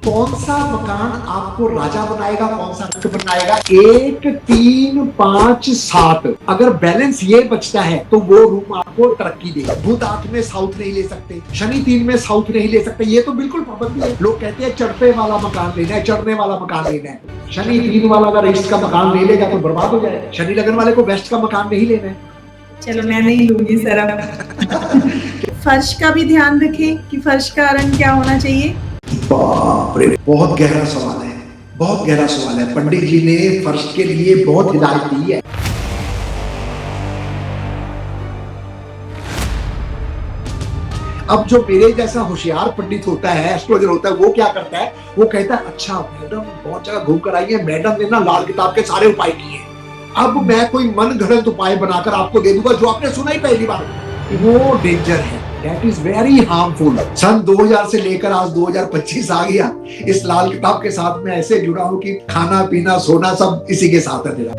कौन सा मकान आपको राजा बनाएगा, कौन सा रक्त बनाएगा? 1 3 5 7 अगर बैलेंस ये बचता है तो वो रूम आपको तरक्की देगा। बुध 8 में साउथ नहीं ले सकते, शनि 3 में साउथ नहीं ले सकते, ये तो बिल्कुल पाबंदी है। लोग कहते हैं चढ़ते वाला मकान लेना है, चढ़ने वाला मकान लेना है। शनि 3 वाला अगर ईस्ट का मकान ले लेगा तो बर्बाद हो जाए। शनि लगन वाले को वेस्ट का मकान नहीं लेना है। चलो मैं नहीं लूंगी सर अब। फर्श का भी ध्यान रखें कि फर्श का रंग क्या होना चाहिए। बाप रे, बहुत गहरा सवाल है, बहुत गहरा सवाल है। पंडित जी ने फर्श के लिए बहुत हिदायत दी है। अब जो मेरे जैसा होशियार पंडित होता है, एस्ट्रोलॉजर होता है, वो क्या करता है, वो कहता है अच्छा मैडम बहुत जगह घूम कर आई है, मैडम ने ना लाल किताब के सारे उपाय किए, अब मैं कोई मन घड़त उपाय बनाकर आपको दे दूंगा जो आपने सुना ही पहली बार। वो डेंजर है, दैट इज वेरी हार्मफुल। सन 2000 से लेकर आज 2025 आ गया, इस लाल किताब के साथ मैं ऐसे जुड़ा हूं कि खाना पीना सोना सब इसी के साथ है मेरा।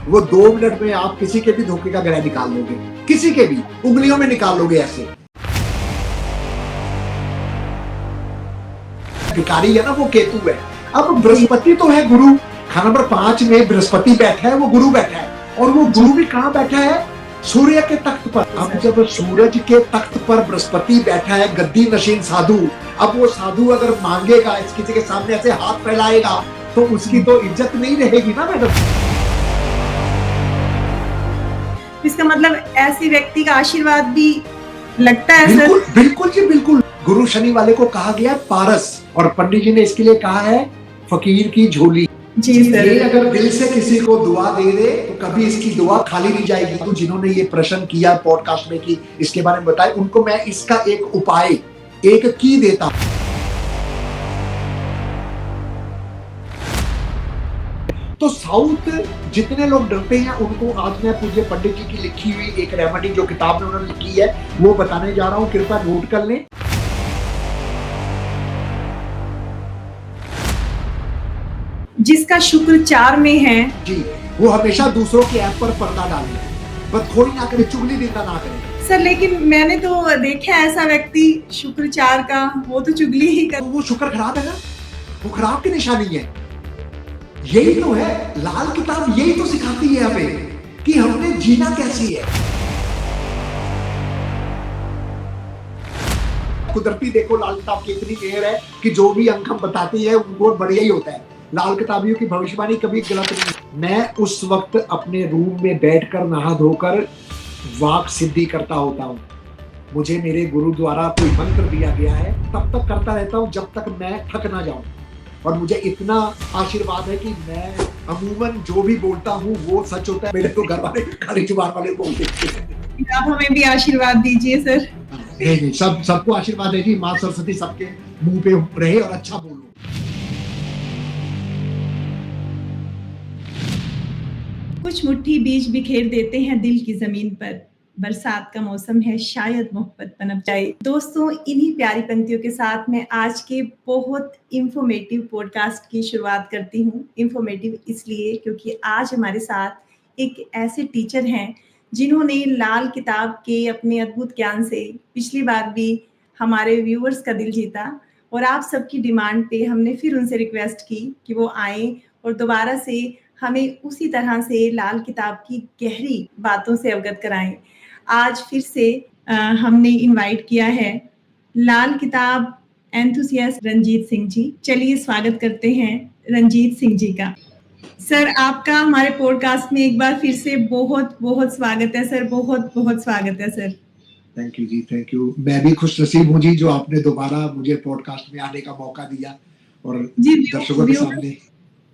वो 2 मिनट में आप किसी के भी धोखे का ग्रह निकाल लोगे, किसी के भी उंगलियों में निकाल लोगे ऐसे। भिखारी है ना, वो केतु है। अब बृहस्पति तो है गुरु, खाना नंबर 5 में बृहस्पति बैठा है, वो गुरु बैठा है, और वो गुरु भी कहाँ बैठा है? सूर्य के तख्त पर। अब जब सूरज के तख्त पर बृहस्पति बैठा है, गद्दी नशीन साधु, अब वो साधु अगर मांगेगा, किसी के सामने ऐसे हाथ फैलाएगा तो उसकी तो इज्जत नहीं रहेगी ना मैडम। इसका मतलब ऐसे व्यक्ति का आशीर्वाद भी लगता है बिल्कुल, सर? बिल्कुल जी बिल्कुल। गुरु शनि वाले को कहा गया पारस, और पंडित जी ने इसके लिए कहा है फकीर की झोली। जी सर। ये अगर दिल से किसी को दुआ दे दे तो कभी इसकी दुआ खाली नहीं जाएगी। तो जिन्होंने ये प्रश्न किया पॉडकास्ट में कि इसके बारे में बताए, उनको मैं इसका एक उपाय, एक की देता। तो साउथ जितने लोग डरते हैं उनको आज मैं पूज्य पंडित जी की लिखी हुई एक रेमेडी जो किताब में उन्होंने लिखी है वो बताने जा रहा हूं, कृपया नोट कर लें। जिसका शुक्र 4 में है जी, वो हमेशा दूसरों के ऐप पर पर्दा डाले, बदखोरी ना करे, चुगली निंदा ना करे। सर, लेकिन मैंने तो देखा है ऐसा व्यक्ति शुक्र 4 का, वो तो चुगली ही कर। वो शुक्र खराब है ना, वो खराब की निशानी है। यही तो है लाल किताब, यही तो सिखाती है हमें कि हमने जीना कैसी है। कुदरती देखो लाल किताब की इतनी मेहर है कि जो भी अंक हम बताते हैं वो बढ़िया ही होता है। लाल किताबियों की भविष्यवाणी कभी गलत नहीं। मैं उस वक्त अपने रूम में बैठकर नहा धोकर वाक सिद्धि करता होता हूँ। मुझे मेरे गुरु द्वारा कोई मंत्र दिया गया है, तब तक करता रहता हूँ जब तक मैं थक ना जाऊं। और मुझे इतना आशीर्वाद है कि मैं अमूमन जो भी बोलता हूँ वो सच होता है। मेरे तो घर वाले खाली जुबान वाले बोलते हैं। आप हमें भी आशीर्वाद दीजिए सर। नहीं, सबको आशीर्वाद है जी। माँ सरस्वती सबके मुंह पे रहे और अच्छा बोलो। कुछ मुट्ठी बीज बिखेर देते हैं दिल की जमीन पर, बरसात का मौसम है शायद मोहब्बत पनप जाए। दोस्तों, इन्हीं प्यारी पंक्तियों के साथ मैं आज के बहुत इंफॉर्मेटिव पॉडकास्ट की शुरुआत करती हूँ। इंफॉर्मेटिव इसलिए क्योंकि आज हमारे साथ एक ऐसे टीचर हैं जिन्होंने लाल किताब के अपने अद्भुत ज्ञान से पिछली बार भी हमारे व्यूअर्स का दिल जीता, और आप सबकी डिमांड पे हमने फिर उनसे रिक्वेस्ट की कि वो आए और दोबारा से हमें उसी तरह से लाल किताब की गहरी बातों से अवगत कराएं। आज फिर से हमने इनवाइट किया है लाल किताब एंथुसियास्ट रंजीत सिंह जी। चलिए स्वागत करते हैं रंजीत सिंह जी का। सर, आपका हमारे पॉडकास्ट में एक बार फिर से बहुत बहुत स्वागत है सर, बहुत बहुत स्वागत है सर। थैंक यू जी, थैंक यू। मैं भी खुश नसीब हूँ जी जो आपने दोबारा मुझे पॉडकास्ट में आने का मौका दिया और दर्शकों के सामने।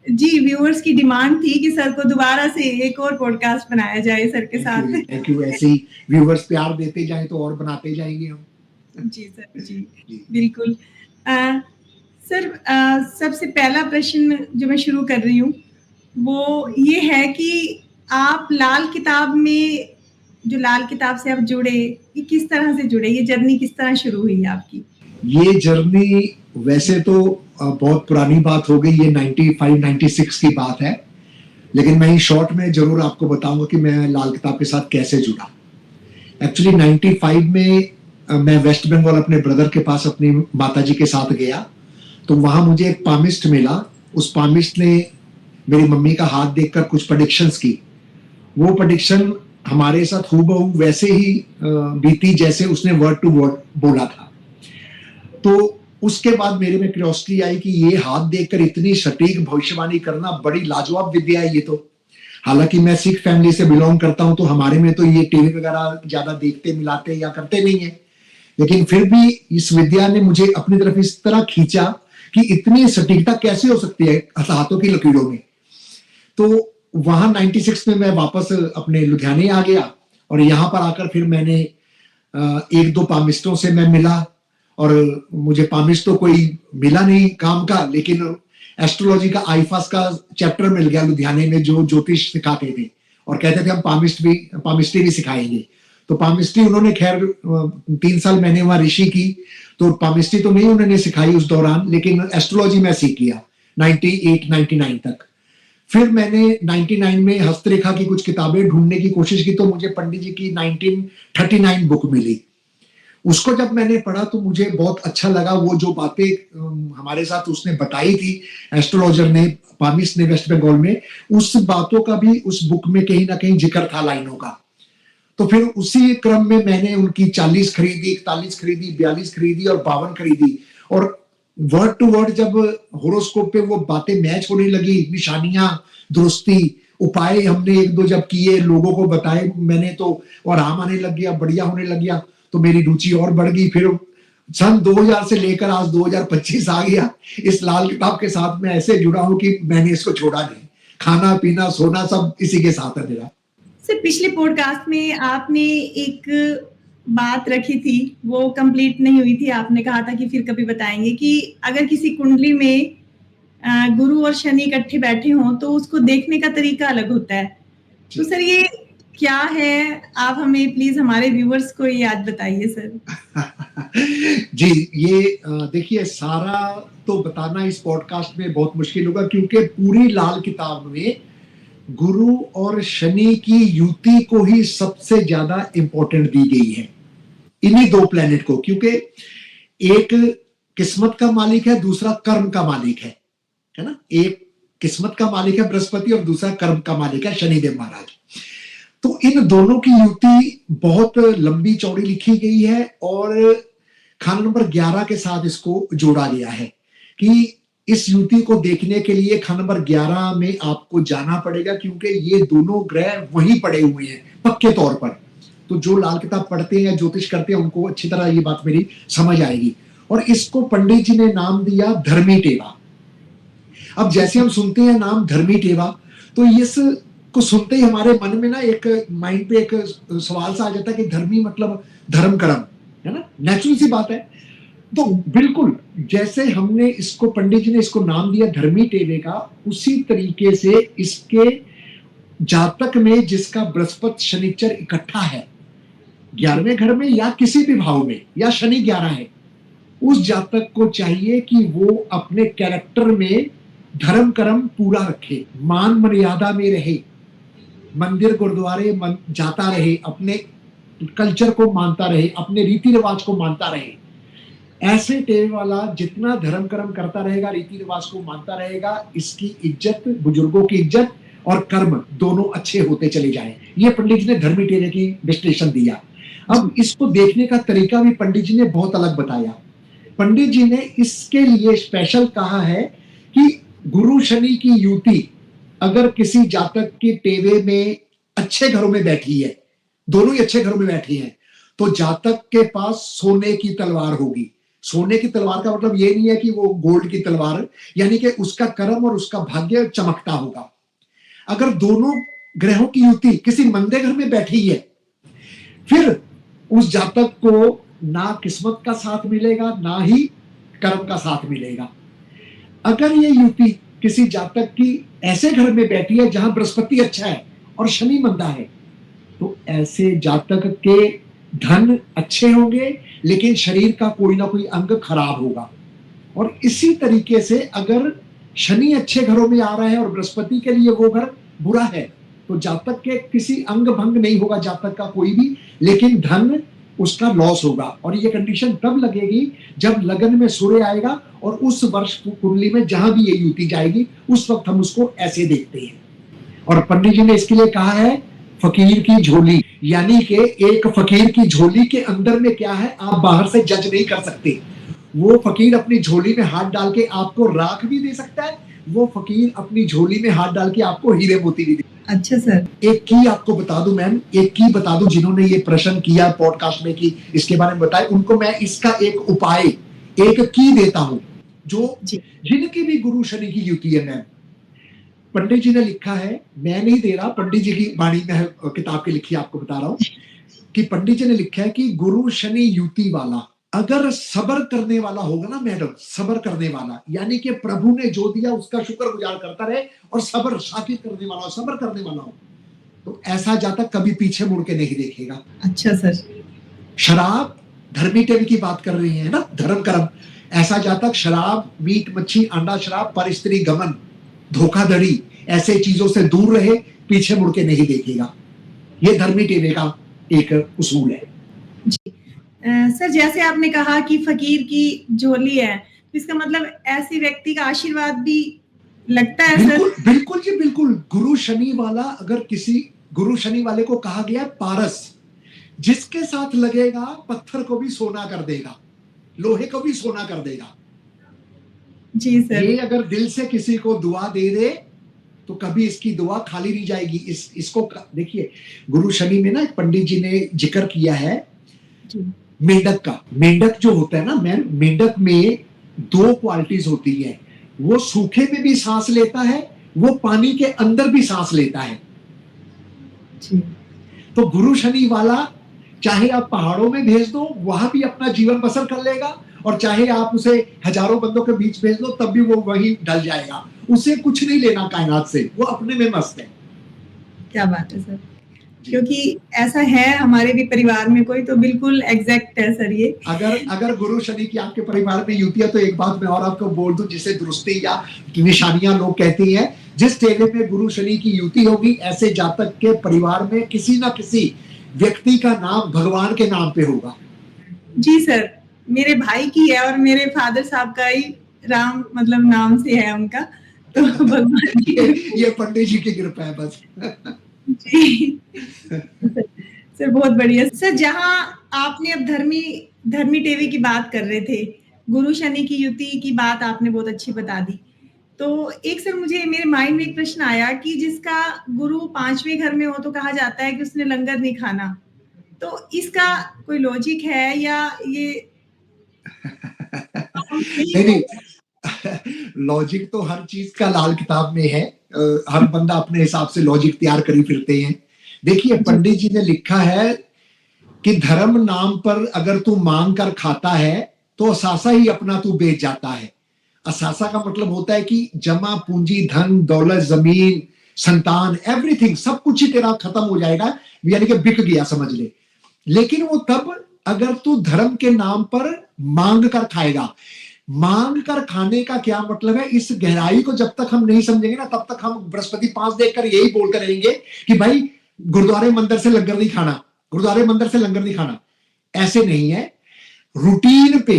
जी, व्यूअर्स की डिमांड थी कि सर को दोबारा से एक और पॉडकास्ट बनाया जाए सर के साथ। Thank you. ऐसे ही व्यूअर्स प्यार देते जाएं तो और बनाते जाएंगे हम। जी सर, जी बिल्कुल। सर, सबसे पहला प्रश्न जो मैं शुरू कर रही हूँ वो ये है कि आप लाल किताब में, जो लाल किताब से आप जुड़े, ये किस तरह से जुड़े, ये जर्नी किस तरह शुरू हुई आपकी? ये जर्नी वैसे तो बहुत पुरानी बात हो गई, ये 95-96 की बात है, लेकिन मैं शॉर्ट में जरूर आपको बताऊंगा कि मैं लाल किताब के साथ कैसे जुड़ा। एक्चुअली 95 में मैं वेस्ट बंगाल अपने ब्रदर के पास अपनी माताजी के साथ गया, तो वहां मुझे एक पामिस्ट मिला। उस पामिस्ट ने मेरी मम्मी का हाथ देखकर कुछ प्रेडिक्शंस की। वो प्रेडिक्शन हमारे साथ हूबहू वैसे ही बीती जैसे उसने वर्ड टू वर्ड बोला था। तो उसके बाद मेरे में क्यूरियोसिटी आई कि ये हाथ देखकर इतनी सटीक भविष्यवाणी करना बड़ी लाजवाब विद्या है ये तो। हालांकि मैं सिख फैमिली से बिलोंग करता हूं, तो हमारे में तो ये टीवी वगैरह ज्यादा देखते मिलाते या करते नहीं है, लेकिन फिर भी इस विद्या ने मुझे अपनी तरफ इस तरह खींचा कि इतनी सटीकता कैसे हो सकती है हाथों की लकीरों में। तो वहां 96 में मैं वापस अपने लुधियाने आ गया, और यहां पर आकर फिर मैंने एक दो पामिस्टों से मैं मिला, और मुझे पामिस्ट तो कोई मिला नहीं काम का, लेकिन एस्ट्रोलॉजी का आईफास का चैप्टर मिल गया लुधियाने में, जो ज्योतिष सिखाते थे और कहते थे हम पामिस्ट्री भी सिखाएंगे। तो पामिस्ट्री उन्होंने खैर 3 साल मैंने वहां ऋषि की, तो पामिस्ट्री तो नहीं उन्होंने सिखाई उस दौरान, लेकिन एस्ट्रोलॉजी मैं सीख गया 98-99 तक। फिर मैंने 99 में हस्तरेखा की कुछ किताबें ढूंढने की कोशिश की, तो मुझे पंडित जी की 1939 बुक मिली। उसको जब मैंने पढ़ा तो मुझे बहुत अच्छा लगा। वो जो बातें हमारे साथ उसने बताई थी एस्ट्रोलॉजर ने, पामिस्ट ने वेस्ट बंगाल में, उस बातों का भी उस बुक में कहीं ना कहीं जिक्र था लाइनों का। तो फिर उसी क्रम में मैंने उनकी 40 खरीदी, 41 खरीदी, 42 खरीदी और 52 खरीदी। और वर्ड टू वर्ड जब होरोस्कोप पे वो बातें मैच होने लगी, निशानियां, दुरुस्ती, उपाय हमने एक दो जब किए, लोगों को बताए मैंने, तो और आराम आने लग गया, बढ़िया होने लग गया, तो मेरी रुचि और बढ़ गई। फिर सन 2000 से लेकर आज 2025 आ गया, इस लाल किताब के साथ मैं ऐसे जुड़ा हूं कि मैंने इसको छोड़ा नहीं। खाना पीना सोना सब इसी के साथ है मेरा। सर, पिछले पॉडकास्ट में आपने एक बात रखी थी, वो कंप्लीट नहीं हुई थी। आपने कहा था कि फिर कभी बताएंगे कि अगर किसी कुंडली में गुरु और शनि इकट्ठे बैठे हों तो उसको देखने का तरीका अलग होता है। तो सर ये क्या है, आप हमें प्लीज हमारे व्यूअर्स को ये याद बताइए सर। जी, ये देखिए, सारा तो बताना इस पॉडकास्ट में बहुत मुश्किल होगा, क्योंकि पूरी लाल किताब में गुरु और शनि की युति को ही सबसे ज्यादा इंपॉर्टेंट दी गई है, इन्हीं दो प्लेनेट को। क्योंकि एक किस्मत का मालिक है, दूसरा कर्म का मालिक है ना। एक किस्मत का मालिक है बृहस्पति और दूसरा कर्म का मालिक है शनिदेव महाराज। तो इन दोनों की युति बहुत लंबी चौड़ी लिखी गई है, और खाना नंबर 11 के साथ इसको जोड़ा गया है कि इस युति को देखने के लिए खाना नंबर 11 में आपको जाना पड़ेगा, क्योंकि ये दोनों ग्रह वहीं पड़े हुए हैं पक्के तौर पर। तो जो लाल किताब पढ़ते हैं, ज्योतिष करते हैं, उनको अच्छी तरह ये बात मेरी समझ आएगी। और इसको पंडित जी ने नाम दिया धर्मी टेवा। अब जैसे हम सुनते हैं नाम धर्मी टेवा, तो इस को सुनते ही हमारे मन में ना एक माइंड पे एक सवाल सा आ जाता है कि धर्मी मतलब धर्म कर्म, है ना, नेचुरल सी बात है। तो बिल्कुल जैसे हमने इसको, पंडित जी ने इसको नाम दिया धर्मी टेवे का, उसी तरीके से इसके जातक में जिसका बृहस्पति शनिचर इकट्ठा है 11वें घर में या किसी भी भाव में, या शनि 11 है, उस जातक को चाहिए कि वो अपने कैरेक्टर में धर्म कर्म पूरा रखे, मान मर्यादा में रहे, मंदिर गुरुद्वारे जाता रहे, अपने कल्चर को मानता रहे, अपने रीति रिवाज को मानता रहे। ऐसे टेवे वाला जितना धर्म कर्म करता रहेगा, रीति रिवाज को मानता रहेगा, इसकी इज्जत, बुजुर्गों की इज्जत और कर्म दोनों अच्छे होते चले जाएं। ये पंडित जी ने धर्मी टेवे की विश्लेषण दिया। अब इसको देखने का तरीका भी पंडित जी ने बहुत अलग बताया। पंडित जी ने इसके लिए स्पेशल कहा है कि गुरु शनि की युति अगर किसी जातक के टेवे में अच्छे घरों में बैठी है, दोनों ही अच्छे घरों में बैठी हैं, तो जातक के पास सोने की तलवार होगी। सोने की तलवार का मतलब ये नहीं है कि वो गोल्ड की तलवार, यानी कि उसका कर्म और उसका भाग्य चमकता होगा। अगर दोनों ग्रहों की युति किसी मंदे घर में बैठी है, फिर उस जातक को ना किस्मत का साथ मिलेगा, ना ही कर्म का साथ मिलेगा। अगर ये युति किसी जातक की ऐसे घर में बैठी है जहां बृहस्पति अच्छा है और शनि मंदा है, तो ऐसे जातक के धन अच्छे होंगे, लेकिन शरीर का कोई ना कोई अंग खराब होगा। और इसी तरीके से अगर शनि अच्छे घरों में आ रहा है और बृहस्पति के लिए वो घर बुरा है, तो जातक के किसी अंग भंग नहीं होगा जातक का कोई भी, लेकिन धन उसका लॉस होगा। और ये कंडीशन तब लगेगी जब लगन में सूर्य आएगा और उस वर्ष कुंडली में जहां भी ये युति जाएगी उस वक्त हम उसको ऐसे देखते हैं। और पंडित जी ने इसके लिए कहा है फकीर की झोली, यानी कि एक फकीर की झोली के अंदर में क्या है आप बाहर से जज नहीं कर सकते। वो फकीर अपनी झोली में हाथ डाल के आपको राख भी दे सकता है, वो फकीर अपनी झोली में हाथ डाल के आपको हीरे मोती भी दे। अच्छा सर, एक की आपको बता दूं मैम, एक की बता दूं जिन्होंने ये प्रश्न किया पॉडकास्ट में कि इसके बारे में बताए, उनको मैं इसका एक उपाय, एक की देता हूं जो जिनकी भी गुरु शनि की युति है मैम। पंडित जी ने लिखा है, मैं नहीं दे रहा, पंडित जी की वाणी में किताब के लिखी आपको बता रहा हूं कि पंडित जी ने लिखा है कि गुरु शनि युति वाला अगर सबर करने वाला होगा ना मैडम, सबर करने वाला यानी कि प्रभु ने जो दिया उसका शुक्रगुजार करता रहे और सबर शाकिर करने वाला, सबर करने वाला हो, तो ऐसा जातक कभी पीछे मुड़ के नहीं देखेगा। अच्छा सर। शराब, धर्मी टेवी की बात कर रही है ना, धर्म कर्म, ऐसा जातक शराब, मीट मच्छी, अंडा शराब, पर स्त्री गमन, धोखाधड़ी, ऐसे चीजों से दूर रहे, पीछे मुड़ के नहीं देखेगा। ये धर्मी टेवे का एक उसूल है जी। सर जैसे आपने कहा कि फकीर की झोली है, तो इसका मतलब ऐसे व्यक्ति का आशीर्वाद भी लगता है बिल्कुल, सर? बिल्कुल जी बिल्कुल। गुरु शनि वाला, अगर किसी गुरु शनि वाले को कहा गया है पारस, जिसके साथ लगेगा पत्थर को भी सोना कर देगा, लोहे को भी सोना कर देगा। जी सर। ये अगर दिल से किसी को दुआ दे दे तो कभी इसकी दुआ खाली नहीं जाएगी। इसको देखिए, गुरु शनि में ना पंडित जी ने जिक्र किया है मेंढक का। मेंढक जो होता है ना मैम, मेंढक में दो क्वालिटीज होती है, वो सूखे में भी सांस लेता है, वो पानी के अंदर भी सांस लेता है। तो गुरु शनि वाला चाहे आप पहाड़ों में भेज दो, वहां भी अपना जीवन बसर कर लेगा, और चाहे आप उसे हजारों बंदों के बीच भेज दो तब भी वो वहीं ढल जाएगा। उसे कुछ नहीं लेना कायनात से, वो अपने में मस्त है। क्या बात है सर, क्योंकि ऐसा है हमारे भी परिवार में कोई, तो बिल्कुल एग्जैक्ट है सर ये। अगर गुरु शनि की आपके परिवार में युति है तो एक बात मैं और आपको बोल दूं, जिसे दुरुस्ती या निशानियां लोग कहती हैं, जिस टेबल में गुरु शनि की युति होगी ऐसे जातक के परिवार में किसी ना किसी व्यक्ति का नाम भगवान के नाम पे होगा। जी सर, मेरे भाई की है और मेरे फादर साहब का ही राम मतलब नाम से है उनका, तो भगवान की ये पंडित जी की कृपा है बस। जी सर, बहुत बढ़िया सर। जहां आपने अब धर्मी टेवी की बात कर रहे थे, गुरु शनि की युति की बात आपने बहुत अच्छी बता दी। तो एक सर मुझे मेरे माइंड में एक प्रश्न आया कि जिसका गुरु 5वें घर में हो तो कहा जाता है कि उसने लंगर नहीं खाना, तो इसका कोई लॉजिक है या ये नहीं, लॉजिक तो हर चीज का लाल किताब में है। हर बंदा अपने हिसाब से लॉजिक तैयार करी फिरते हैं। देखिए, पंडित जी ने लिखा है कि धर्म नाम पर अगर तू मांग कर खाता है तो असासा ही अपना तू बेच जाता है। असासा का मतलब होता है कि जमा पूंजी, धन दौलत, जमीन, संतान, एवरीथिंग, सब कुछ ही तेरा खत्म हो जाएगा, यानी कि बिक गया समझ ले। लेकिन वो तब अगर तू धर्म के नाम पर मांग कर खाएगा। मांग कर खाने का क्या मतलब है, इस गहराई को जब तक हम नहीं समझेंगे ना तब तक हम बृहस्पति 5 देखकर यही बोलकर रहेंगे कि भाई गुरुद्वारे मंदिर से लंगर नहीं खाना, गुरुद्वारे मंदिर से लंगर नहीं खाना। ऐसे नहीं है। रूटीन पे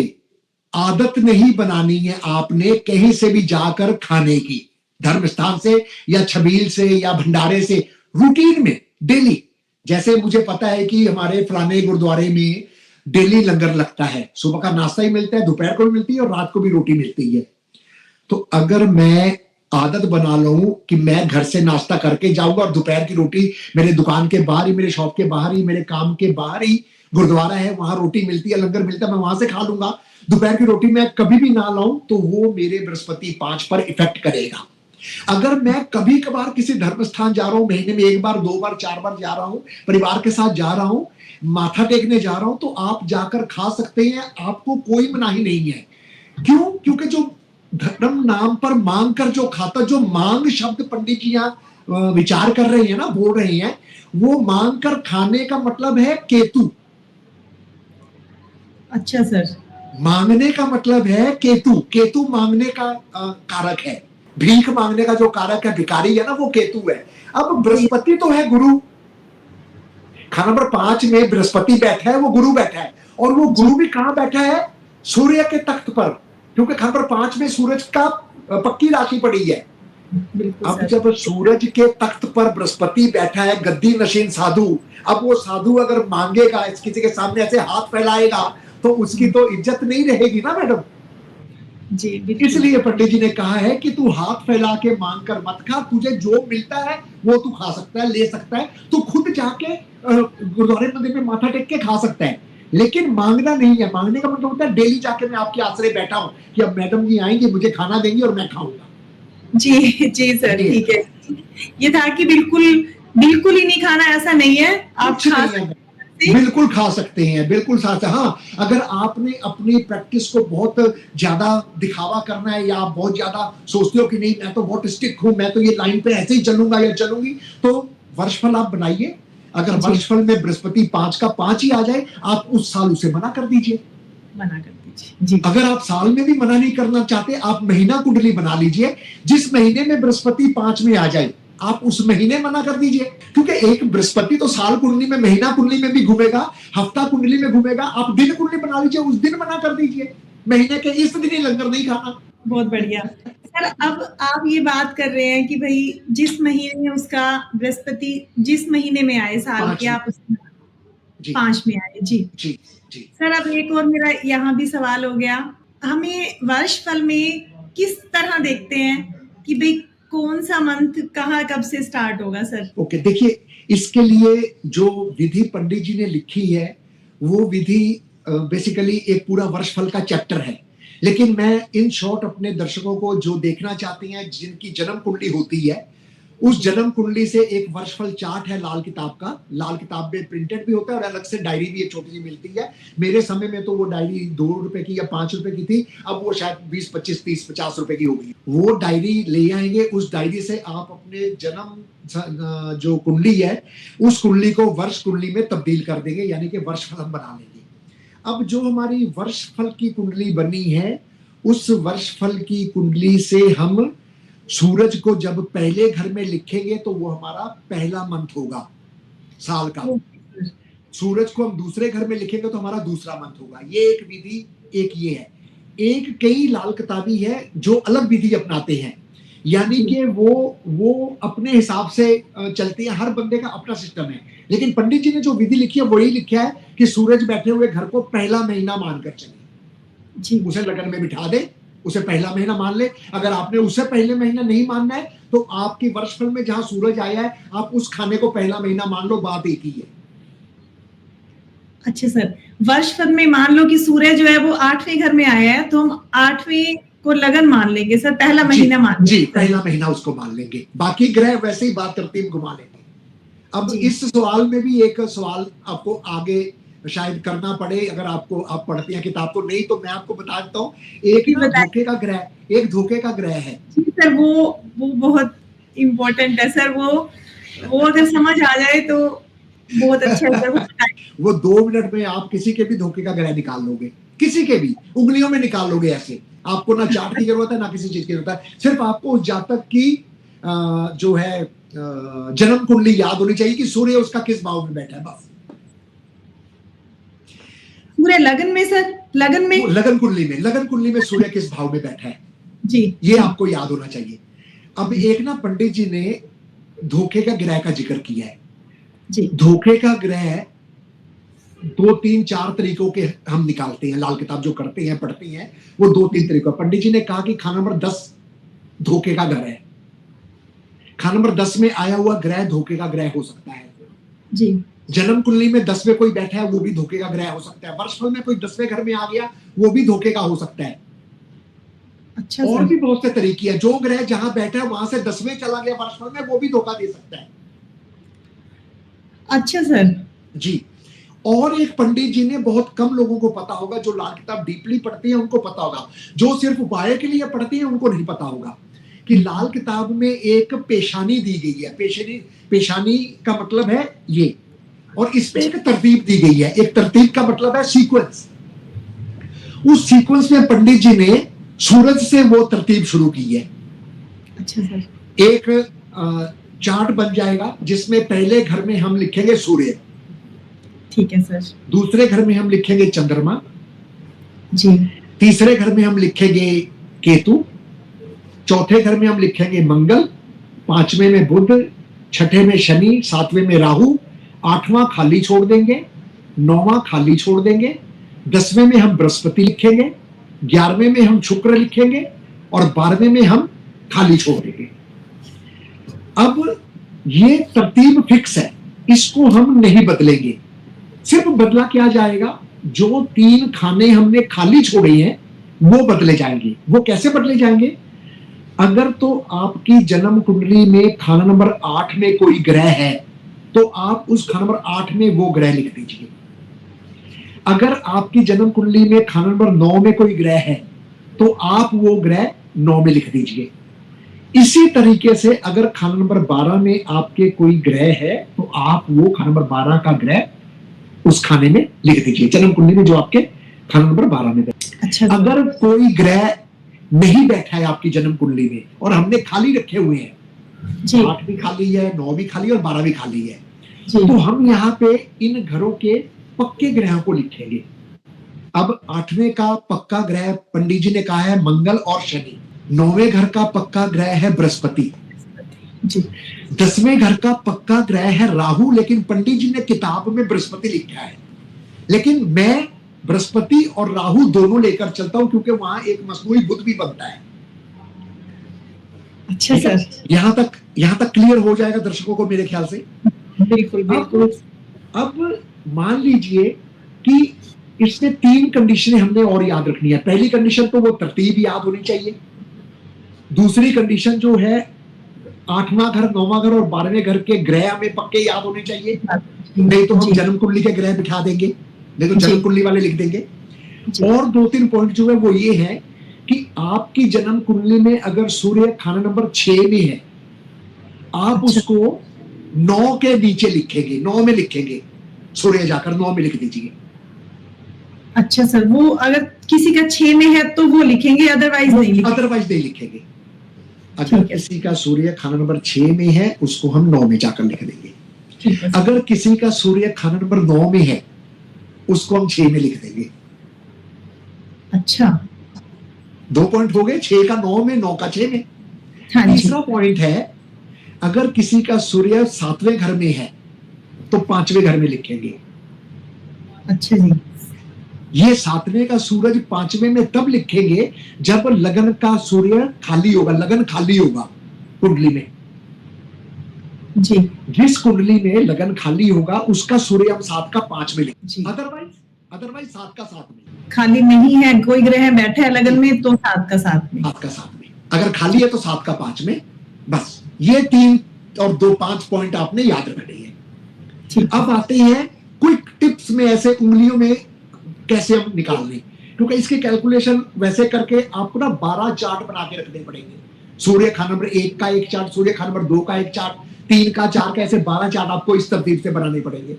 आदत नहीं बनानी है आपने कहीं से भी जाकर खाने की, धर्म स्थान से या छबील से या भंडारे से, रूटीन में डेली। जैसे मुझे पता है कि हमारे फलाने गुरुद्वारे में डेली लंगर लगता है, सुबह का नाश्ता ही मिलता है, दोपहर को भी मिलती है और रात को भी रोटी मिलती है। तो अगर मैं आदत बना लूं कि मैं घर से नाश्ता करके जाऊंगा और दोपहर की रोटी मेरे दुकान के बाहर ही, मेरे शॉप के बाहर ही, मेरे काम के बाहर ही गुरुद्वारा है, वहां रोटी मिलती है, लंगर मिलता है, मैं वहां से खा लूंगा, दोपहर की रोटी मैं कभी भी ना लाऊं तो वो मेरे बृहस्पति 5 पर इफेक्ट करेगा। अगर मैं कभी कभार किसी धर्म स्थान जा रहा हूं, महीने में 1 बार 2 बार 4 बार जा रहा हूं, परिवार के साथ जा रहा हूं, माथा टेकने जा रहा हूं, तो आप जाकर खा सकते हैं, आपको कोई मनाही नहीं है। क्यों? क्योंकि जो धर्म नाम पर मांग कर जो खाता, जो मांग शब्द पंडित जी यहाँ विचार कर रहे हैं ना, बोल रहे हैं, वो मांग कर खाने का मतलब है केतु। अच्छा सर, मांगने का मतलब है केतु। केतु मांगने का कारक है। भीख मांगने का जो कारक है, भिखारी है ना, वो केतु है। अब बृहस्पति तो है गुरु, खाना नंबर 5 में बृहस्पति बैठा है, वो गुरु बैठा है, और वो गुरु भी कहां बैठा है? सूर्य के तख्त पर, क्योंकि खाना नंबर 5 में सूरज का पक्की राशि पड़ी है। अब जब सूरज के तख्त पर बृहस्पति बैठा है, गद्दी नशीन साधु, अब वो साधु अगर मांगेगा, किसी के सामने ऐसे हाथ फैलाएगा, तो उसकी तो इज्जत नहीं रहेगी ना मैडम जी। इसलिए पंडित जी ने कहा है कि तू हाथ फैला के मांग कर मत खा, तुझे जो मिलता है वो तू खा सकता है, ले सकता है, तू खुद जाके गुरुद्वारे मंदिर में माथा टेक के खा सकता है, लेकिन मांगना नहीं है। मांगने का मतलब होता है डेली जाके मैं आपके आश्रय बैठा हूं कि अब मैडम जी आएंगे, मुझे खाना देंगी और मैं खाऊंगा। जी जी सर, ठीक है। ये था कि बिल्कुल बिल्कुल ही नहीं खाना, ऐसा नहीं है, आप खा बिल्कुल खा सकते हैं, बिल्कुल साथ। हाँ, अगर आपने अपनी प्रैक्टिस को बहुत ज्यादा दिखावा करना है, या आप बहुत ज्यादा सोचते हो कि नहीं मैं तो बहुत स्टिक हूं, मैं तो ये लाइन पे ऐसे ही चलूंगा या चलूंगी, तो वर्षफल आप बनाइए। अगर वर्षफल में बृहस्पति 5 का 5 ही आ जाए, आप उस साल उसे मना कर दीजिए, मना कर दीजिए जी। अगर आप साल में भी मना नहीं करना चाहते, आप महीना कुंडली बना लीजिए, जिस महीने में बृहस्पति 5 में आ जाए आप उस महीने मना कर दीजिए, क्योंकि एक बृहस्पति तो साल कुंडली में, महीना कुंडली में भी घूमेगा, हफ्ता कुंडली में घूमेगा। आप दिन कुंडली बना लीजिए, उस दिन मना कर दीजिए, महीने के इस दिन ही लंगर नहीं खाना। बहुत बढ़िया सर। अब आप ये बात कर रहे हैं कि भाई जिस महीने में उसका बृहस्पति जिस महीने में आए साल के, आप उसमें 5 में आए जी जी जी। सर, अब एक और मेरा यहाँ भी सवाल हो गया, हमें वर्षफल में किस तरह देखते हैं कि भाई कौन सा मंथ कहाँ कब से स्टार्ट होगा सर? ओके, देखिए इसके लिए जो विधि पंडित जी ने लिखी है, वो विधि बेसिकली एक पूरा वर्षफल का चैप्टर है, लेकिन मैं इन शॉर्ट अपने दर्शकों को जो देखना चाहते हैं, जिनकी जन्म कुंडली होती है, उस जन्म कुंडली से एक वर्षफल चार्ट है लाल किताब का, लाल किताब में प्रिंटेड भी होता है और अलग से डायरी भी एक छोटी सी मिलती है। मेरे समय में तो वो डायरी 2 रुपए की या 5 रुपए की थी, अब वो शायद 20, 25, 30, 50 रुपए की हो गई। वो डायरी ले आएंगे, उस डायरी से आप अपने जन्म जो कुंडली है, उस कुंडली को वर्ष कुंडली में तब्दील कर देंगे, यानी कि वर्षफल हम बना लेंगे। अब जो हमारी वर्षफल की कुंडली बनी है, उस वर्षफल की कुंडली से हम सूरज को जब पहले घर में लिखेंगे तो वो हमारा पहला मंथ होगा साल का। सूरज को हम दूसरे घर में लिखेंगे तो हमारा दूसरा मंथ होगा। ये एक विधि, एक ये है। एक कई लाल किताबी है जो अलग विधि अपनाते हैं, यानी कि वो अपने हिसाब से चलती है, हर बंदे का अपना सिस्टम है। लेकिन पंडित जी ने जो विधि लिखी है वही लिखा है कि सूरज बैठे हुए घर को पहला महीना मानकर चले, उसे लगन में बिठा दे, उसे पहला महीना मान ले। अगर आपने उसे पहले महीना नहीं मानना है तो आपकी वर्षफल में जहां सूरज आया है, आप उस खाने को पहला महीना मान लो, बात एक ही है। अच्छा सर, वर्षफल में मान लो कि सूर्य जो है वो 8वें घर में आया है, तो हम 8वें को लगन मान लेंगे सर, पहला महीना मान लेंगे। जी, पहला महीना उसको मान लेंगे, बाकी ग्रह वैसे ही बात तरतीब घुमा लेंगे। अब इस सवाल में भी एक सवाल आपको आगे शायद करना पड़े, अगर आपको आप पढ़ती हैं किताब तो, नहीं तो मैं आपको बता देता हूँ। एक धोखे का ग्रह, एक धोखे का ग्रह है सर, वो बहुत इम्पोर्टेंट है सर, वो अगर समझ आ जाए तो बहुत अच्छा है सर। वो 2 मिनट में आप किसी के भी धोखे का ग्रह निकाल लोगे, किसी के भी उंगलियों में निकाल लोगे ऐसे। आपको ना चार्ट की जरूरत है, ना किसी चीज की जरूरत है, सिर्फ आपको उस जातक की जो है जन्म कुंडली याद होनी चाहिए कि सूर्य उसका किस भाव में बैठा है, बस। पूरे लगन में सर, लगन कुंडली में सूर्य किस भाव में बैठा है जी, ये आपको याद होना चाहिए। अब एक ना पंडित जी ने धोखे का ग्रह का जिक्र किया है जी। धोखे का ग्रह 2, 3, 4 तरीकों के हम निकालते हैं, लाल किताब जो करते हैं पढ़ते हैं, वो 2, 3 तरीकों। पंडित जी ने कहा कि खाना नंबर 10 धोखे का ग्रह है। खाना नंबर 10 में आया हुआ ग्रह धोखे का ग्रह हो सकता है जी। जन्म कुंडली में 10वें कोई बैठा है, वो भी धोखे का ग्रह हो सकता है। वर्षफल में कोई 10वें घर में आ गया, वो भी धोखे का हो सकता है। अच्छा, और भी बहुत से तरीके हैं। जो ग्रह जहां बैठा है वहां से 10वें चला गया वर्षफल में, वो भी धोखा दे सकता है। अच्छा सर जी। और एक पंडित जी ने, बहुत कम लोगों को पता होगा, जो लाल किताब डीपली पढ़ते हैं उनको पता होगा, जो सिर्फ उपाय के लिए पढ़ते हैं उनको नहीं पता होगा कि लाल किताब में एक पेशानी दी गई है। पेशानी का मतलब है ये, और इस पे एक तरतीब दी गई है। एक तरतीब का मतलब है सीक्वेंस। उस सीक्वेंस में पंडित जी ने सूरज से वो तरतीब शुरू की है। अच्छा सर। एक चार्ट बन जाएगा जिसमें पहले घर में हम लिखेंगे सूर्य, ठीक है सर। दूसरे घर में हम लिखेंगे चंद्रमा, जी। तीसरे घर में हम लिखेंगे केतु, चौथे घर में हम लिखेंगे मंगल, पांचवें में बुध, छठे में शनि, सातवें में राहु, आठवां खाली छोड़ देंगे, नौवां खाली छोड़ देंगे, 10वें में हम बृहस्पति लिखेंगे, 11वें में हम शुक्र लिखेंगे और 12वें में हम खाली छोड़ देंगे। अब ये तरतीब फिक्स है, इसको हम नहीं बदलेंगे। सिर्फ बदला क्या जाएगा, जो 3 खाने हमने खाली छोड़े हैं वो बदले जाएंगे। वो कैसे बदले जाएंगे? अगर तो आपकी जन्म कुंडली में खाना नंबर 8 में कोई ग्रह है तो आप उस खाना नंबर 8 में वो ग्रह लिख दीजिए। अगर आपकी जन्म कुंडली में खाना नंबर 9 में कोई ग्रह है तो आप वो ग्रह 9 में लिख दीजिए। इसी तरीके से अगर खाना नंबर 12 में आपके कोई ग्रह है तो आप वो खाना नंबर 12 का ग्रह उस खाने में लिख दीजिए, जन्म कुंडली में जो आपके खाना नंबर 12 में बैठा। अच्छा। अगर कोई ग्रह नहीं बैठा है आपकी जन्म कुंडली में और हमने खाली रखे हुए हैं, 8 भी खाली है, 9 भी खाली है और 12 भी खाली है, तो हम यहाँ पे इन घरों के पक्के ग्रहों को लिखेंगे। अब 8वें का पक्का ग्रह पंडित जी ने कहा है मंगल और शनि, 9वें घर का पक्का ग्रह है बृहस्पति, 10वें घर का पक्का ग्रह है राहु, लेकिन पंडित जी ने किताब में बृहस्पति लिखा है, लेकिन मैं बृहस्पति और राहु दोनों लेकर चलता हूं क्योंकि वहां एक मसनूई बुध भी बनता है। अच्छा सर, यहां तक क्लियर हो जाएगा दर्शकों को मेरे ख्याल से। बिल्कुल बिल्कुल। अब मान लीजिए कि इसमें 3 कंडीशनें हमने और याद रखनी है। पहली कंडीशन तो वो तरतीब याद होनी चाहिए। दूसरी कंडीशन जो है 8वां घर, 9वां घर और 12वें घर के ग्रह हमें पक्के याद होने चाहिए, नहीं तो हम जन्म कुंडली के ग्रह बिठा देंगे, नहीं तो जन्म कुंडली वाले लिख देंगे। और 2-3 पॉइंट जो है वो ये है कि आपकी जन्म कुंडली में अगर सूर्य खाना नंबर 6 में है, आप उसको 9 के नीचे लिखेंगे, 9 में लिखेंगे, सूर्य जाकर 9 में लिख दीजिए। अच्छा सर, वो अगर किसी का 6 में है तो वो लिखेंगे, अदरवाइज नहीं लिखेंगे। अगर किसी का सूर्य खाना नंबर 6 में है उसको हम 9 में जाकर लिख देंगे। अगर किसी का सूर्य खाना नंबर 9 में है उसको हम 6 में लिख देंगे। अच्छा, 2 पॉइंट हो गए, 6 का 9 में, 9 का 6 में। तीसरा पॉइंट है, अगर किसी का सूर्य 7वें घर में है तो 5वें घर में लिखेंगे। अच्छा जी। ये 7वें का सूरज 5वें में तब लिखेंगे जब लगन का सूर्य खाली होगा, लगन खाली होगा कुंडली में जी। जिस कुंडली में लगन खाली होगा उसका सूर्य हम 7 का 5 में लिखेंगे। अदरवाइज 7 का 7 में। खाली नहीं है, कोई ग्रह बैठे है लगन में तो 7 का 7 में। 7 का 7 में। अगर खाली है तो 7 का 5 में। बस ये 3 और 5 पॉइंट आपने याद रखने हैं। अब आते हैं क्विक टिप्स में, ऐसे उंगलियों में कैसे हम निकाल लें, क्योंकि इसके कैलकुलेशन वैसे करके आपको ना 12 चार्ट बना के रखने पड़ेंगे। सूर्य खाना नंबर 1 का एक चार्ट, सूर्य खाना नंबर 2 का एक चार्ट, 3 का 4 का, ऐसे 12 चार्ट आपको इस तरतीब से बनाने पड़ेंगे।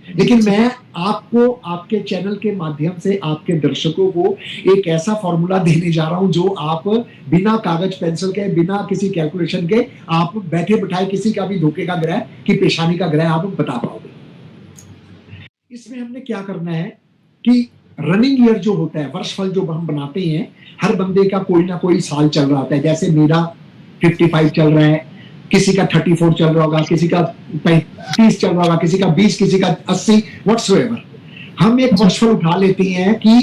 लेकिन मैं आपको आपके चैनल के माध्यम से आपके दर्शकों को एक ऐसा फॉर्मूला देने जा रहा हूं जो आप बिना कागज पेंसिल के, बिना किसी कैलकुलेशन के, आप बैठे बिठाए किसी का भी धोखे का ग्रह की पेशानी का ग्रह आप बता पाओगे। इसमें हमने क्या करना है कि रनिंग ईयर जो होता है, वर्षफल जो हम बनाते हैं, हर बंदे का कोई ना कोई साल चल रहा होता है। जैसे मेरा 55 चल रहा है, किसी का 34 चल रहा होगा, किसी का 35 चल रहा होगा, किसी का 20, किसी का 80, व्हाट्सएवर। हम एक वर्षफल उठा लेते हैं कि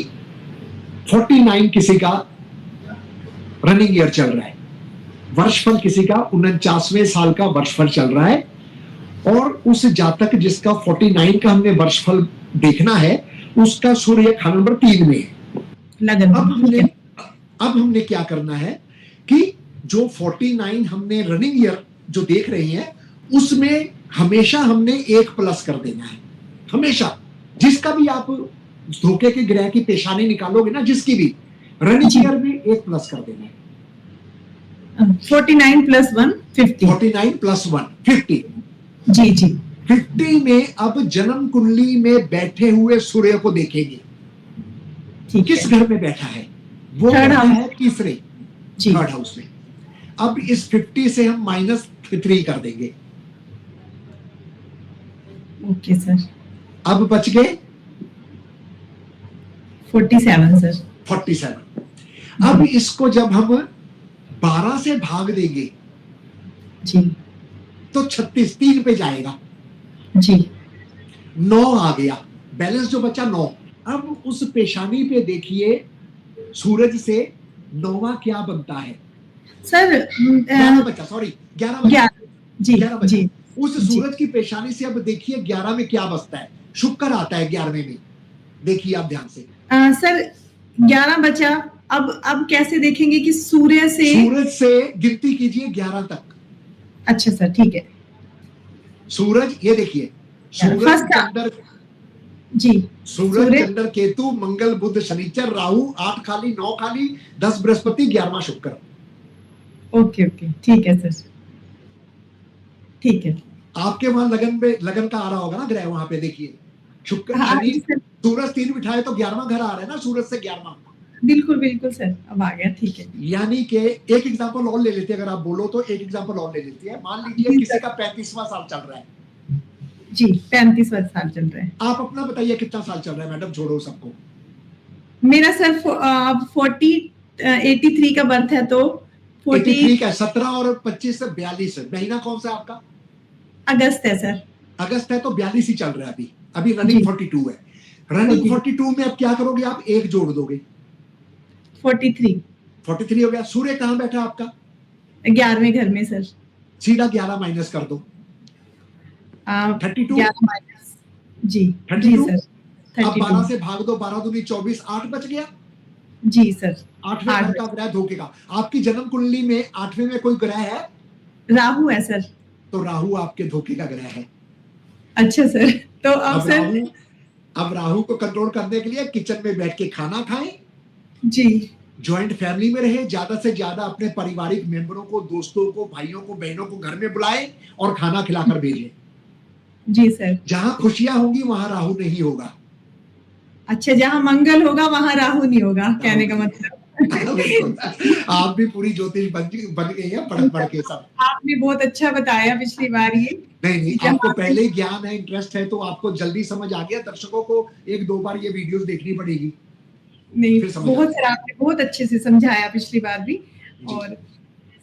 49 किसी का रनिंग ईयर चल रहा है, वर्षफल किसी का 49वें साल का वर्षफल चल रहा है, और उस जातक जिसका 49 का हमने वर्षफल देखना है उसका सूर्य खाना नंबर 3 में है। अब हमने क्या करना है कि जो 49 हमने रनिंग ईयर जो देख रहे हैं उसमें हमेशा हमने 1 प्लस कर देना है। हमेशा जिसका भी आप धोखे के ग्रह की पेशानी निकालोगे ना, जिसकी भी रनिंग ईयर में 1 प्लस कर देना है। 49 + 1 50। 49 + 1 50। जी जी। 50 में अब जन्म कुंडली में बैठे हुए सूर्य को देखेंगे, किस घर में बैठा है, वो है तीसरे, थर्ड हाउस में। अब इस 50 से हम -3 कर देंगे। Okay sir. अब बच गए 47 सर। 47। अब इसको जब हम 12 से भाग देंगे जी तो 36, 3 पे जाएगा। जी 9 आ गया, बैलेंस जो बचा 9। अब उस पेशानी पे देखिए सूरज से 9वां क्या बनता है। सर 11 बचा, सॉरी 11 बचा, 11 जी 11 बचा। जी उस जी सूरज की पेशानी से अब देखिए 11 में क्या बचता है, शुक्र आता है 11वें में। देखिए आप ध्यान से। सर 11 बचा। अब कैसे देखेंगे कि सूरज से गिनती कीजिए 11 तक। अच्छा सर ठीक है। सूरज, ये देखिए सूरज, फर्स्ट का चंद्र, जी सूरज, चंद्र, केतु, मंगल, बुध, शनिचर, राहु, 8 खाली, 9 खाली, 10 बृहस्पति, 11वां शुक्र। ओके ओके ठीक है सर, ठीक है। आपके वहां लगन पे लगन का आ रहा होगा ना ग्रह, वहां पे देखिए शुक्र, हाँ शनि, जी सर, सूरज 3 बिठाए तो 11वां घर आ रहा है ना, सूरज से 11वां। बिल्कुल बिल्कुल सर, अब आ गया, ठीक है। यानी कि एक एग्जांपल और ले लेते हैं, अगर आप बोलो तो एक एग्जांपल और ले लेते हैं। मान लीजिए जी किसी सर। का 35वां साल चल रहा है, जी 35वां साल चल रहा है। आप अपना बताइए कितना साल चल रहा है मैडम, छोड़ो सबको। मेरा सर 83 का बर्थ है, तो 83 का 17 और 25 से 42 है। महीना कौन सा आपका? अगस्त है सर। अगस्त है तो 42 ही चल रहा है अभी, अभी रनिंग 42 है। रनिंग 42 में अब क्या करोगे आप, एक जोड़ दोगे, 43 हो गया। सूर्य कहां बैठा आपका? 11वें घर में सर। सीधा 11 माइनस कर दो, 32। 11 माइनस जी 32 जी सर। अब 12 32 से भाग दो, 12 दूनी 24, 8 बच गया। जी सर। 8वें घर का ग्रह धोखे का। आपकी जन्म कुंडली में 8वें में कोई ग्रह है? राहु है सर। तो राहु आपके धोखे का ग्रह है। अच्छा सर, तो अब सर अब राहु को कंट्रोल करने के लिए किचन में बैठ के खाना खाएं जी, ज्वाइंट फैमिली में रहे, ज्यादा से ज्यादा अपने पारिवारिक मेंबरों को, दोस्तों को, भाइयों को, बहनों को घर में बुलाएं और खाना खिलाकर भेजें। जी सर। जहां खुशियां होंगी वहां राहु नहीं होगा। अच्छा, जहां मंगल होगा वहां राहु नहीं होगा, कहने का मतलब। बिल्कुल, आप भी पूरी ज्योतिष बन गई है पढ़ पढ़ के सब। आपने बहुत अच्छा बताया पिछली बार ये। नहीं, आपको पहले ही ज्ञान है, इंटरेस्ट है, तो आपको जल्दी समझ आ गया। दर्शकों को 1-2 बार ये वीडियोस देखनी पड़ेगी। नहीं, बहुत सर आपने बहुत अच्छे से समझाया पिछली बार भी, और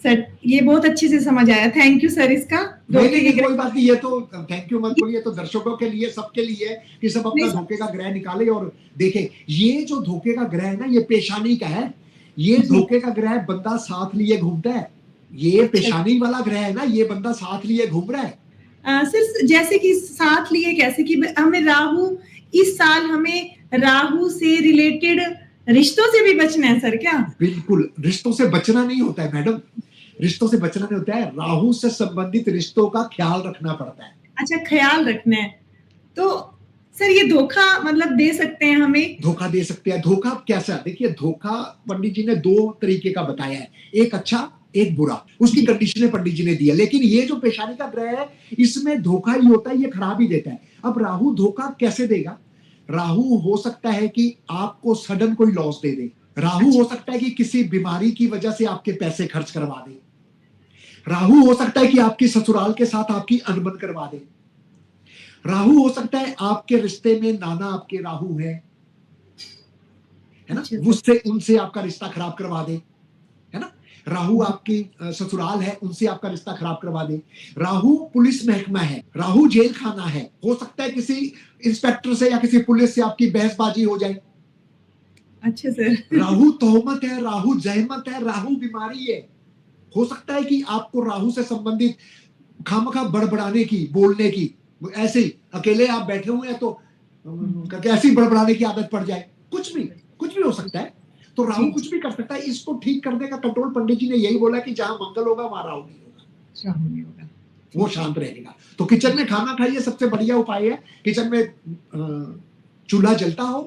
सर ये बहुत अच्छे से समझ आया। थैंक यू सर इसका। नहीं, कोई बात नहीं, ये तो थैंक यू मत बोलिए, तो दर्शकों के लिए, सबके लिए कि सब अपना धोखे का ग्रह निकाले और देखें। ये जो धोखे का ग्रह है ना, ये पेशानी का है। ये धोखे का ग्रह बंदा साथ लिए घूमता है। ये पेशानी वाला ग्रह है ना, ये बंदा साथ लिए घूम रहा है। सर जैसे कि साथ लिए कैसे कि हमें राहु, इस साल हमें राहु से रिलेटेड रिश्तों से भी बचना है सर क्या? बिल्कुल, रिश्तों से बचना नहीं होता है मैडम, रिश्तों से बचना नहीं होता है, राहु से संबंधित रिश्तों का ख्याल रखना पड़ता है। अच्छा, ख्याल रखना है। तो सर ये धोखा मतलब दे सकते हैं हमें? धोखा दे सकते हैं। धोखा कैसा? देखिए, धोखा पंडित जी ने 2 तरीके का बताया है, एक अच्छा, एक बुरा। उसकी कंडीशनें पंडित जी ने दी है। लेकिन ये जो पेशानी का ग्रह है, इसमें धोखा ही होता है, ये खराब ही देता है। अब राहु धोखा कैसे देगा? राहु हो सकता है कि आपको सडन कोई लॉस दे दे। राहु हो सकता है कि किसी बीमारी की वजह से आपके पैसे खर्च करवा दे। राहु हो सकता है कि आपकी ससुराल के साथ आपकी अनबन करवा दे। राहु हो सकता है आपके रिश्ते में नाना आपके राहु है ना, उससे उनसे आपका रिश्ता खराब करवा दे, है ना। राहु आपकी ससुराल है, उनसे आपका रिश्ता खराब करवा दे। राहु पुलिस महकमा है, राहु जेल खाना है। हो सकता है किसी इंस्पेक्टर से या किसी पुलिस से आपकी बहसबाजी हो जाए। अच्छा सर। राहु तोहमत है, राहु जहमत है, राहु बीमारी है। हो सकता है कि आपको राहु से संबंधित खामखा बड़बड़ाने की, बोलने की, ऐसे ही अकेले आप बैठे हुए हैं तो ऐसी बड़बड़ाने की आदत पड़ जाए। कुछ भी हो सकता है। तो राहु कुछ भी कर सकता है। इसको ठीक करने का कंट्रोल पंडित जी ने यही बोला कि जहां मंगल होगा वहां राहु नहीं होगा, वो शांत रहेगा। तो किचन में खाना खाइए, सबसे बढ़िया उपाय है। किचन में चूल्हा जलता हो,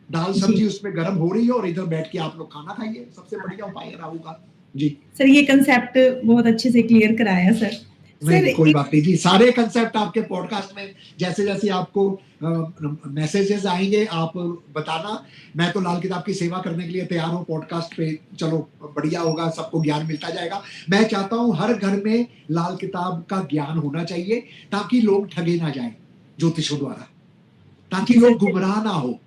दाल सब्जी उसमें गर्म हो रही हो और इधर बैठ के आप लोग खाना खाइए, सबसे बढ़िया उपाय है राहु का। जी सर, ये कंसेप्ट बहुत अच्छे से क्लियर कराया सर। नहीं सर नहीं, कोई बात नहीं जी, सारे कंसेप्ट आपके पॉडकास्ट में जैसे जैसे आपको मैसेजेस आएंगे आप बताना। मैं तो लाल किताब की सेवा करने के लिए तैयार हूँ पॉडकास्ट पे। चलो बढ़िया होगा, सबको ज्ञान मिलता जाएगा। मैं चाहता हूँ हर घर में लाल किताब का ज्ञान होना चाहिए, ताकि लोग ठगे ना जाए ज्योतिषों द्वारा, ताकि जी सर, लोग गुमराह ना हो।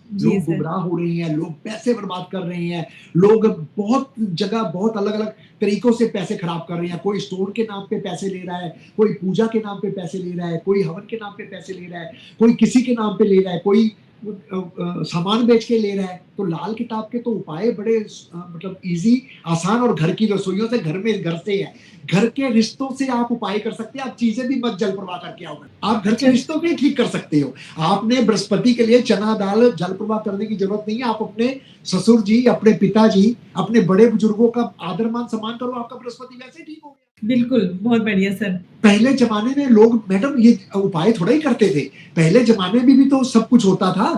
जी लोग सर, गुमराह हो रहे हैं, लोग पैसे बर्बाद कर रहे हैं, लोग बहुत जगह बहुत अलग अलग तरीकों से पैसे खराब कर रहे हैं। कोई स्टोर के नाम पे पैसे ले रहा है, कोई पूजा के नाम पे पैसे ले रहा है, कोई हवन के नाम पे पैसे ले रहा है, कोई किसी के नाम पे ले रहा है, कोई सामान बेच के ले रहा है। तो लाल किताब के तो उपाय बड़े मतलब इजी, आसान, और घर की रसोइयों से, घर से है। घर के रिश्तों से आप उपाय कर सकते हैं। आप चीजें भी मत जल प्रवाह करके आओ, आप घर के अच्छा, रिश्तों को ठीक कर सकते हो। आपने बृहस्पति के लिए चना दाल जल प्रवाह करने की जरूरत नहीं है। आप अपने ससुर जी, अपने पिताजी, अपने बड़े बुजुर्गों का आदर मान सम्मान करो, आपका बृहस्पति वैसे ठीक हो गया। बिल्कुल, बहुत बढ़िया सर। पहले जमाने में लोग मैडम ये उपाय थोड़ा ही करते थे। पहले जमाने में भी तो सब कुछ होता था।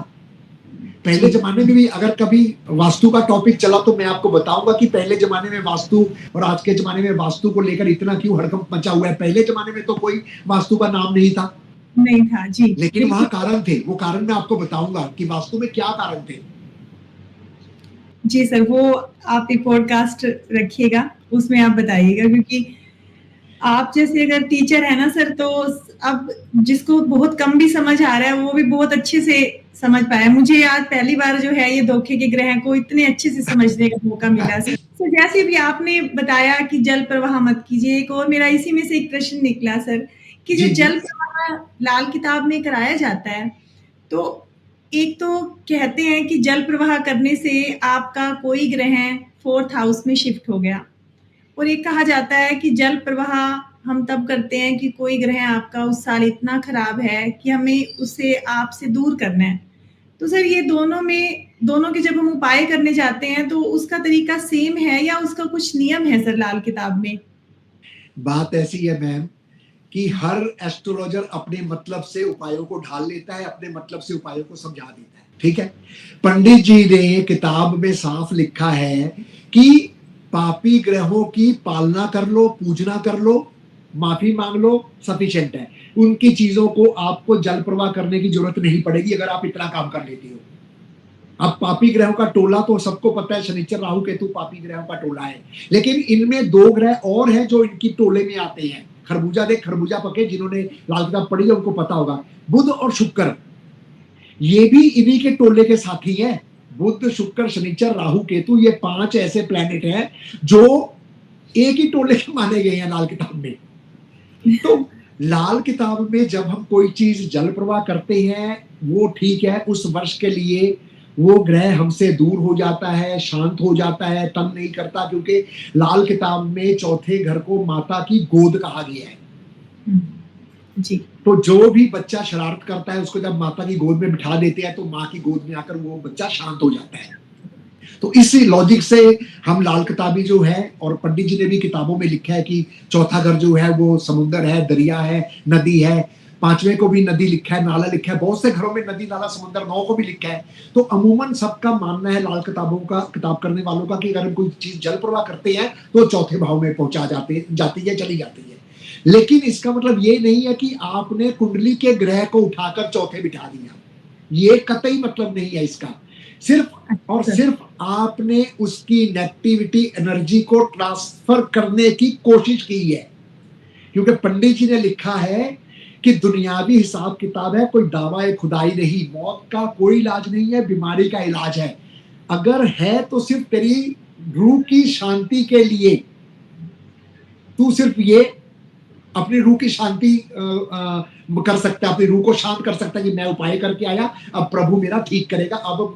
पहले जी, जमाने में भी अगर कभी वास्तु का टॉपिक चला तो मैं आपको बताऊंगा कि पहले जमाने में वास्तु और आज के जमाने में वास्तु को लेकर इतना क्यों हड़कंप मचा हुआ है। पहले जमाने में तो कोई वास्तु का नाम नहीं था, नहीं था, जी, लेकिन वहां बिल्कुल। कारण थे। वो कारण मैं आपको बताऊंगा कि वास्तु में क्या कारण थे। जी सर, वो आप एक पॉडकास्ट रखिएगा, उसमें आप बताइएगा, क्योंकि आप जैसे अगर टीचर है ना सर, तो अब जिसको बहुत कम भी समझ आ रहा है वो भी बहुत अच्छे से समझ पाया। मुझे आज पहली बार जो है ये धोखे के ग्रह को इतने अच्छे से समझने का मौका मिला। तो जैसे भी आपने बताया कि जल प्रवाह मत कीजिए, एक और मेरा इसी में से एक प्रश्न निकला सर, कि जो जी जी जल प्रवाह लाल किताब में कराया जाता है, तो एक तो कहते हैं कि जल प्रवाह करने से आपका कोई ग्रह 4th हाउस में शिफ्ट हो गया, और एक कहा जाता है कि जल प्रवाह हम तब करते हैं कि कोई ग्रह आपका उस साल इतना खराब है कि हमें उसे आपसे दूर करना है। तो सर ये दोनों के जब हम उपाय करने जाते हैं तो उसका तरीका सेम है या उसका कुछ नियम है सर लाल किताब में? बात ऐसी है मैम कि हर एस्ट्रोलॉजर अपने मतलब से उपायों को ढाल लेता है, अपने मतलब से उपायों को समझा देता है। ठीक है, पंडित जी ने किताब में साफ लिखा है कि पापी ग्रहों की पालना कर लो, पूजना कर लो, माफी मांग लो, सफिशिएंट है। उनकी चीजों को आपको जल प्रवाह करने की जरूरत नहीं पड़ेगी अगर आप इतना काम कर लेते हो। अब पापी ग्रहों का टोला तो सबको पता है, शनिचर राहु केतु पापी ग्रहों का टोला है। लेकिन इनमें दो ग्रह और हैं जो इनकी टोले में आते हैं। खरबूजा देख खरबूजा पके, जिन्होंने लाल किताब पढ़ी है उनको पता होगा। बुध और शुक्र ये भी इन्हीं के टोले के साथी हैं। बुध, शुक्र, शनिचर, राहु, केतु, ये 5 ऐसे प्लैनेट हैं जो एक ही टोले के माने गए हैं लाल किताब में। तो लाल किताब में जब हम कोई चीज जल प्रवाह करते हैं वो ठीक है, उस वर्ष के लिए वो ग्रह हमसे दूर हो जाता है, शांत हो जाता है, तंग नहीं करता, क्योंकि लाल किताब में चौथे घर को माता की गोद कहा गया है। जी, तो जो भी बच्चा शरारत करता है उसको जब माता की गोद में बिठा देते हैं तो माँ की गोद में आकर वो बच्चा शांत हो जाता है। तो इसी लॉजिक से हम लाल किताबी जो है, और पंडित जी ने भी किताबों में लिखा है कि चौथा घर जो है वो समुद्र है, दरिया है, नदी है। 5वें को भी नदी लिखा है, नाला लिखा है। बहुत से घरों में नदी, नाला, समुद्र, 9 को भी लिखा है। तो अमूमन सबका मानना है लाल किताबों का, किताब करने वालों का, कि अगर हम कोई चीज जल प्रवाह करते हैं तो चौथे भाव में पहुंचा जाती है, चली जाती है। लेकिन इसका मतलब ये नहीं है कि आपने कुंडली के ग्रह को उठाकर चौथे बिठा दिया। ये कतई मतलब नहीं है इसका। सिर्फ और सिर्फ आपने उसकी नेगेटिविटी एनर्जी को ट्रांसफर करने की कोशिश की है। क्योंकि पंडित जी ने लिखा है कि दुनियावी हिसाब किताब है, कोई दावा खुदाई नहीं। मौत का कोई इलाज नहीं है, बीमारी का इलाज है। अगर है तो सिर्फ तेरी रूह की शांति के लिए। तू सिर्फ ये अपनी रूह की शांति कर सकता है, अपनी रूह को शांत कर सकता है कि मैं उपाय करके आया, अब प्रभु मेरा ठीक करेगा, अब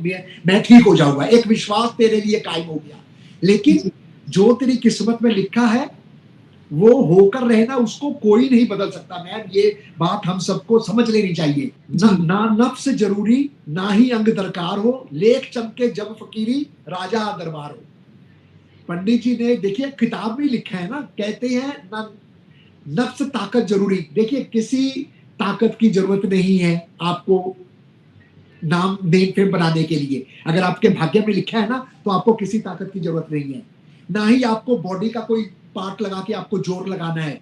मैं ठीक हो जाऊंगा। एक विश्वास तेरे लिए कायम हो गया। लेकिन जो तेरी किस्मत में लिखा है वो होकर रहना, उसको कोई नहीं बदल सकता। मैम ये बात हम सबको समझ लेनी चाहिए। ना नफ्स जरूरी, ना ही अंग दरकार हो, लेख चमके जब फकीरी, राजा दरबार हो। पंडित जी ने देखिए किताब में लिखा है ना, कहते हैं ना नफ्स ताकत जरूरी। देखिए किसी ताकत की जरूरत नहीं है आपको नाम नेम फेम बनाने के लिए। अगर आपके भाग्य में लिखा है ना तो आपको किसी ताकत की जरूरत नहीं है। ना ही आपको बॉडी का कोई पार्ट लगा के आपको जोर लगाना है।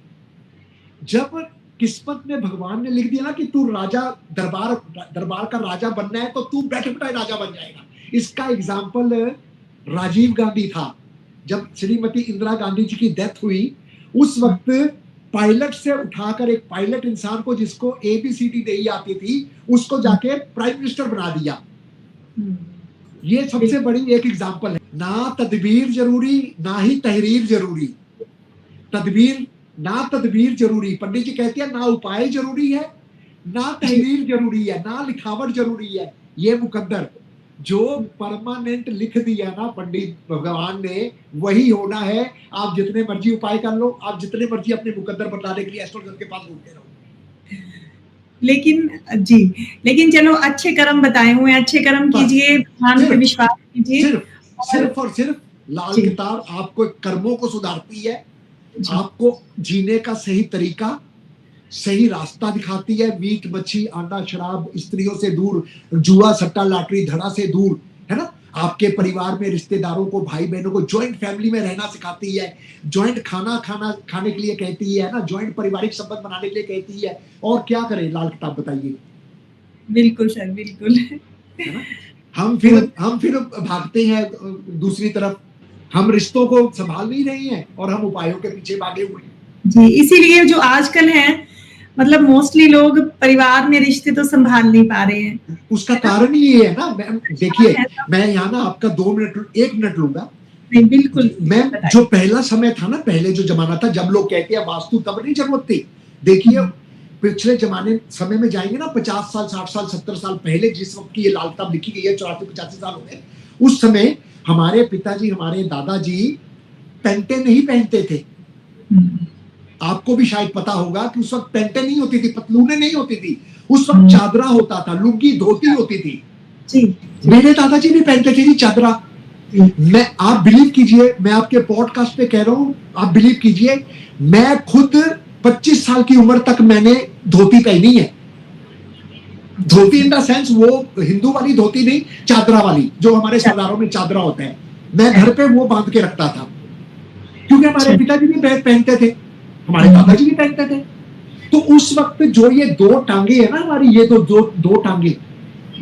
जब किस्मत में भगवान ने लिख दिया ना कि तू राजा, दरबार का राजा बनना है, तो तू बैठे बैठाए राजा बन जाएगा। इसका एग्जाम्पल राजीव गांधी था। जब श्रीमती इंदिरा गांधी जी की डेथ हुई, उस वक्त पायलट से उठाकर, एक पायलट इंसान को जिसको ABCD नहीं आती थी, उसको जाके प्राइम मिनिस्टर बना दिया। ये सबसे बड़ी एक एग्जाम्पल है। ना तदबीर जरूरी, ना ही तहरीर जरूरी। तदबीर जरूरी, पंडित जी कहते हैं ना उपाय जरूरी है, ना तहरीर जरूरी है, ना लिखावट जरूरी है। ये मुकद्दर जो परमानेंट लिख दिया ना पंडित भगवान ने, वही होना है। आप जितने मर्जी उपाय कर लो, आप जितने मर्जी अपने मुकद्दर बदलाने के लिए एस्ट्रोलॉजर के पास घूमते रहो। लेकिन चलो, अच्छे कर्म बताए हुए हैं, अच्छे कर्म कीजिए, भगवान पे विश्वास कीजिए। सिर्फ और सिर्फ लाल किताब आपको कर्मों को सुधारती है, आपको जीने का सही तरीका, सही रास्ता दिखाती है। मीट मच्छी अंडा शराब स्त्रियों से दूर, जुआ सट्टा लॉटरी धड़ा से दूर, है ना। आपके परिवार में रिश्तेदारों को, भाई बहनों को जॉइंट फैमिली में रहना सिखाती है, जॉइंट खाने के लिए कहती है ना, जॉइंट पारिवारिक संबंध बनाने के लिए कहती है। और क्या करें लाल किताब, बताइए। बिल्कुल सर, बिल्कुल। है ना। हम फिर भागते हैं दूसरी तरफ। हम रिश्तों को संभाल नहीं रहे हैं और हम उपायों के पीछे भागे हुए हैं। जी, इसीलिए जो आजकल है, मतलब मोस्टली लोग परिवार में रिश्ते तो संभाल नहीं पा रहे हैं। उसका कारण ही ये है ना। देखिए, मैं यहाँ ना आपका 1 मिनट लूंगा। नहीं, बिल्कुल। मैं जो पहला समय था ना, पहले जो जमाना था, जब लोग कहते हैं वास्तु, तब नहीं जरूरत थी। देखिए पिछले जमाने समय में जाएंगे ना, 50 साल 60 साल 70 साल पहले, जिस वक्त की ये लाल किताब लिखी गई है, 84-85 साल हो गए, उस समय हमारे पिताजी, हमारे दादाजी पैंटे नहीं पहनते थे। आपको भी शायद पता होगा कि उस वक्त पैंटे नहीं होती थी, पतलूने नहीं होती थी, उस वक्त चादरा होता था, लुंगी धोती होती थी। मेरे दादाजी भी पहनते थे जी चादरा। आप बिलीव कीजिए, मैं आपके पॉडकास्ट पे कह रहा हूं, आप बिलीव कीजिए, मैं खुद 25 साल की उम्र तक मैंने धोती पहनी है। धोती इन द सेंस वो हिंदू वाली धोती नहीं, चादरा वाली, जो हमारे सरदारों में चादरा होता है। मैं घर पे वो बांध के रखता था, क्योंकि हमारे पिताजी भी पहनते थे, हमारे दादाजी भी पहनते थे। तो उस वक्त जो ये 2 टांगे है ना हमारी, ये दो टांगे,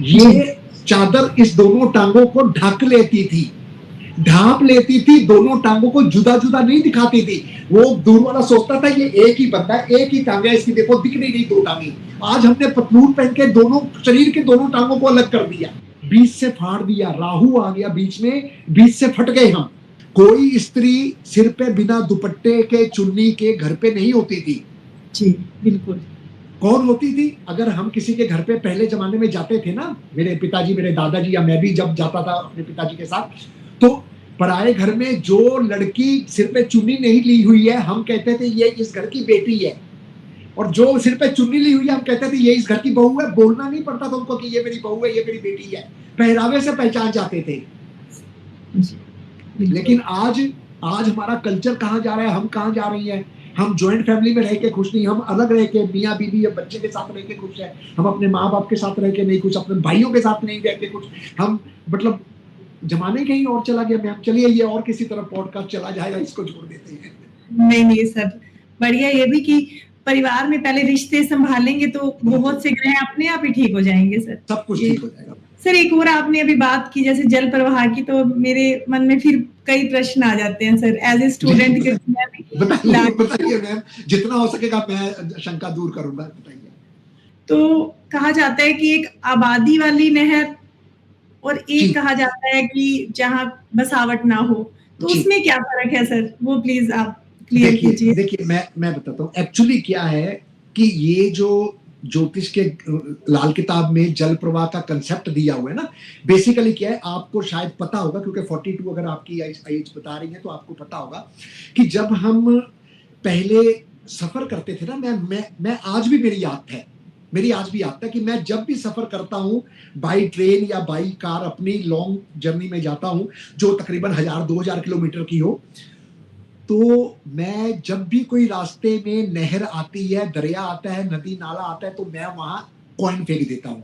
ये चादर इस दोनों टांगों को ढक लेती थी, ढांप लेती थी, दोनों टांगों को जुदा जुदा नहीं दिखाती थी। वो दूर वाला सोचता था ये एक ही बंदा है, एक ही टांगा है इसकी, देखो दिख नहीं रही 2 टांगे। आज हमने पतलून पहन के दोनों शरीर के दोनों टांगों को अलग कर दिया, बीच से फाड़ दिया, राहु आ गया बीच में, बीच से फट गए हम। कोई स्त्री सिर पे बिना दुपट्टे के, चुन्नी के घर पे नहीं होती थी। जी बिल्कुल। कौन होती थी? अगर हम किसी के घर पे पहले जमाने में जाते थे ना, मेरे पिताजी, मेरे दादाजी, या मैं भी जब जाता था अपने पिताजी के साथ, तो पराए घर में जो लड़की सिर पे चुन्नी नहीं ली हुई है, हम कहते थे ये इस घर की बेटी है। और जो सिर पे चुन्नी ली हुई है, हम कहते थे ये इस घर की बहू है। बोलना नहीं पड़ता था उनको कि ये मेरी बहू है, ये मेरी बेटी है। पहरावे से पहचान जाते थे। लेकिन आज हमारा कल्चर कहाँ जा रहा है, हम कहाँ जा रही हैं? हम ज्वाइंट फैमिली में रह के खुश नहीं, हम अलग रह के, मियाँ बीवी या बच्चे के साथ रह के खुश है। हम अपने माँ बाप के साथ रह के नहीं खुश, अपने भाइयों के साथ नहीं रह के खुश। हम मतलब जमाने कहीं और चला गया मैम। चलिए, ये और किसी तरह पॉडकास्ट चला जाएगा, इसको छोड़ देते हैं। नहीं सर, बढ़िया ये भी कि परिवार में पहले रिश्ते संभालेंगे तो बहुत से ग्रह अपने आप ही ठीक हो जाएंगे सर, सब कुछ ठीक हो जाएगा। सर एक और आपने अभी बात की जैसे जल प्रवाह की, तो मेरे मन में फिर कई प्रश्न आ जाते हैं सर, एज ए स्टूडेंट के। बताइए मैम, जितना हो सकेगा मैं शंका दूर करूंगा, बताइए। तो कहा जाता है कि एक आबादी वाली नहर और एक कहा जाता है कि जहाँ बसावट ना हो, तो उसमें क्या फर्क है सर, वो प्लीज आप क्लियर कीजिए। देखिए मैं बताता हूँ एक्चुअली क्या है कि ये जो ज्योतिष के लाल किताब में जल प्रवाह का कंसेप्ट दिया हुआ है ना, बेसिकली क्या है, आपको शायद पता होगा, क्योंकि 42 अगर आपकी एज बता रही है तो आपको पता होगा कि जब हम पहले सफर करते थे ना, मैं आज भी मेरी आज भी याद है कि मैं जब भी सफर करता हूँ बाई ट्रेन या बाई कार, अपनी लॉन्ग जर्नी में जाता हूँ जो तकरीबन 1000-2000 किलोमीटर की हो, तो मैं जब भी कोई रास्ते में नहर आती है, दरिया आता है, नदी नाला आता है, तो मैं वहां कॉइन फेंक देता हूं।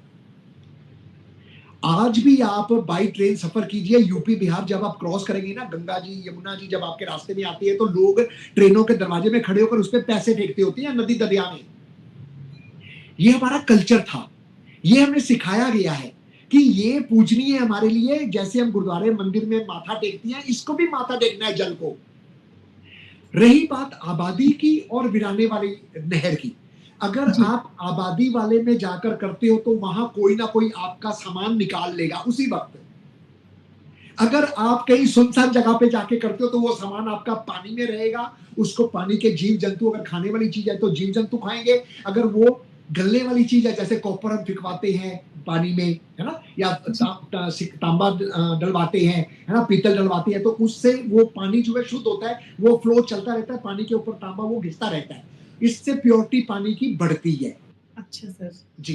आज भी आप बाई ट्रेन सफर कीजिए, यूपी बिहार जब आप क्रॉस करेंगे ना, गंगा जी यमुना जी जब आपके रास्ते में आती है तो लोग ट्रेनों के दरवाजे में खड़े होकर उस पर पैसे फेंकते होते हैं नदी दरिया में। ये हमारा कल्चर था, ये हमें सिखाया गया है कि ये पूजनीय है हमारे लिए। जैसे हम गुरुद्वारे मंदिर में माथा टेकते हैं, इसको भी माथा टेकना है जल को। रही बात आबादी की और वीराने वाली नहर की, अगर आप आबादी वाले में जाकर करते हो तो वहां कोई ना कोई आपका सामान निकाल लेगा उसी वक्त। अगर आप कहीं सुनसान जगह पे जाके करते हो तो वो सामान आपका पानी में रहेगा, उसको पानी के जीव जंतु, अगर खाने वाली चीज है तो जीव जंतु खाएंगे, अगर वो गलने वाली चीज है जैसे कॉपर हम फिकवाते हैं पानी में, है ना, या तांबा डलवाते हैं, है ना, पीतल डलवाते हैं, तो उससे वो पानी जो है शुद्ध होता है, वो फ्लो चलता रहता है, पानी के ऊपर तांबा वो घिसता रहता है, इससे प्योरिटी पानी की बढ़ती है। अच्छा सर जी,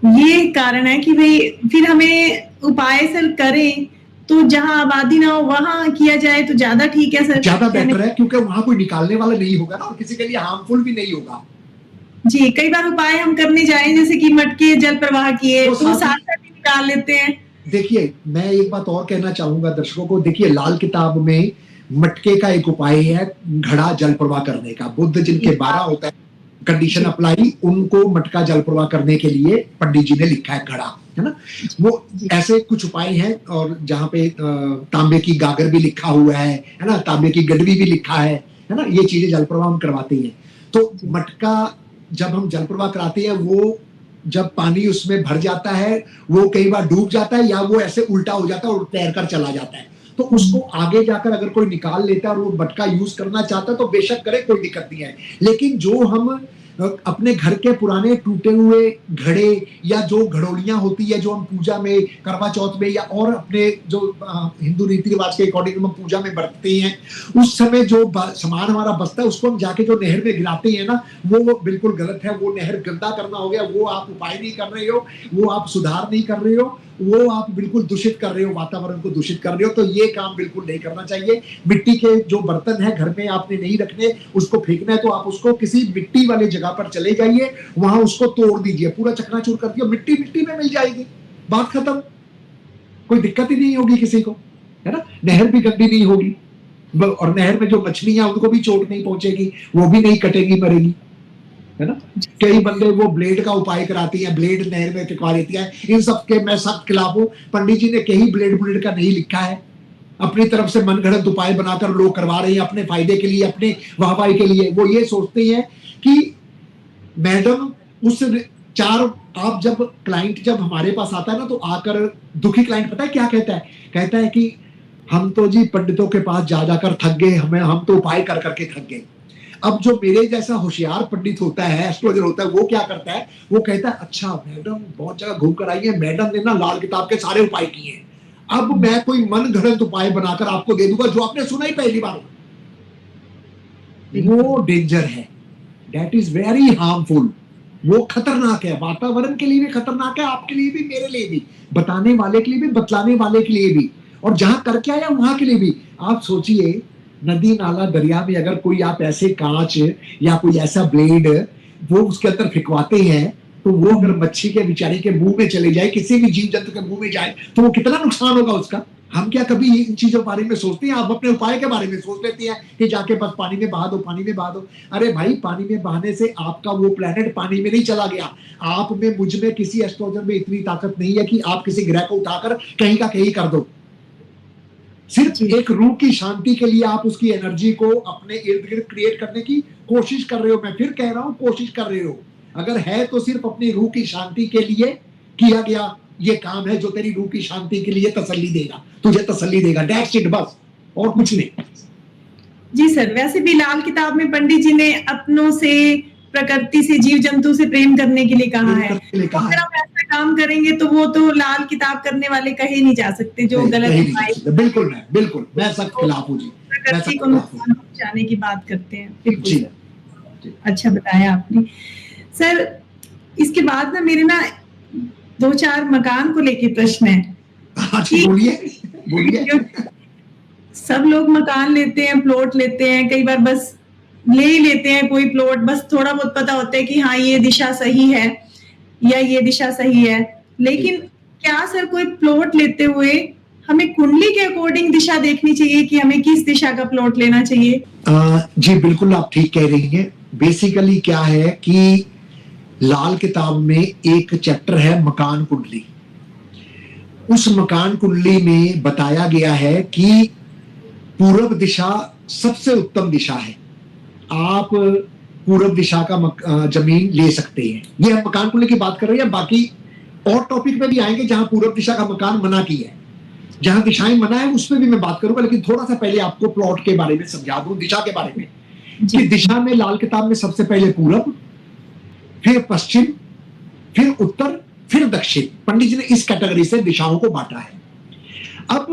ये कारण है कि भाई फिर हमें उपाय सर करें तो जहां आबादी ना हो वहां किया जाए तो ज्यादा ठीक है सर, ज्यादा बेटर है, क्योंकि वहां कोई निकालने वाला नहीं होगा ना और किसी के लिए हार्मफुल भी नहीं होगा। जी कई बार उपाय हम करने जाए जैसे कि मटके जल प्रवाह किए तो तो साथ साथ ही निकाल लेते हैं। देखिए, मैं एक बात और कहना चाहूंगा दर्शकों को। देखिए, लाल किताब में मटके का एक उपाय है घड़ा जल प्रवाह करने का। बुद्ध जिनके 12 होता है कंडीशन अप्लाई, उनको मटका जल प्रवाह करने के लिए पंडित जी ने लिखा है घड़ा, है ना। वो ऐसे कुछ उपाय हैं, और जहां पे तांबे की गागर भी लिखा हुआ है ना, तांबे की गडवी भी लिखा है ना, ये चीजें जल प्रवाह हम करवाते हैं। तो मटका जब हम जल प्रवाह कराते हैं, वो जब पानी उसमें भर जाता है, वो कई बार डूब जाता है या वो ऐसे उल्टा हो जाता है और तैर कर चला जाता है। तो उसको आगे जाकर अगर कोई निकाल लेता है और वो मटका यूज करना चाहता है तो बेशक करे, कोई दिक्कत नहीं है। लेकिन जो हम अपने घर के पुराने टूटे हुए घड़े या जो घड़ोलियां होती है जो हम पूजा में, करवा चौथ में या और अपने जो हिंदू रीति रिवाज के अकॉर्डिंग हम पूजा में बरतते हैं, उस समय जो सामान हमारा बचता है उसको हम जाके जो नहर में गिराते हैं ना, वो बिल्कुल गलत है। वो नहर गंदा करना हो गया, वो आप उपाय नहीं कर रहे हो, वो आप सुधार नहीं कर रहे हो, वो आप बिल्कुल दूषित कर रहे हो, वातावरण को दूषित कर रहे हो। तो ये काम बिल्कुल नहीं करना चाहिए। मिट्टी के जो बर्तन है घर में आपने नहीं रखने, उसको फेंकना है तो आप उसको किसी मिट्टी वाली जगह पर चले जाइए, वहां उसको तोड़ दीजिए, पूरा चकनाचूर कर दिया, मिट्टी मिट्टी में मिल जाएगी, बात खत्म। कोई दिक्कत ही नहीं होगी किसी को, है ना। नहर भी गंदी नहीं होगी, और नहर में जो मछलियां उनको भी चोट नहीं पहुंचेगी, वो भी नहीं कटेगी मरेगी, है ना। कई बंदे वो ब्लेड का उपाय कराती हैं, ब्लेड नहर में टिकवा देती है, इन सब के मैं सख्त खिलाफ हूं। पंडित जी ने कहीं ब्लेड का नहीं लिखा है, अपनी तरफ से मनगढ़ंत उपाय बनाकर लोग करवा रहे हैं अपने फायदे के लिए, अपने वाहवाही के लिए। वो ये सोचते हैं कि मैडम उस आप जब क्लाइंट जब हमारे पास आता है ना, तो आकर दुखी क्लाइंट पता है क्या कहता है? कहता है कि हम तो जी पंडितों के पास जा जाकर थक गए, हम तो उपाय कर करके थक गए। अब जो मेरे जैसा होशियार पंडित होता है, एस्ट्रोलॉजर होता है, वो क्या करता है? वो कहता है अच्छा मैडम बहुत जगह घूम कर आई है, मैडम ने ना लाल किताब के सारे उपाय किए हैं, अब मैं कोई मन घड़ंत उपाय बनाकर आपको दे दूंगा जो आपने सुना ही पहली बार। वो डेंजर है, दैट इज वेरी हार्मफुल। वो खतरनाक है, वातावरण के लिए भी खतरनाक है, आपके लिए भी, मेरे लिए भी, बताने वाले के लिए भी, बतलाने वाले के लिए भी, और जहां करके आया वहां के लिए भी। आप सोचिए, नदी नाला दरिया में अगर कोई आप ऐसे कांच या कोई ऐसा ब्लेड वो उसके अंदर फिकवाते हैं, तो वो अगर मच्छी के बेचारे के मुंह में चले जाए, किसी भी जीव जंतु के मुंह में जाए, तो वो कितना नुकसान होगा उसका। हम क्या कभी इन चीजों के बारे में सोचते हैं? आप अपने उपाय के बारे में सोच लेते हैं कि जाके बस पानी में बहा दो, पानी में बहा दो। अरे भाई, पानी में बहाने से आपका वो प्लेनेट पानी में नहीं चला गया। आप में, मुझ में, किसी एस्ट्रोलॉजर में इतनी ताकत नहीं है कि आप किसी ग्रह को उठाकर कहीं का कहीं कर दो। सिर्फ एक रूह की शांति के लिए आप उसकी एनर्जी को अपने इर्द गिर्द क्रिएट करने की कोशिश कर रहे हो। मैं फिर कह रहा हूं, कोशिश कर रहे हो। अगर है तो सिर्फ अपनी रूह की शांति के लिए किया गया ये काम है, जो तेरी रूह की शांति के लिए तसल्ली देगा, तुझे तसल्ली देगा। दैट्स इट, बस, और कुछ नहीं। जी सर, वैसे भी लाल किताब में पंडित जी ने अपनों से, प्रकृति से, जीव जंतु से प्रेम करने के लिए कहा है। अगर हम ऐसा काम करेंगे तो वो तो लाल किताब करने वाले कहे नहीं जा सकते जो गलत है। बिल्कुल मैं सख्त खिलाफ हूँ जी। प्रकृति को नुकसान पहुंचाने की बात करते हैं। बिल्कुल, अच्छा बताया आपने सर। इसके बाद ना मेरे ना 2-4 मकान को लेके प्रश्न है। बोलिए। सब लोग मकान लेते हैं, प्लॉट लेते हैं, कई बार बस ले ही लेते हैं कोई प्लॉट, बस थोड़ा बहुत पता होता है कि हाँ ये दिशा सही है या ये दिशा सही है, लेकिन क्या सर कोई प्लॉट लेते हुए हमें कुंडली के अकॉर्डिंग दिशा देखनी चाहिए कि हमें किस दिशा का प्लॉट लेना चाहिए? जी बिल्कुल, आप ठीक कह रही हैं। बेसिकली क्या है कि लाल किताब में एक चैप्टर है मकान कुंडली। उस मकान कुंडली में बताया गया है कि पूर्व दिशा सबसे उत्तम दिशा है। आप पूर्व दिशा का जमीन ले सकते हैं। ये हम मकान कुंडली की बात कर रहे हैं, बाकी और टॉपिक में भी आएंगे जहां पूर्व दिशा का मकान मना की है, जहां दिशाएं मना है उसमें भी मैं बात करूंगा, लेकिन थोड़ा सा पहले आपको प्लॉट के बारे में समझा दूं, दिशा के बारे में। कि दिशा में लाल किताब में सबसे पहले पूरब, फिर पश्चिम, फिर उत्तर, फिर दक्षिण। पंडित जी ने इस कैटेगरी से दिशाओं को बांटा है। अब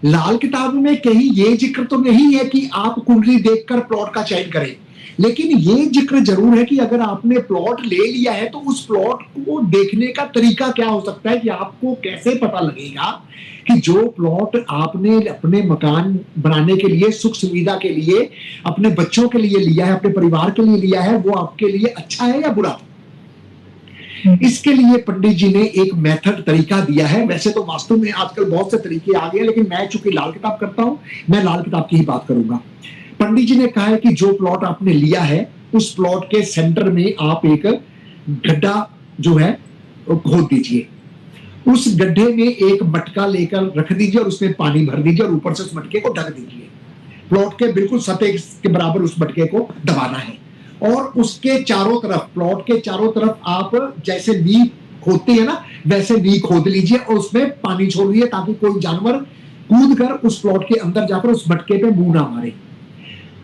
लाल किताब में कहीं ये जिक्र तो नहीं है कि आप कुंडली देखकर प्लॉट का चयन करें, लेकिन ये जिक्र जरूर है कि अगर आपने प्लॉट ले लिया है तो उस प्लॉट को देखने का तरीका क्या हो सकता है, कि आपको कैसे पता लगेगा कि जो प्लॉट आपने अपने मकान बनाने के लिए, सुख सुविधा के लिए, अपने बच्चों के लिए लिया है, अपने परिवार के लिए लिया है, वो आपके लिए अच्छा है या बुरा। इसके लिए पंडित जी ने एक मेथड, तरीका दिया है। वैसे तो वास्तव में आजकल बहुत से तरीके आ गए, लेकिन मैं चूंकि लाल किताब करता हूं, मैं लाल किताब की ही बात करूंगा। पंडित जी ने कहा है कि जो प्लॉट आपने लिया है उस प्लॉट के सेंटर में आप एक गड्ढा जो है खोद दीजिए। उस गड्ढे में एक मटका लेकर रख दीजिए और उसमें पानी भर दीजिए और ऊपर से उस मटके को ढक दीजिए। प्लॉट के बिल्कुल सतह के बराबर उस मटके को दबाना है और उसके चारों तरफ, प्लॉट के चारों तरफ आप जैसे नींव खोदते हैं ना, वैसे नींव खोद लीजिए और उसमें पानी छोड़ दीजिए ताकि कोई जानवर कूद कर उस प्लॉट के अंदर जाकर उस मटके पे मुंह ना मारे।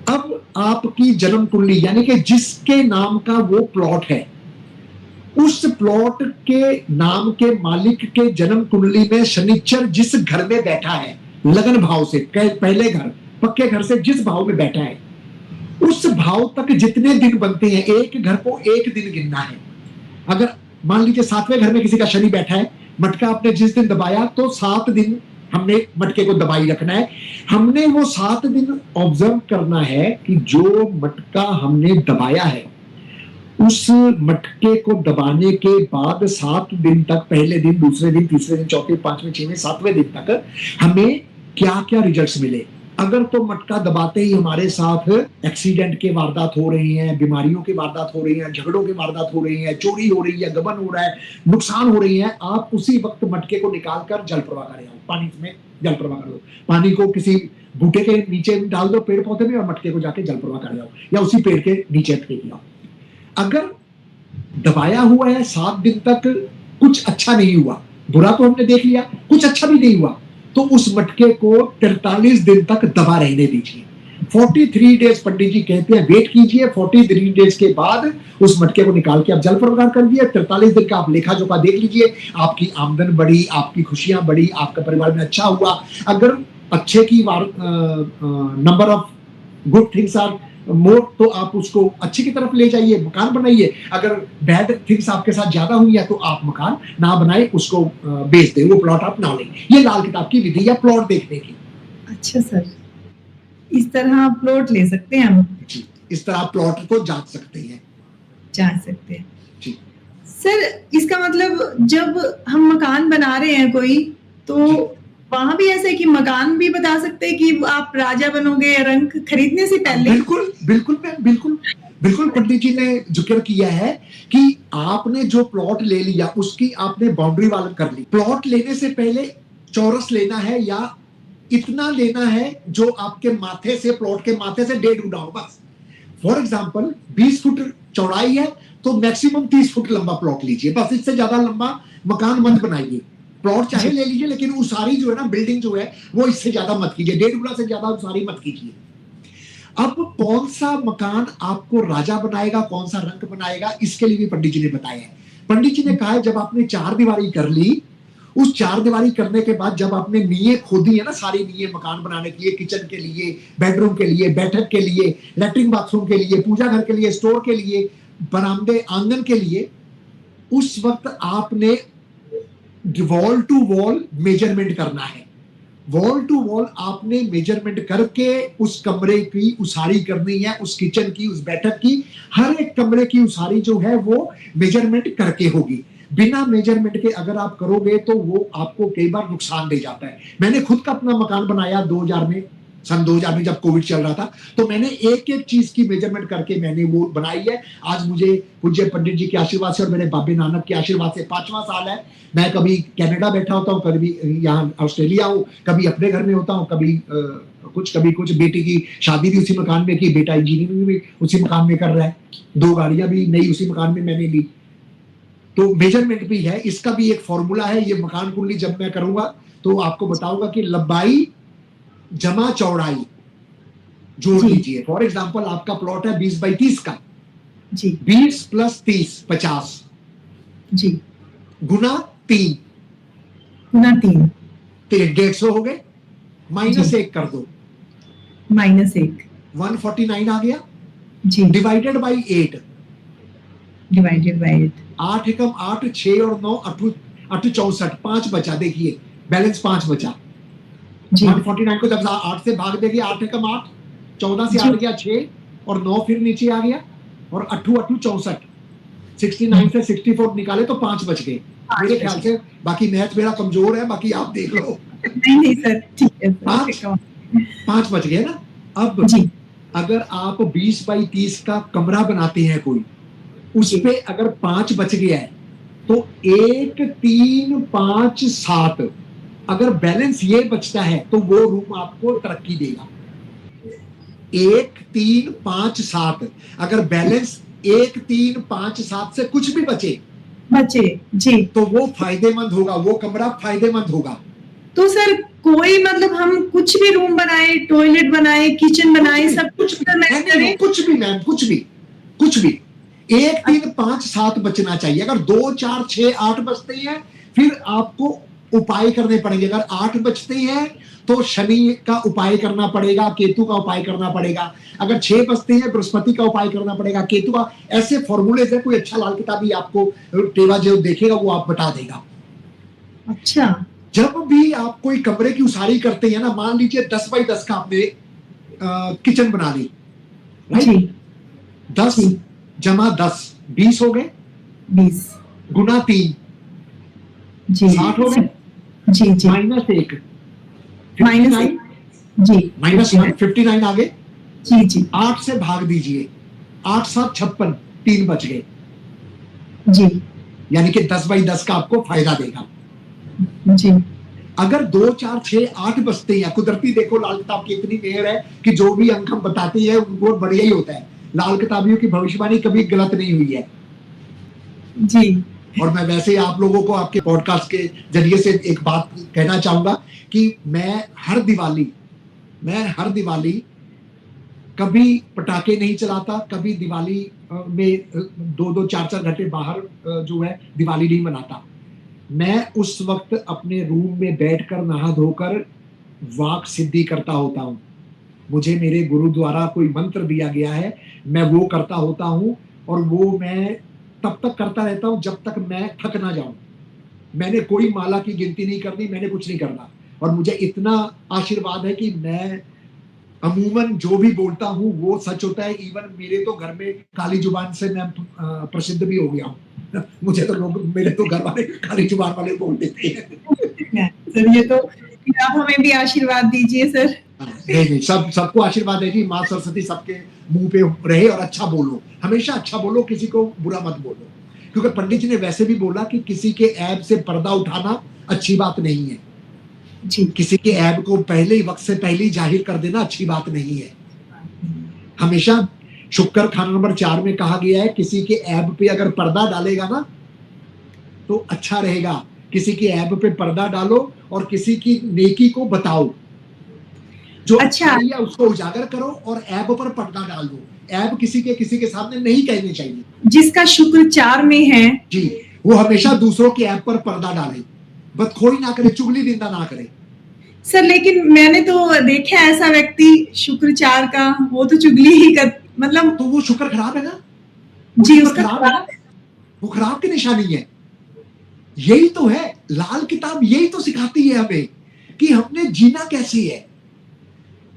अब आपकी जन्म कुंडली, यानी कि जिसके नाम का वो प्लॉट है, उस प्लॉट के नाम के मालिक के जन्म कुंडली में शनिचर जिस घर में बैठा है, लगन भाव से, पहले घर, पक्के घर से जिस भाव में बैठा है, उस भाव तक जितने दिन बनते हैं, एक घर को एक दिन गिनना है। अगर मान लीजिए 7वें घर में किसी का शनि बैठा है, मटका आपने जिस दिन दबाया तो 7 दिन हमने मटके को दबाई रखना है। हमने वो 7 दिन ऑब्जर्व करना है कि जो मटका हमने दबाया है, उस मटके को दबाने के बाद 7 दिन तक, पहले दिन, दूसरे दिन, तीसरे दिन, चौथे, 5वें, 6वें, 7वें दिन तक हमें क्या क्या रिजल्ट्स मिले। अगर तो मटका दबाते ही हमारे साथ एक्सीडेंट के वारदात हो रही हैं, बीमारियों की वारदात हो रही हैं, झगड़ों की वारदात हो रही है, चोरी हो रही है, गबन हो रहा है, नुकसान हो रही है, आप उसी वक्त मटके को निकाल कर जल प्रवाह कर आओ, पानी में जल प्रवाह कर दो। पानी को किसी बूटे के नीचे डाल दो, पेड़ पौधे में, और मटके को जाके जल प्रवाह कर आओ या उसी पेड़ के नीचे फेंक आओ। अगर दबाया हुआ है 7 दिन तक, कुछ अच्छा नहीं हुआ, बुरा तो हमने देख लिया, कुछ अच्छा भी नहीं हुआ, तो उस मटके को 43 दिन तक दबा रहने दीजिए। 43 डेज पंडित जी कहते हैं वेट कीजिए। 43 डेज के बाद उस मटके को निकाल के आप जल प्रवाह कर दिए। 43 दिन का आप लेखा जोखा देख लीजिए, आपकी आमदन बढ़ी, आपकी खुशियां बढ़ी, आपका परिवार में अच्छा हुआ। अगर अच्छे की number of good things are more, तो आप उसको अच्छी की तरफ ले जाइए, मकान बनाइए। अगर बैड थिंग्स आपके साथ ज्यादा हुई है तो आप मकान ना बनाए, उसको बेच दे, वो प्लॉट आप ना लें। ये लाल किताब की विधि है प्लॉट देखने की। अच्छा सर, इस तरह आप प्लॉट ले सकते हैं हम जी, इस तरह आप प्लॉट को जांच सकते हैं। जान सकते हैं जी सर। इसका मतलब जब हम मकान बना रहे हैं कोई, तो वहां भी ऐसा है कि मकान भी बता सकते हैं कि आप राजा बनोगे रंग खरीदने से पहले? बिल्कुल बिल्कुल बिल्कुल बिल्कुल पंडित जी ने जिक्र किया है कि आपने जो प्लॉट ले लिया उसकी आपने बाउंड्री वाल कर ली। प्लॉट लेने से पहले चौरस लेना है या इतना लेना है जो आपके माथे से, प्लॉट के माथे से 1.5 गुना हो बस। फॉर एग्जाम्पल 20 फुट चौड़ाई है तो मैक्सिमम 30 फुट लंबा प्लॉट लीजिए, बस। इससे ज्यादा लंबा मकान मत बनाइए। प्लॉट चाहे ले लीजिए, लेकिन उसारी जो है ना, बिल्डिंग जो है, वो इससे ज्यादा मत कीजिए, 1.5 गुना से ज्यादा उसारी मत कीजिए। अब कौन सा मकान आपको राजा बनाएगा, कौन सा रंक बनाएगा, इसके लिए भी पंडित जी ने बताया है। पंडित जी ने कहा है जब आपने 4 दीवारी कर ली, उस 4 दीवारी करने के बाद जब आपने नींवें खोदी है ना, सारी नींवें मकान बनाने के लिए, किचन के लिए, बेडरूम के लिए, बैठक के लिए, लैट्रिन बाथरूम के लिए, पूजा घर के लिए, स्टोर के लिए, बरामदे आंगन के लिए, उस वक्त आपने वॉल टू वॉल मेजरमेंट करना है। वॉल टू वॉल आपने मेजरमेंट करके उस कमरे की उसारी करनी है, उस किचन की, उस बैठक की, हर एक कमरे की उसारी जो है वो मेजरमेंट करके होगी। बिना मेजरमेंट के अगर आप करोगे तो वो आपको कई बार नुकसान दे जाता है। मैंने खुद का अपना मकान बनाया 2000 में, सन 2000 में जब कोविड चल रहा था, तो मैंने एक एक चीज की मेजरमेंट करके मैंने वो बनाई है। आज मुझे पूज्य पंडित जी के आशीर्वाद से और मेरे बाबे नानक के आशीर्वाद से 5वां साल है। मैं कभी कनाडा बैठा होता हूँ, कभी यहाँ ऑस्ट्रेलिया हूँ, कभी अपने घर में होता हूँ, कभी कुछ बेटी की शादी भी उसी मकान में की, बेटा इंजीनियरिंग भी उसी मकान में कर रहा है, 2 गाड़ियां भी नई उसी मकान में मैंने ली। तो मेजरमेंट भी है, इसका भी एक फॉर्मूला है। ये मकान कुंडली जब मैं करूंगा तो आपको बताऊंगा कि लंबाई जमा चौड़ाई जोड़ लीजिए। फॉर एग्जाम्पल आपका प्लॉट है 20 बाई 30 का जी, 20 प्लस 30 50 जी, गुना 3 तो 150 हो गए, माइनस 1 कर दो, -1 149 आ गया जी, डिवाइडेड बाई 8 8 एकम 8 6 और 9 8 64 5 बचा। देखिए बैलेंस 5 बचा। 149 को जब 8 से भाग देंगे, 8 एकम 8 14 से 8 गया 6 और 9 फिर नीचे आ गया और 8 64 69 से 64 निकाले तो 5 बच गए मेरे ख्याल से। बाकी मैथ मेरा कमजोर है, बाकी आप देख लो। नहीं सर, ठीक है सर, 5 बच गए ना। अब जी, अगर आप 20 बाई 30 का कमरा बनाते हैं कोई, उस पे अगर 5 बच गया है तो 1 3 5 7 अगर बैलेंस ये बचता है तो वो रूम आपको तरक्की देगा। 1 3 5 7 अगर बैलेंस 1 3 5 7 से कुछ भी बचे जी, तो वो फायदेमंद होगा, वो कमरा फायदेमंद होगा। तो सर कोई मतलब हम कुछ भी रूम बनाए, टॉयलेट बनाए, किचन बनाए, सब कुछ मैम, कुछ भी 1 3 5 7 बचना चाहिए। अगर 2 4 6 8 बचते हैं फिर आपको उपाय करने पड़ेंगे। अगर 8 बचते हैं तो शनि का उपाय करना पड़ेगा, केतु का उपाय करना पड़ेगा। अगर 6 बचते हैं बृहस्पति का उपाय करना पड़ेगा, केतु का। ऐसे फॉर्मूले से कोई अच्छा लाल किताबी आपको टेवा जो देखेगा वो आप बता देगा। अच्छा, जब भी आप कोई कमरे की उसारी करते हैं ना, मान लीजिए 10 बाई 10 का आपने किचन बना ली, राइट, 10 जमा 10 20 हो गए, 20 गुना 3 जी 60 हो गए जी जी, -1 जी, -1 59 आ गए जी जी, 8 से भाग दीजिए, 8 7 56 3 बच गए जी, यानी कि 10 बाई 10 का आपको फायदा देगा जी। अगर 2 4 6 8 बचते हैं, कुदरती देखो लाल किताब की इतनी मेहर है कि जो भी अंक हम बताते हैं वो बढ़िया ही होता है। लाल किताबियों की भविष्यवाणी कभी गलत नहीं हुई है जी। और मैं वैसे आप लोगों को आपके पॉडकास्ट के जरिए से एक बात कहना चाहूंगा कि मैं हर दिवाली कभी पटाखे नहीं चलाता, कभी दिवाली में 2-2 4-4 घंटे बाहर जो है दिवाली नहीं मनाता। मैं उस वक्त अपने रूम में बैठकर नहा धोकर वाक सिद्धि करता होता हूँ। मुझे मेरे गुरु द्वारा कोई मंत्र दिया गया है, मैं वो करता होता हूँ और वो मैं तब तक करता रहता हूँ जब तक मैं थक ना जाऊं। मैंने कोई माला की गिनती नहीं करनी, मैंने कुछ नहीं करना और मुझे इतना आशीर्वाद है कि मैं अमूमन जो भी बोलता हूँ वो सच होता है। इवन मेरे तो घर में काली जुबान से मैं प्रसिद्ध भी हो गया हूँ। मुझे तो लोग, मेरे तो घर वाले काली जुबान वाले बोल देते हैं। सर ये तो आप हमें भी आशीर्वाद दीजिए सर। नहीं, सबको आशीर्वाद है जी। माँ सरस्वती सबके मुंह पे रहे और अच्छा बोलो, हमेशा अच्छा बोलो, किसी को बुरा मत बोलो। क्योंकि पंडित जी ने वैसे भी बोला कि किसी के ऐब से पर्दा उठाना अच्छी बात नहीं है जी। किसी के ऐब को पहले ही वक्त से पहले ही जाहिर कर देना अच्छी बात नहीं है। हमेशा शुक्र खाना नंबर 4 में कहा गया है किसी के ऐब पे अगर पर्दा डालेगा ना तो अच्छा रहेगा। किसी के ऐब पे पर्दा डालो और किसी की नेकी को बताओ। जो अच्छा है उसको उजागर करो और ऐब पर पर्दा डाल दो। ऐब किसी के सामने नहीं कहने चाहिए। जिसका शुक्र 4 में है जी, वो हमेशा दूसरों के ऐब पर पर्दा डाले, बदखोई ना करे, चुगली निंदा ना करे। सर लेकिन मैंने तो देखा ऐसा व्यक्ति शुक्र 4 का, वो तो चुगली ही कर, मतलब तो वो शुक्र खराब है ना जी, उसका खराब है ना, वो खराब की निशानी है। यही तो है लाल किताब, यही तो सिखाती है हमें कि हमने जीना कैसे है।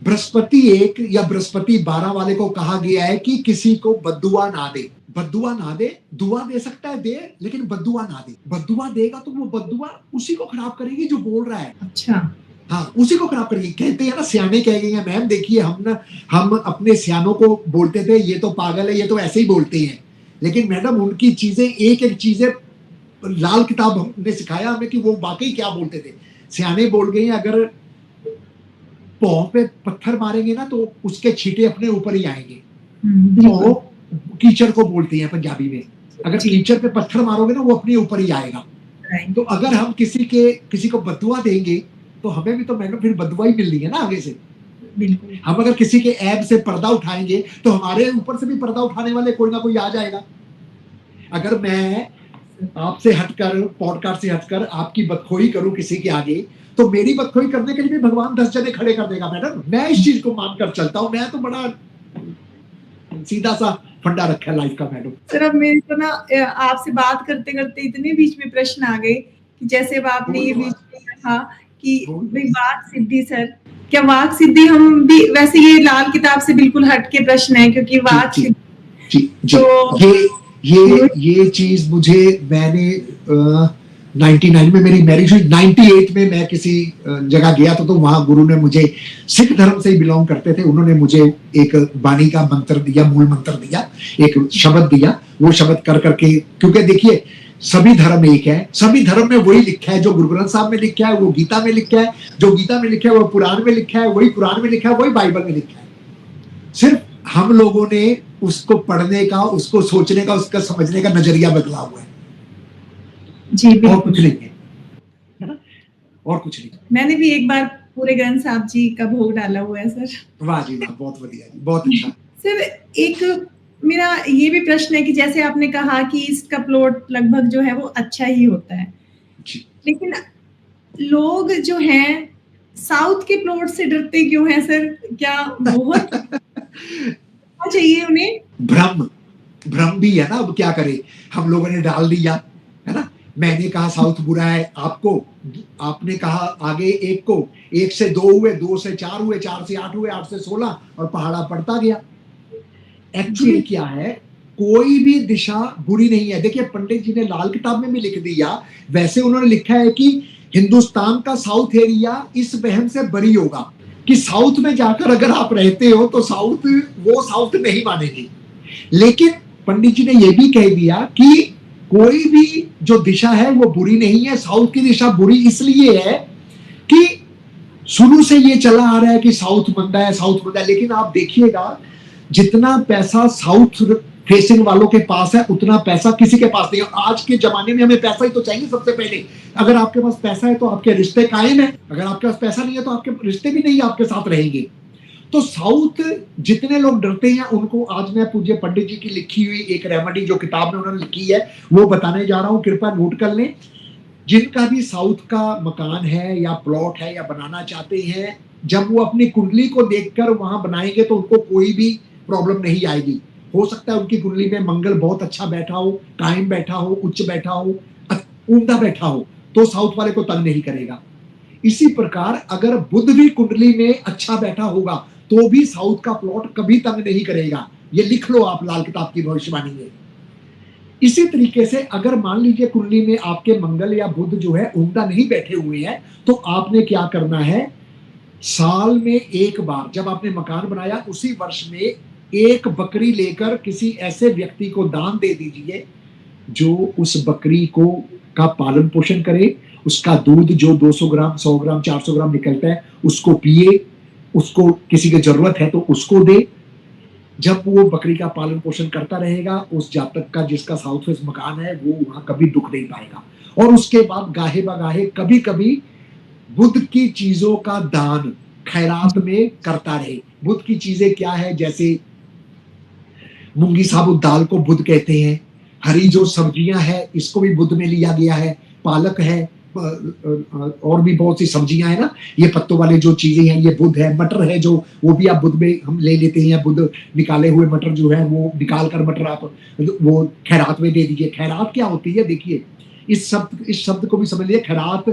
बृहस्पति 1 या बृहस्पति 12 वाले को कहा गया है कि किसी को बद्दुआ ना दे। बद्दुआ ना दे, दुआ दे सकता है दे, लेकिन बद्दुआ ना दे। बद्दुआ देगा तो वो बद्दुआ उसी को खराब करेगी जो बोल रहा है। अच्छा। हाँ, उसी को खराब करेगी। कहते हैं ना, सियाने कह गए हैं मैम, देखिए हम अपने सियानों को बोलते थे ये तो पागल है, ये तो ऐसे ही बोलते हैं, लेकिन मैडम उनकी चीजें एक एक चीजें लाल किताब ने सिखाया हमें कि वो वाकई क्या बोलते थे। सियाने बोल गए हैं, अगर पाँव पे पत्थर मारेंगे ना तो उसके छींटे अपने ऊपर ही आएंगे। तो कीचड़ को बोलते हैं पंजाबी में, अगर कीचड़ पे पत्थर मारोगे ना वो अपने ऊपर ही आएगा। तो अगर हम किसी को बदुआ देंगे तो हमें भी तो मैडम फिर बदुआ ही मिलनी है ना आगे से। बिल्कुल। हम अगर किसी के ऐब से पर्दा उठाएंगे तो हमारे ऊपर से भी पर्दा उठाने वाले कोई ना कोई आ जाएगा। अगर मैं आपसे हटकर, पॉडकास्ट से हटकर आपकी बदखोई करूं किसी के आगे, तो मेरी बदखोई करने के लिए भी भगवान 10 जने खड़े कर देगा मैडम। मैं इस चीज को मानकर चलता हूं। मैं तो बड़ा सीधा सा फंडा रखा है लाइफ का मैडम। सर अब मेरे को ना आपसे बात करते करते इतने बीच में प्रश्न आ गए कि जैसे अब आपने ये बीच में कहा कि भाई वाक सिद्धि, सर क्या वाक सिद्धि हम भी, वैसे ये लाल किताब से बिल्कुल हट के प्रश्न है क्योंकि वाक जी, जी, जी, तो ये चीज मैंने 99 में मेरी मैरिज हुई, 98 में मैं किसी जगह गया तो वहां गुरु ने मुझे, सिख धर्म से ही बिलोंग करते थे, उन्होंने मुझे एक वाणी का मंत्र दिया, मूल मंत्र दिया, एक शब्द दिया। वो शब्द कर करके, क्योंकि देखिए सभी धर्म एक है, सभी धर्म में वही लिखा है जो गुरु ग्रंथ साहब में लिखा है, वो गीता में लिखा है, जो गीता में लिखा है वो पुराण में लिखा है, वही पुराण में लिखा है, वही बाइबल में लिखा है। सिर्फ हम लोगों ने उसको पढ़ने का, उसको सोचने का, उसका समझने का नजरिया बदला हुआ है जी। और कुछ नहीं है ना, और कुछ नहीं। मैंने भी एक बार पूरे ग्रंथ साहब जी का भोग डाला हुआ है सर। वाह जी वाह, बहुत बढ़िया, बहुत अच्छा। सर एक मेरा ये भी प्रश्न है कि जैसे आपने कहा कि इसका प्लॉट लगभग जो है वो अच्छा ही होता है जी। लेकिन लोग जो हैं साउथ के प्लॉट से डरते क्यों हैं सर? क्या बहुत चाहिए उन्हें? भ्रम भी है ना, अब क्या करें, हम लोगों ने डाल दिया है ना। मैंने कहा साउथ बुरा है आपको, आपने कहा आगे एक को, 1 से 2 हुए, 2 से 4 हुए, 4 से 8 हुए, 8 से 16 और पहाड़ा पड़ता गया। एक्चुअली क्या है, कोई भी दिशा बुरी नहीं है। देखिए पंडित जी ने लाल किताब में भी लिख दिया, वैसे उन्होंने लिखा है कि हिंदुस्तान का साउथ एरिया इस वहम से बरी होगा कि साउथ में जाकर अगर आप रहते हो तो वो साउथ नहीं मानेगी। लेकिन पंडित जी ने यह भी कह दिया कि कोई भी जो दिशा है वो बुरी नहीं है। साउथ की दिशा बुरी इसलिए है कि शुरू से ये चला आ रहा है कि साउथ मंदा है, साउथ मंदा है। लेकिन आप देखिएगा जितना पैसा साउथ फेसिंग वालों के पास है उतना पैसा किसी के पास नहीं है। आज के जमाने में हमें पैसा ही तो चाहिए सबसे पहले। अगर आपके पास पैसा है तो आपके रिश्ते कायम है, अगर आपके पास पैसा नहीं है तो आपके रिश्ते भी नहीं आपके साथ रहेंगे। तो साउथ जितने लोग डरते हैं उनको आज मैं पूज्य पंडित जी की लिखी हुई एक रेमेडी जो किताब में उन्होंने लिखी है वो बताने जा रहा हूं, कृपया नोट कर लें। जिनका भी साउथ का मकान है या प्लॉट है या बनाना चाहते हैं, जब वो अपनी कुंडली को देखकर वहां बनाएंगे तो उनको कोई भी प्रॉब्लम नहीं आएगी। हो सकता है उनकी कुंडली में मंगल बहुत अच्छा बैठा हो, कायम बैठा हो, उच्च बैठा हो, उम्दा बैठा हो, तो साउथ वाले को तंग नहीं करेगा। इसी प्रकार अगर बुध भी कुंडली में अच्छा बैठा होगा तो भी साउथ का प्लॉट कभी तंग नहीं करेगा। ये लिख लो आप लाल किताब की भविष्यवाणी में। इसी तरीके से अगर मान लीजिए कुंडली में आपके मंगल या बुध जो है उम्दा नहीं बैठे हुए हैं तो आपने क्या करना है, साल में एक बार जब आपने मकान बनाया उसी वर्ष में एक बकरी लेकर किसी ऐसे व्यक्ति को दान दे दीजिए जो उस बकरी को का पालन पोषण करे। उसका दूध जो 200 ग्राम, 100 ग्राम, 400 ग्राम निकलता है उसको पिए, उसको किसी की जरूरत है तो उसको दे। जब वो बकरी का पालन पोषण करता रहेगा, उस जातक का जिसका साउथ फेस मकान है वो वहां कभी दुख नहीं पाएगा। और उसके बाद गाहे बगाहे कभी कभी बुध की चीजों का दान खैरात में करता रहे। बुध की चीजें क्या है, जैसे मूंगी साबुत दाल को बुध कहते हैं, हरी जो सब्जियां है इसको भी बुध में लिया गया है, पालक है और भी बहुत सी सब्जियां है ना, ये पत्तों वाले जो चीजें हैं ये बुध है। मटर है जो, वो भी आप बुध में हम ले लेते हैं, बुध निकाले हुए मटर जो है वो निकाल कर मटर आप वो खैरात में दे दीजिए। खैरात क्या होती है, देखिए इस शब्द को भी समझ लिया, खैरात।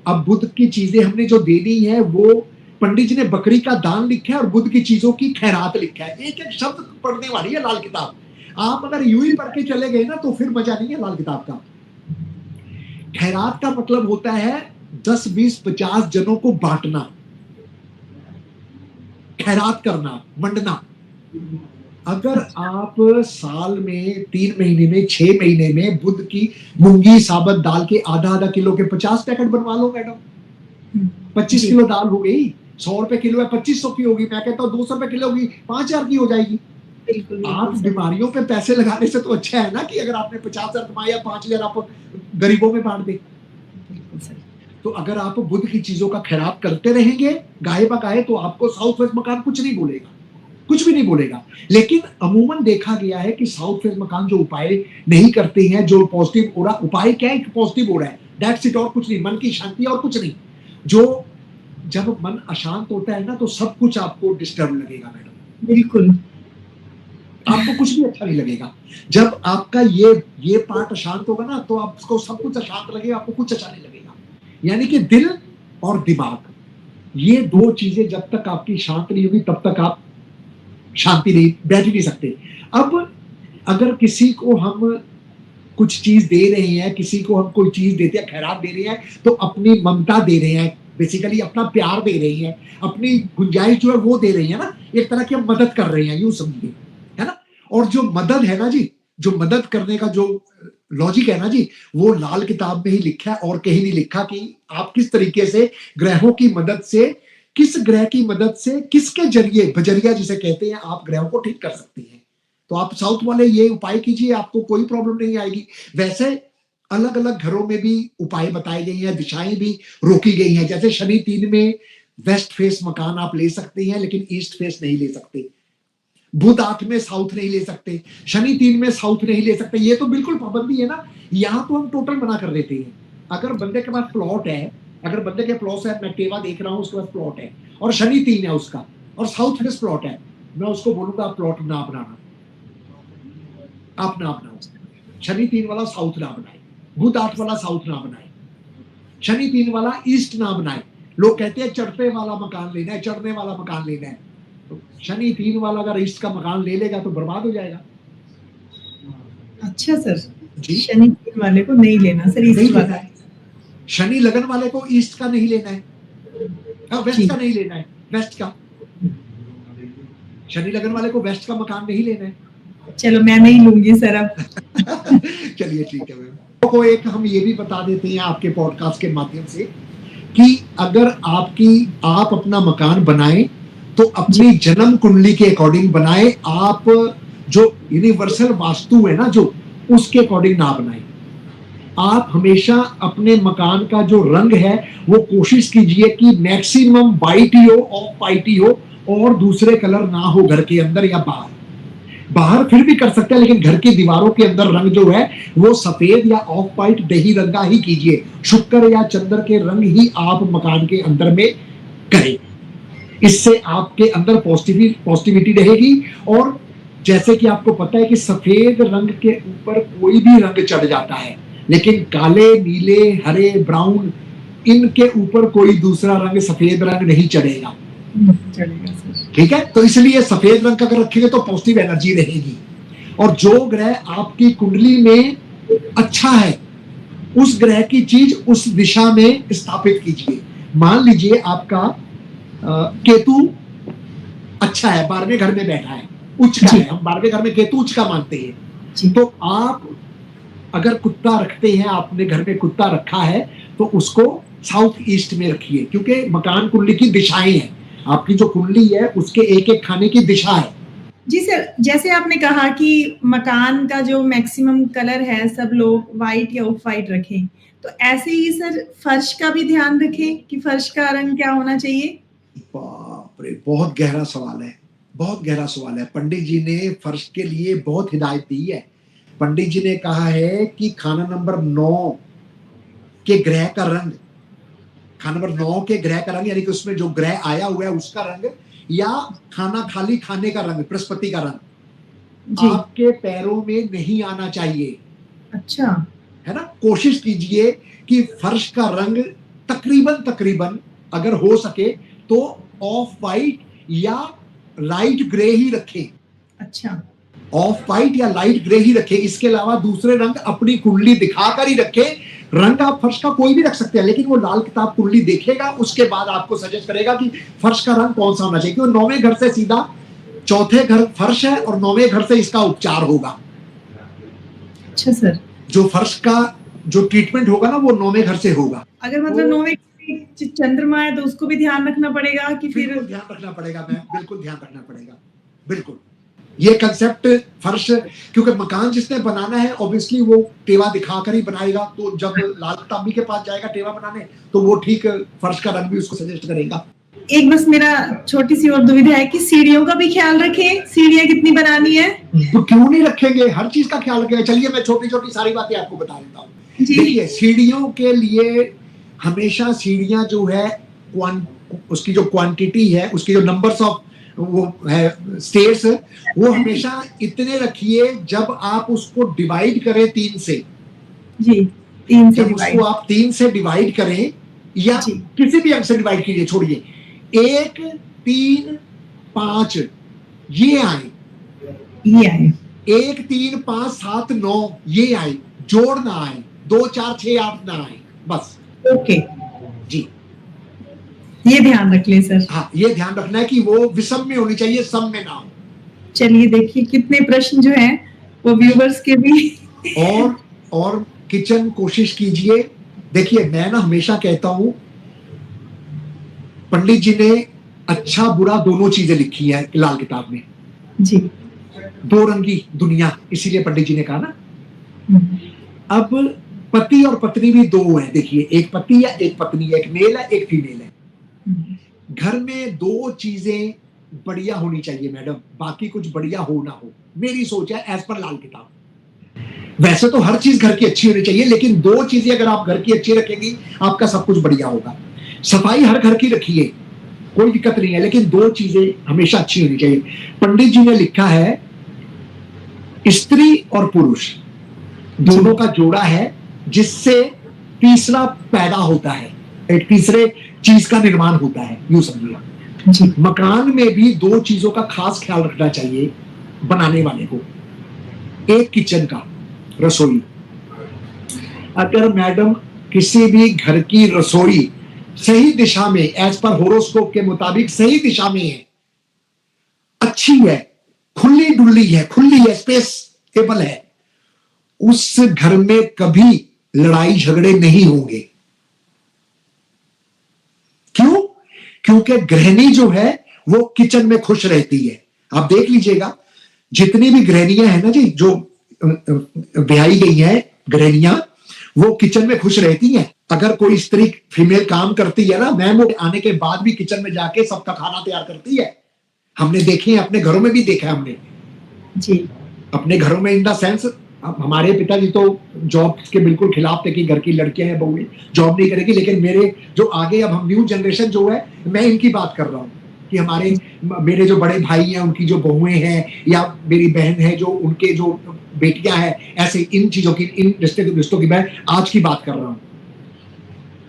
अब बुध की चीजें हमने जो देनी है वो पंडित जी ने बकरी का दान लिखा है और बुध की चीजों की खैरात लिखा है। एक एक शब्द पढ़ने वाली है लाल किताब। आप अगर यूं ही पढ़ के चले गए ना तो फिर मजा नहीं है लाल किताब का। खैरात का मतलब होता है 10, 20, 50 जनों को बांटना, खैरात करना, वंडना। अगर आप साल में 3 महीने में 6 महीने में बुध की मूंगी साबत दाल के आधा आधा किलो के 50 पैकेट बनवा लो मैडम, 25 किलो दाल हो गई, 100 रुपए किलो है, 2500 की होगी। मैं कहता हूँ 200 रुपए किलो होगी, 5000 की हो जाएगी। आप बीमारियों पे पैसे लगाने से तो अच्छा है ना कि अगर आपने 50,000 कमाया, 5,000 आप गरीबों में बांट दे। तो अगर आप बुध की चीजों का खैरात करते रहेंगे गाहे बगाहे, तो आपको साउथ वेस्ट मकान कुछ नहीं बोलेगा, कुछ भी नहीं बोलेगा। लेकिन अमूमन देखा गया है कि साउथ वेस्ट मकान जो उपाय नहीं करते हैं, जो पॉजिटिव हो रहा, उपाय क्या है, पॉजिटिव हो रहा है, दैट्स इट, और कुछ नहीं, मन की शांति और कुछ नहीं। जो जब मन अशांत होता है ना तो सब कुछ आपको डिस्टर्ब लगेगा मैडम, बिल्कुल आपको कुछ भी अच्छा नहीं लगेगा। जब आपका ये पार्ट अशांत होगा ना तो आपको सब कुछ अशांत लगेगा, आपको कुछ अच्छा नहीं लगेगा। यानी कि दिल और दिमाग, ये दो चीजें जब तक आपकी शांत नहीं होगी तब तक आप शांति नहीं बैठ ही नहीं सकते। अब अगर किसी को हम कुछ चीज दे रहे हैं, किसी को हम कोई चीज देते हैं, खैरात दे रहे हैं, तो अपनी ममता दे रहे हैं, बेसिकली अपना प्यार दे रहे हैं, अपनी गुंजाइश जो है वो दे रही है ना, एक तरह की हम मदद कर रहे हैं, यूं समझिए, है ना। और जो मदद है ना जी, जो मदद करने का जो लॉजिक है ना जी, वो लाल किताब में ही लिखा है और कहीं नहीं लिखा कि आप किस तरीके से ग्रहों की मदद से, किस ग्रह की मदद से, किसके जरिए, बजरिया जिसे कहते हैं, आप ग्रहों को ठीक कर सकते हैं। तो आप साउथ वाले ये उपाय कीजिए, आपको कोई प्रॉब्लम नहीं आएगी। वैसे अलग अलग घरों में भी उपाय बताए गए हैं, दिशाएं भी रोकी गई हैं। जैसे शनि 3 में वेस्ट फेस मकान आप ले सकते हैं, लेकिन ईस्ट फेस नहीं ले सकते। बुध 8 में साउथ नहीं ले सकते, शनि 3 में साउथ नहीं ले सकते। ये तो बिल्कुल पाबंदी है ना, यहाँ तो हम टोटल मना कर देते हैं। अगर बंदे के पास प्लॉट है, अगर बंदे के प्लॉट है, मैं टेवा देख रहा हूँ, उसके पास प्लॉट है और शनि 3 है उसका और साउथ फेस प्लॉट है, मैं उसको बोलूंगा आप प्लॉट ना बनाना, आप ना बनाओ। शनि 3 वाला साउथ ना बनाए, बुध 8 वाला साउथ ना बनाए, शनि 3 वाला ईस्ट ना बनाए। लोग कहते हैं चढ़ते वाला मकान लेना है, चढ़ने वाला मकान लेना है। तो शनि 3 वाला अगर ईस्ट का मकान ले लेगा तो बर्बाद हो जाएगा। अच्छा सर जी, शनि 3 वाले को नहीं लेना सर, ईस्ट वाला है। शनि लगन वाले को ईस्ट का नहीं लेना है, वेस्ट का नहीं लेना है, वेस्ट का। शनि लगन वाले को वेस्ट का मकान नहीं लेना है। चलो मैं नहीं लूंगी सर अब। चलिए ठीक है मैम। को एक हम ये भी बता देते हैं आपके पॉडकास्ट के माध्यम से कि अगर आप अपना मकान बनाएं तो अपनी जन्म कुंडली के अकॉर्डिंग बनाएं। आप जो यूनिवर्सल वास्तु है ना, जो उसके अकॉर्डिंग ना बनाएं। आप हमेशा अपने मकान का जो रंग है वो कोशिश कीजिए कि मैक्सिमम वाइट ही हो, ऑफ वाइट ही हो, और दूसरे कलर ना हो घर के अंदर या बाहर। बाहर फिर भी कर सकते हैं, लेकिन घर की दीवारों के अंदर रंग जो है वो सफेद या ऑफ वाइट दही रंगा ही कीजिए। शुक्र या चंद्र के रंग ही आप मकान के अंदर में करें। इससे आपके अंदर पॉजिटिविटी रहेगी। और जैसे कि आपको पता है कि सफेद रंग के ऊपर कोई भी रंग चढ़ जाता है, लेकिन काले, नीले, हरे, ब्राउन, इनके ऊपर कोई दूसरा रंग, सफेद रंग नहीं चढ़ेगा। ठीक है, तो इसलिए सफेद रंग अगर रखेंगे तो पॉजिटिव एनर्जी रहेगी। और जो ग्रह आपकी कुंडली में अच्छा है, उस ग्रह की चीज उस दिशा में स्थापित कीजिए। मान लीजिए आपका केतु अच्छा है, 12वें घर में बैठा है, उच्च का है, हम 12वें घर में केतु उच्च का मानते हैं। तो आप अगर कुत्ता रखते हैं, आपने घर में कुत्ता रखा है, तो उसको साउथ ईस्ट में रखिए, क्योंकि मकान कुंडली की दिशाएं हैं। आपकी जो कुंडली है उसके एक एक खाने की दिशा है। जी सर, जैसे आपने कहा कि मकान का जो मैक्सिमम कलर है सब लोग व्हाइट या ऑफ व्हाइट रखें, तो ऐसे ही सर फर्श का भी ध्यान रखें कि फर्श का रंग क्या होना चाहिए। बाप रे, बहुत गहरा सवाल है, बहुत गहरा सवाल है। पंडित जी ने फर्श के लिए बहुत हिदायत दी है। पंडित जी ने कहा है कि खाना नंबर 9 के ग्रह का रंग, खाना नंबर 9 के ग्रह का रंग, यानी कि उसमें जो ग्रह आया हुआ है उसका रंग, या खाना खाली खाने का रंग, बृहस्पति का रंग आपके पैरों में नहीं आना चाहिए। अच्छा, है ना। कोशिश कीजिए कि फर्श का रंग तकरीबन अगर हो सके तो ऑफ वाइट या लाइट ग्रे ही रखें। अच्छा, ऑफ वाइट या लाइट ग्रे ही रखे, इसके अलावा दूसरे रंग अपनी कुंडली दिखाकर ही रखे। रंग आप फर्श का कोई भी रख सकते हैं, लेकिन वो लाल किताब कुंडली देखेगा, उसके बाद आपको सजेस्ट करेगा कि फर्श का रंग कौन सा होना चाहिए, क्योंकि 9वें घर से सीधा चौथे घर फर्श है और 9वें घर से इसका उपचार होगा। अच्छा सर, जो फर्श का जो ट्रीटमेंट होगा ना वो 9वें घर से होगा। अगर मतलब 9वें चंद्रमा है तो उसको भी ध्यान रखना पड़ेगा कि फिर? बिल्कुल ध्यान रखना पड़ेगा मैम, बिल्कुल ध्यान रखना पड़ेगा, बिल्कुल। ये कंसेप्ट फर्श, क्योंकि मकान जिसने बनाना है ऑब्वियसली वो टेवा दिखाकर ही बनाएगा, तो जब लाल किताबी के पास जाएगा टेवा बनाने तो वो ठीक फर्श का रंग भी उसको सजेस्ट करेगा। एक बस मेरा छोटी सी और दुविधा है कि सीढ़ियों का भी ख्याल रखें, सीढ़ियां कितनी बनानी है? तो क्यों नहीं रखेंगे, हर चीज का ख्याल रखेंगे। चलिए मैं छोटी छोटी सारी बातें आपको बता देता हूँ। देखिए सीढ़ियों के लिए हमेशा सीढ़ियां जो है उसकी जो क्वांटिटी है, उसकी जो नंबर्स ऑफ वो है स्टेयर्स, वो हमेशा इतने रखिए जब आप उसको डिवाइड करें 3 से। जी, 3 से जब उसको आप 3 से डिवाइड करें या किसी भी अंक से डिवाइड कीजिए, छोड़िए 1 3 5 ये आए, 1 3 5 7 9 ये आए, जोड़ ना आए, 2 4 6 8 ना आए, बस। ओके जी, ये ध्यान रख ले सर। हाँ, ये ध्यान रखना है कि वो विषम में होनी चाहिए, सम में ना हो। चलिए देखिए कितने प्रश्न जो हैं वो व्यूवर्स के भी और किचन कोशिश कीजिए। देखिए मैं ना हमेशा कहता हूं, पंडित जी ने अच्छा बुरा दोनों चीजें लिखी है लाल किताब में जी, 2 रंगी दुनिया, इसीलिए पंडित जी ने कहा ना। अब पति और पत्नी भी 2 है, देखिए एक पति या एक पत्नी है, एक मेल है एक फीमेल है। घर में 2 चीजें बढ़िया होनी चाहिए मैडम, बाकी कुछ बढ़िया हो ना हो, मेरी सोच है एज पर लाल किताब। वैसे तो हर चीज घर की अच्छी होनी चाहिए, लेकिन 2 चीजें अगर आप घर की अच्छी रखेंगी आपका सब कुछ बढ़िया होगा। सफाई हर घर की रखिए, कोई दिक्कत नहीं है, लेकिन 2 चीजें हमेशा अच्छी होनी चाहिए। पंडित जी ने लिखा है स्त्री और पुरुष दोनों का जोड़ा है, जिससे तीसरा पैदा होता है, एक तीसरे चीज का निर्माण होता है, यूं समझिए। मकान में भी 2 चीजों का खास ख्याल रखना चाहिए बनाने वाले को। एक किचन का, रसोई। अगर मैडम किसी भी घर की रसोई सही दिशा में, एज पर होरोस्कोप के मुताबिक सही दिशा में है, अच्छी है, खुली डुल्ली है, खुली है, स्पेसएबल है, उस घर में कभी लड़ाई झगड़े नहीं होंगे। क्यों? क्योंकि गृहिणी जो है वो किचन में खुश रहती है। आप देख लीजिएगा जितनी भी गृहिणियां हैं ना जी, जो ब्याही गई हैं गृहिणियां, वो किचन में खुश रहती हैं। अगर कोई स्त्री फीमेल काम करती है ना मैम, वो आने के बाद भी किचन में जाके सबका खाना तैयार करती है। हमने देखे हैं, अपने घरों में भी देखा है हमने जी, अपने घरों में। इन द सेंस हमारे पिताजी तो जॉब के बिल्कुल खिलाफ थे कि घर की लड़कियां हैं बहुएं जॉब नहीं करेगी, लेकिन मेरे जो आगे अब हम न्यू जनरेशन जो है, मैं इनकी बात कर रहा हूँ कि मेरे जो बड़े भाई हैं उनकी जो बहुएं हैं, या मेरी बहन है जो उनके जो बेटियां हैं, ऐसे इन चीजों की, इन रिश्तों की मैं आज की बात कर रहा हूँ।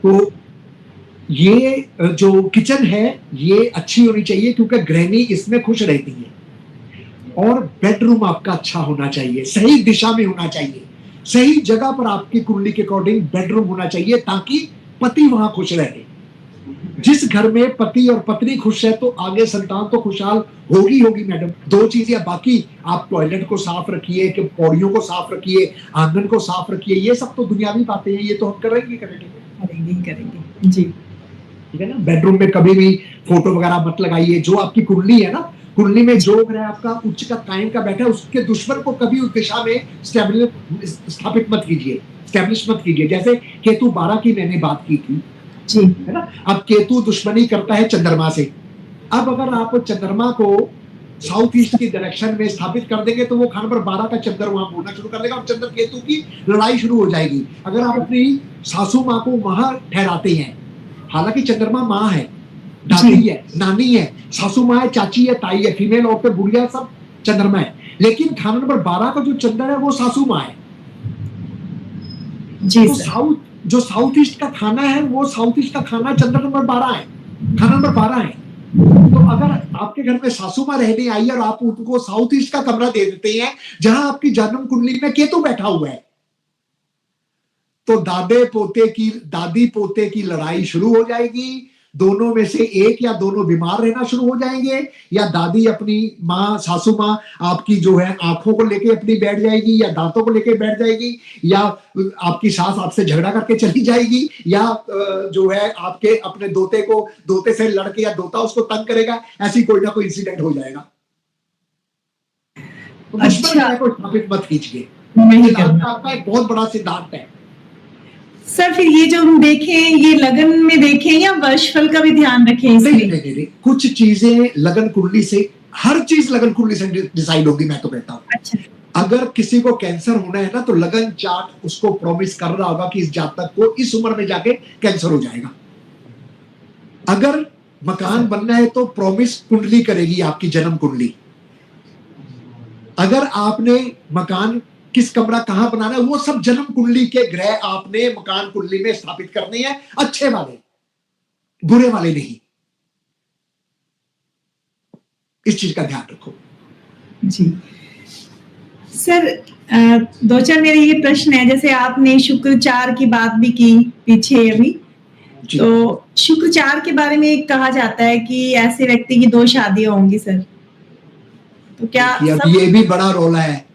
तो ये जो किचन है ये अच्छी होनी चाहिए, क्योंकि गृहिणी इसमें खुश रहती है। और बेडरूम आपका अच्छा होना चाहिए, सही दिशा में होना चाहिए, सही जगह पर आपकी कुंडली के अकॉर्डिंग बेडरूम होना चाहिए, ताकि पति वहां खुश रहे। जिस घर में पति और पत्नी खुश है तो आगे संतान तो खुशहाल होगी मैडम। 2 चीजें, बाकी आप टॉयलेट को साफ रखिए, कि पौड़ियों को साफ रखिए, आंगन को साफ रखिए, ये सब तो दुनियावी बातें हैं, ये तो हम करेंगे जी, ठीक है ना। बेडरूम में कभी भी फोटो वगैरह मत लगाइए। जो आपकी कुंडली है ना, कुंडली में जो ग्रह आपका उच्च का कायम का बैठा है, उसके दुश्मन को कभी उस दिशा में स्थापित मत कीजिए, स्टैब्लिश मत कीजिए। जैसे केतु 12 की मैंने बात की थी जी, है ना। अब केतु दुश्मनी करता है चंद्रमा से। अब अगर आप चंद्रमा को साउथ ईस्ट की डायरेक्शन में स्थापित कर देंगे तो वो खान पर 12 का चंद्र वहां बोलना शुरू कर देगा और चंद्र केतु की लड़ाई शुरू हो जाएगी। अगर आप अपनी सासू माँ को वहां ठहराते हैं, हालांकि चंद्रमा माँ है, दादी है, नानी है, सासू माँ है, चाची है, ताई है, फीमेल औरतें, बुढ़िया, सब चंद्रमा है, लेकिन खाना नंबर 12 का जो चंद्र है वो सासू माँ है जी। तो जो साउथ ईस्ट का खाना है वो साउथ ईस्ट का खाना चंद्र नंबर 12 है, खाना नंबर 12 है। तो अगर आपके घर में सासू माँ रहने आई और आप उनको साउथ ईस्ट का कमरा दे देते हैं जहां आपकी जन्म कुंडली में केतु बैठा हुआ है, तो दादी पोते की लड़ाई शुरू हो जाएगी। दोनों में से एक या दोनों बीमार रहना शुरू हो जाएंगे, या दादी अपनी माँ, सासू माँ आपकी जो है आंखों को लेके अपनी बैठ जाएगी, या दांतों को लेके बैठ जाएगी, या आपकी सास आपसे झगड़ा करके चली जाएगी, या जो है आपके अपने दोते से लड़के या दोता उसको तंग करेगा। ऐसी कोई ना कोई इंसिडेंट हो जाएगा। तो अच्छा, को स्थापित मत कीजिए, नहीं करना। आपका एक बहुत बड़ा सिद्धांत है। सर फिर ये जो हम देखें, ये लगन में देखें या वर्षफल का भी ध्यान रखें इसमें? नहीं, कुछ चीजें लगन कुंडली से, हर चीज लगन कुंडली से डिसाइड होगी, मैं तो कहता हूँ। अच्छा, अगर किसी को कैंसर होना है ना, तो लगन चार्ट उसको प्रॉमिस कर रहा होगा कि इस जातक को इस उम्र में जाके कैंसर हो जाएगा। अगर मकान बनना है तो प्रॉमिस कुंडली करेगी आपकी जन्म कुंडली। अगर आपने मकान किस कमरा कहां बनाना है, वो सब जन्म कुंडली के ग्रह आपने मकान कुंडली में स्थापित करने हैं, अच्छे वाले, बुरे वाले नहीं। इस चीज का ध्यान रखो जी। सर दो चार मेरे ये प्रश्न है, जैसे आपने शुक्रचार की बात भी की पीछे अभी, तो शुक्रचार के बारे में कहा जाता है कि ऐसे व्यक्ति की 2 शादियां होंगी सर, तो क्या ये भी बड़ा रोला है।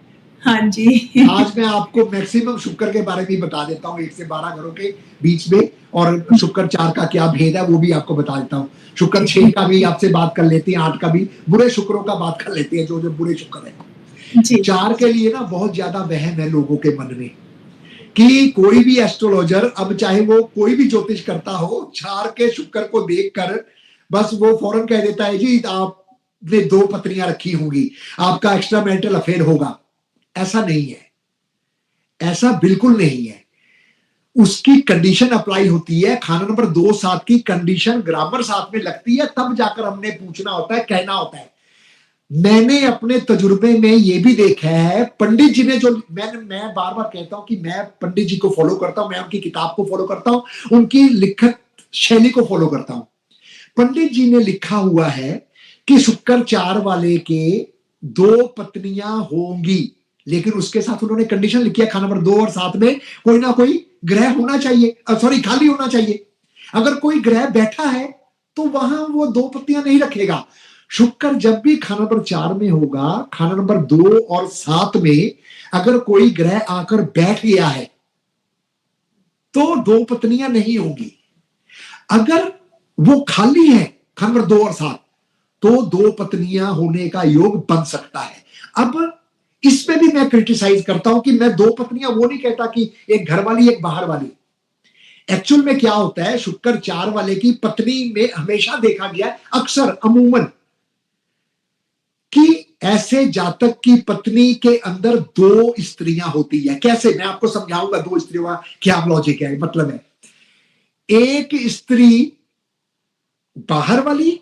हाँ जी। आज मैं आपको मैक्सिमम शुक्र के बारे में बता देता हूँ, 1 से 12 घरों के बीच में, और शुक्रचार का क्या भेद है वो भी आपको बता देता हूँ। शुक्र 6 का भी आपसे बात कर लेते हैं, 8 का भी, बुरे शुक्रों का बात कर लेते हैं, जो बुरे शुक्र है। 4 के लिए ना बहुत ज्यादा वहम है लोगों के मन में कि कोई भी एस्ट्रोलॉजर, अब चाहे वो कोई भी ज्योतिष करता हो, 4 के शुक्र को देखकर बस वो फौरन कह देता है जी आपने 2 पत्नियां रखी होंगी, आपका एक्स्ट्रा मैरिटल अफेयर होगा। ऐसा नहीं है, ऐसा बिल्कुल नहीं है। उसकी कंडीशन अप्लाई होती है, खाना नंबर 2 7 की कंडीशन ग्रामर साथ में लगती है, तब जाकर हमने पूछना होता है, कहना होता है। मैंने अपने तजुर्बे में ये भी देखा है, पंडित जी ने जो, मैं बार बार कहता हूं कि मैं पंडित जी को फॉलो करता हूं, मैं उनकी किताब को फॉलो करता हूं, उनकी लिखत शैली को फॉलो करता हूं। पंडित जी ने लिखा हुआ है कि शुक्र 4 वाले के 2 पत्नियां होंगी, लेकिन उसके साथ उन्होंने कंडीशन लिखी है, खाना नंबर 2 और 7 में कोई ना कोई ग्रह होना चाहिए, सॉरी खाली होना चाहिए। अगर कोई ग्रह बैठा है तो वहां वो 2 पत्नियां नहीं रखेगा। शुक्र जब भी खाना नंबर 4 में होगा, खाना नंबर 2 और 7 में अगर कोई ग्रह आकर बैठ गया है तो 2 पत्नियां नहीं होंगी। अगर वो खाली है खाना नंबर 2 और 7, तो 2 पत्नियां होने का योग बन सकता है। अब इसमें भी मैं क्रिटिसाइज करता हूं कि मैं 2 पत्नियां वो नहीं कहता कि एक घर वाली एक बाहर वाली। एक्चुअल में क्या होता है, शुक्र 4 वाले की पत्नी में हमेशा देखा गया है, अक्सर अमूमन, कि ऐसे जातक की पत्नी के अंदर 2 स्त्रियां होती है। कैसे, मैं आपको समझाऊंगा 2 स्त्रियों का क्या लॉजिक है, मतलब है एक स्त्री बाहर वाली,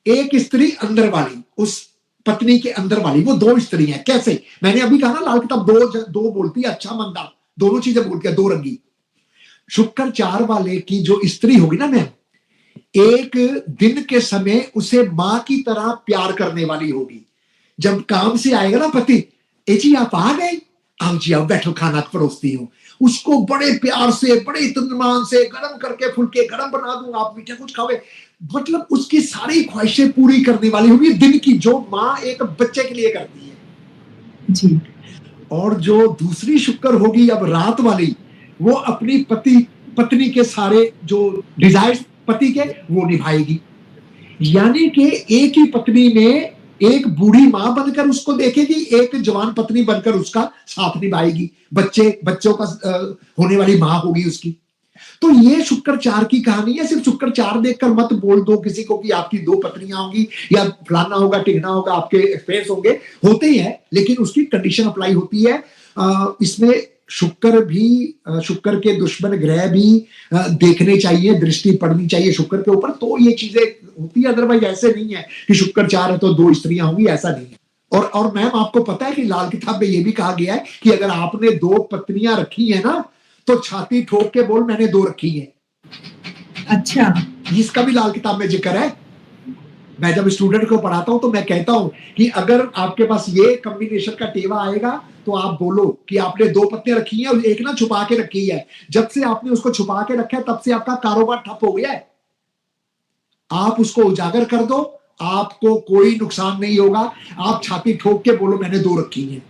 एक स्त्री अंदर वाली, उस पत्नी के अंदर वाली, वो 2 स्त्री हैं। कैसे, मैंने अभी कहा ना लाल किताब 2 बोलती है, अच्छा मंदा दोनों चीजें बोलती है, 2 रंगी। शुक्र 4 वाले की जो स्त्री होगी ना मैम, एक दिन के समय उसे मां की तरह प्यार करने वाली होगी। जब काम से आएगा ना पति, ए जी आप आ गए, आओ जी आओ बैठो खाना परोसती हूँ, उसको बड़े प्यार से, बड़े इत्मीनान से गरम करके फुलके गरम बना दूंगा, आप मीठा कुछ खावे, मतलब उसकी सारी ख्वाहिशें पूरी करने वाली होगी दिन की, जो माँ एक बच्चे के लिए करती है जी। और जो दूसरी शुक्र होगी अब रात वाली, वो अपनी पत्नी के सारे जो डिजायर्स पति के वो निभाएगी। यानी कि एक ही पत्नी में एक बूढ़ी मां बनकर उसको देखेगी, एक जवान पत्नी बनकर उसका साथ निभाएगी, बच्चों का होने वाली मां होगी उसकी। तो ये शुक्र 4 की कहानी है। सिर्फ शुक्र 4 देखकर मत बोल दो किसी को कि आपकी 2 पत्नियां होंगी या फलाना होगा टिकना होगा, आपके अफेयर्स होंगे, होते ही है, लेकिन उसकी कंडीशन अप्लाई होती है। इसमें शुक्र के दुश्मन ग्रह भी देखने चाहिए, दृष्टि पड़नी चाहिए शुक्र के ऊपर, तो ये चीजें होती है। अदरवाइज ऐसे नहीं है कि शुक्र 4 है तो 2 स्त्रियां होंगी, ऐसा नहीं है। और मैम आपको पता है कि लाल किताब में ये भी कहा गया है कि अगर आपने 2 पत्नियां रखी है ना, तो छाती ठोक के बोल मैंने 2 रखी है। अच्छा, इसका भी लाल किताब में जिक्र है। मैं जब स्टूडेंट को पढ़ाता हूं तो मैं कहता हूं कि अगर आपके पास ये कॉम्बिनेशन का टेवा आएगा तो आप बोलो कि आपने 2 पत्तियां रखी हैं और एक ना छुपा के रखी है। जब से आपने उसको छुपा के रखा है तब से आपका कारोबार ठप हो गया है। आप उसको उजागर कर दो, आपको कोई नुकसान नहीं होगा। आप छाती ठोक के बोलो मैंने 2 रखी हैं।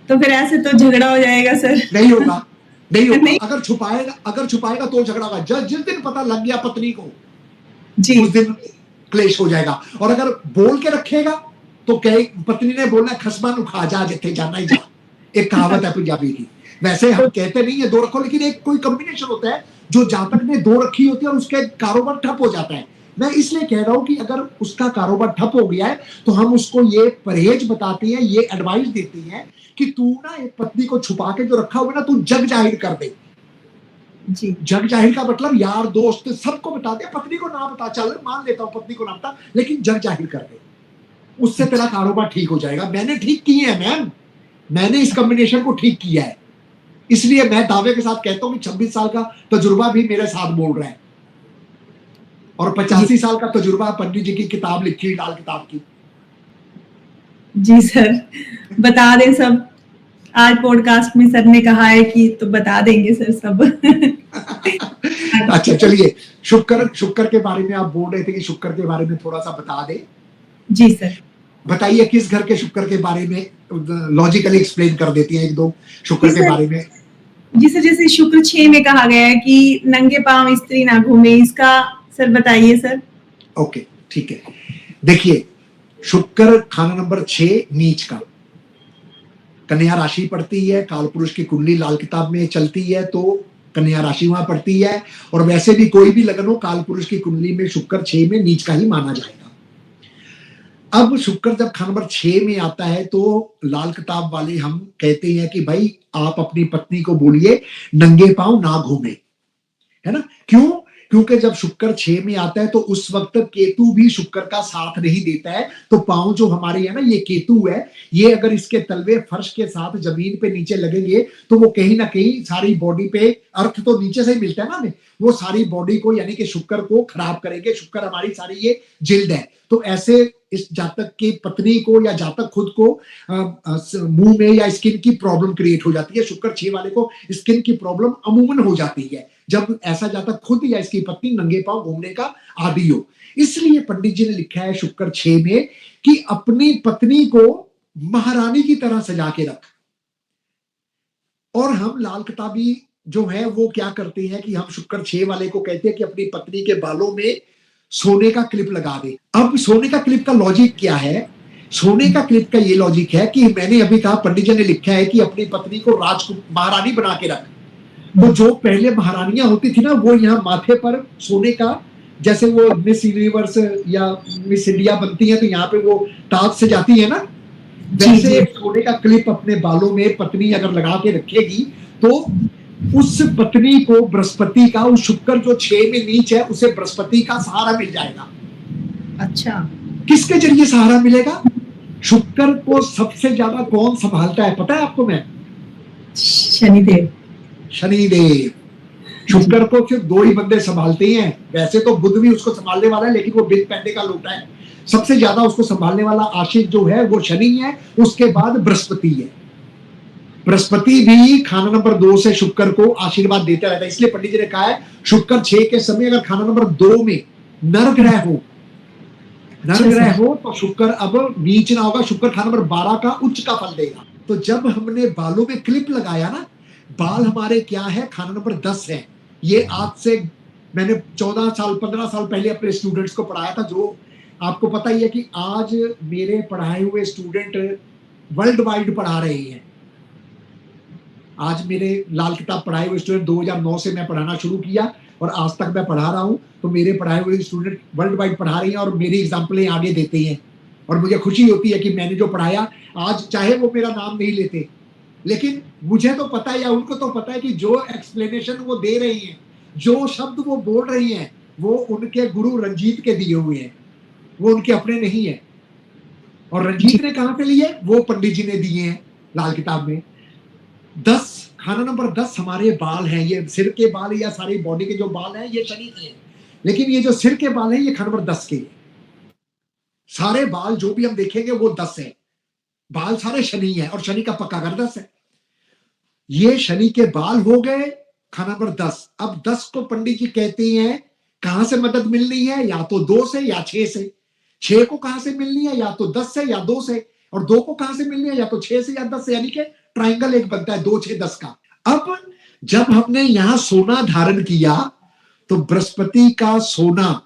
तो फिर ऐसे तो झगड़ा हो जाएगा सर। नहीं होगा, नहीं होगा। नहीं। अगर छुपाएगा तो झगड़ा होगा। जिस दिन पता लग गया पत्नी को, जी। उस दिन क्लेश हो जाएगा। और अगर बोल के रखेगा तो कहे पत्नी ने बोलना खसबा नु खा जा जिथे जाना ही जा। एक कहावत है पंजाबी की। वैसे हम कहते नहीं है 2 रखो, लेकिन एक कोई कॉम्बिनेशन होता है जो जातक ने 2 रखी होती है और उसके कारोबार ठप हो जाता है। मैं इसलिए कह रहा हूं कि अगर उसका कारोबार ठप हो गया है तो हम उसको ये परहेज बताते हैं, ये एडवाइस देते हैं कि तू ना एक पत्नी को छुपा के जो रखा हुआ ना, तू जग जाहिर कर दे। जी। जग जाहिर का मतलब यार दोस्त सबको बता दे, पत्नी को ना बता, चल मान लेता हूं पत्नी को ना बता, लेकिन जग जाहिर कर दे। उससे तेरा कारोबार ठीक हो जाएगा। मैंने ठीक किए हैं मैम, मैंने इस कॉम्बिनेशन को ठीक किया है। इसलिए मैं दावे के साथ कहता हूं कि 26 साल का तजुर्बा भी मेरे साथ बोल रहा है और 85 साल का तजुर्बा पंडित जी की किताब लिखी, लाल किताब की। जी सर, बता दें सब। आज पॉडकास्ट में सर ने कहा है कि तो बता देंगे सर सब। अच्छा चलिए, शुक्र के बारे में आप बोल रहे थे कि शुक्र के बारे में थोड़ा सा बता दे। जी सर। बताइए किस घर के शुक्र के बारे में, लॉजिकली एक्सप्लेन कर देती है 1-2 शुक्र के बारे में। जी सर, जैसे शुक्र 6 में कहा गया है कि नंगे पांव स्त्री ना घूमे, इसका सर बताइए सर। ओके ठीक है। देखिए शुक्र खाना नंबर 6 नीच का, कन्या राशि पड़ती है। कालपुरुष की कुंडली लाल किताब में चलती है तो कन्या राशि वहां पड़ती है। और वैसे भी कोई भी लगन हो, कालपुरुष की कुंडली में शुक्र 6 में नीच का ही माना जाएगा। अब शुक्र जब खाना नंबर 6 में आता है तो लाल किताब वाले हम कहते हैं कि भाई आप अपनी पत्नी को बोलिए नंगे पांव ना घूमे, है ना। क्यों? क्योंकि जब शुक्र 6 में आता है तो उस वक्त केतु भी शुक्र का साथ नहीं देता है। तो पांव जो हमारे है ना, ये केतु है, ये अगर इसके तलवे फर्श के साथ जमीन पे नीचे लगेंगे तो वो कहीं ना कहीं सारी बॉडी पे, अर्थ तो नीचे से ही मिलता है ना हमें, वो सारी बॉडी को यानी कि शुक्र को खराब करेंगे। शुक्र हमारी सारी ये जिल्द है। तो ऐसे इस जातक की पत्नी को या जातक खुद को मुंह में या स्किन की प्रॉब्लम क्रिएट हो जाती है। शुक्र 6 वाले को स्किन की प्रॉब्लम अमूमन हो जाती है जब ऐसा जातक खुद या इसकी पत्नी नंगे पांव घूमने का आदी हो। इसलिए पंडित जी ने लिखा है शुक्र 6 में कि अपनी पत्नी को महारानी की तरह सजा के रख। और हम लाल किताबी जो है वो क्या करते हैं कि हम शुक्र 6 वाले को कहते हैं कि अपनी पत्नी के बालों में सोने का क्लिप लगा दे। अब सोने का क्लिप का लॉजिक क्या है? सोने का क्लिप का ये लॉजिक है कि मैंने अभी कहा, पंडित जी ने लिखा है कि अपनी पत्नी को महारानी बना के रख। तो जो पहले महारानियां होती थी ना, वो यहाँ माथे पर सोने का, जैसे वो मिस यूनिवर्स या मिस इंडिया बनती है तो यहाँ पे वो ताज से जाती है ना, वैसे सोने का क्लिप अपने बालों में पत्नी अगर लगा के रखेगी तो उस पत्नी को बृहस्पति का, उस शुक्र जो 6 में नीच है, उसे बृहस्पति का सहारा मिल जाएगा। अच्छा, किसके जरिए सहारा मिलेगा? शुक्र को सबसे ज्यादा कौन संभालता है पता है आपको? मैं शनिदेव। शनिदेव शुक्र को सिर्फ 2 ही बंदे संभालते हैं। वैसे तो बुध भी उसको संभालने वाला है, लेकिन वो बिन पैंडे का लोटा है। सबसे ज्यादा उसको संभालने वाला आशिक जो है वो शनि है, उसके बाद बृहस्पति है। बृहस्पति भी खाना नंबर 2 से शुक्र को आशीर्वाद देता रहता है। इसलिए पंडित जी ने कहा है शुक्र 6 के समय अगर खाना नंबर 2 में नर ग्रह हो तो शुक्र अब नीच ना होगा, शुक्र खाना नंबर 12 का उच्च का फल देगा। तो जब हमने बालों में क्लिप लगाया ना, बाल हमारे क्या है? खाना नंबर 10 है। ये आज से मैंने 14 साल 15 साल पहले अपने स्टूडेंट्स को पढ़ाया था। जो आपको पता ही है कि आज मेरे पढ़ाए हुए स्टूडेंट वर्ल्ड वाइड पढ़ा रहे हैं। आज मेरे लाल किताब पढ़ाए हुए स्टूडेंट 2009 से मैं पढ़ाना शुरू किया और आज तक मैं पढ़ा रहा हूं। तो मेरे पढ़ाए हुए स्टूडेंट वर्ल्ड वाइड पढ़ा रहे हैं और मेरी एग्जाम्पलें आगे देते हैं। और मुझे खुशी होती है कि मैंने जो पढ़ाया, आज चाहे वो मेरा नाम नहीं लेते, लेकिन मुझे तो पता है या उनको तो पता है कि जो एक्सप्लेनेशन वो दे रही हैं, जो शब्द वो बोल रही हैं, वो उनके गुरु रंजीत के दिए हुए हैं, वो उनके अपने नहीं है। और रंजीत ने कहां से लिए? वो पंडित जी ने दिए हैं लाल किताब में। 10 खाना नंबर 10 हमारे बाल हैं। ये सिर के बाल या सारी बॉडी के जो बाल हैं ये शनि के हैं, लेकिन ये जो सिर के बाल हैं ये खाना नंबर 10 के हैं। सारे बाल जो भी हम देखेंगे वो 10 है, बाल सारे शनि है और शनि का पक्का घर 10 है। ये शनि के बाल हो गए खाना नंबर 10। अब 10 को पंडित जी कहते हैं कहां से मदद मिलनी है, या तो 2 से या 6 से। 6 को कहां से मिलनी है, या तो 10 से या 2 से, और 2 को कहां से मिलनी है, या तो 6 से या 10 से, यानी कि ट्राइंगल एक बनता है 2 6 10 का। अब जब हमने यहां सोना धारण किया तो बृहस्पति का सोना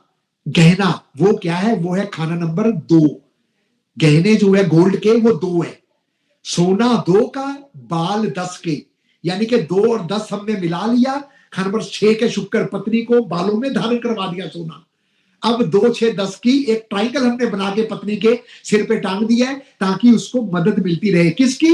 गहना वो क्या है, वो है खाना नंबर 2। गहने जो है गोल्ड के वो 2 है, सोना 2 का, बाल 10 के, यानी कि 2 और 10 हमने मिला लिया। खाना नंबर 6 के शुक्र पत्नी को बालों में धारण करवा दिया सोना। अब 2 6 10 की एक ट्राइंगल हमने बना के पत्नी के सिर पे टांग दिया है ताकि उसको मदद मिलती रहे। किसकी?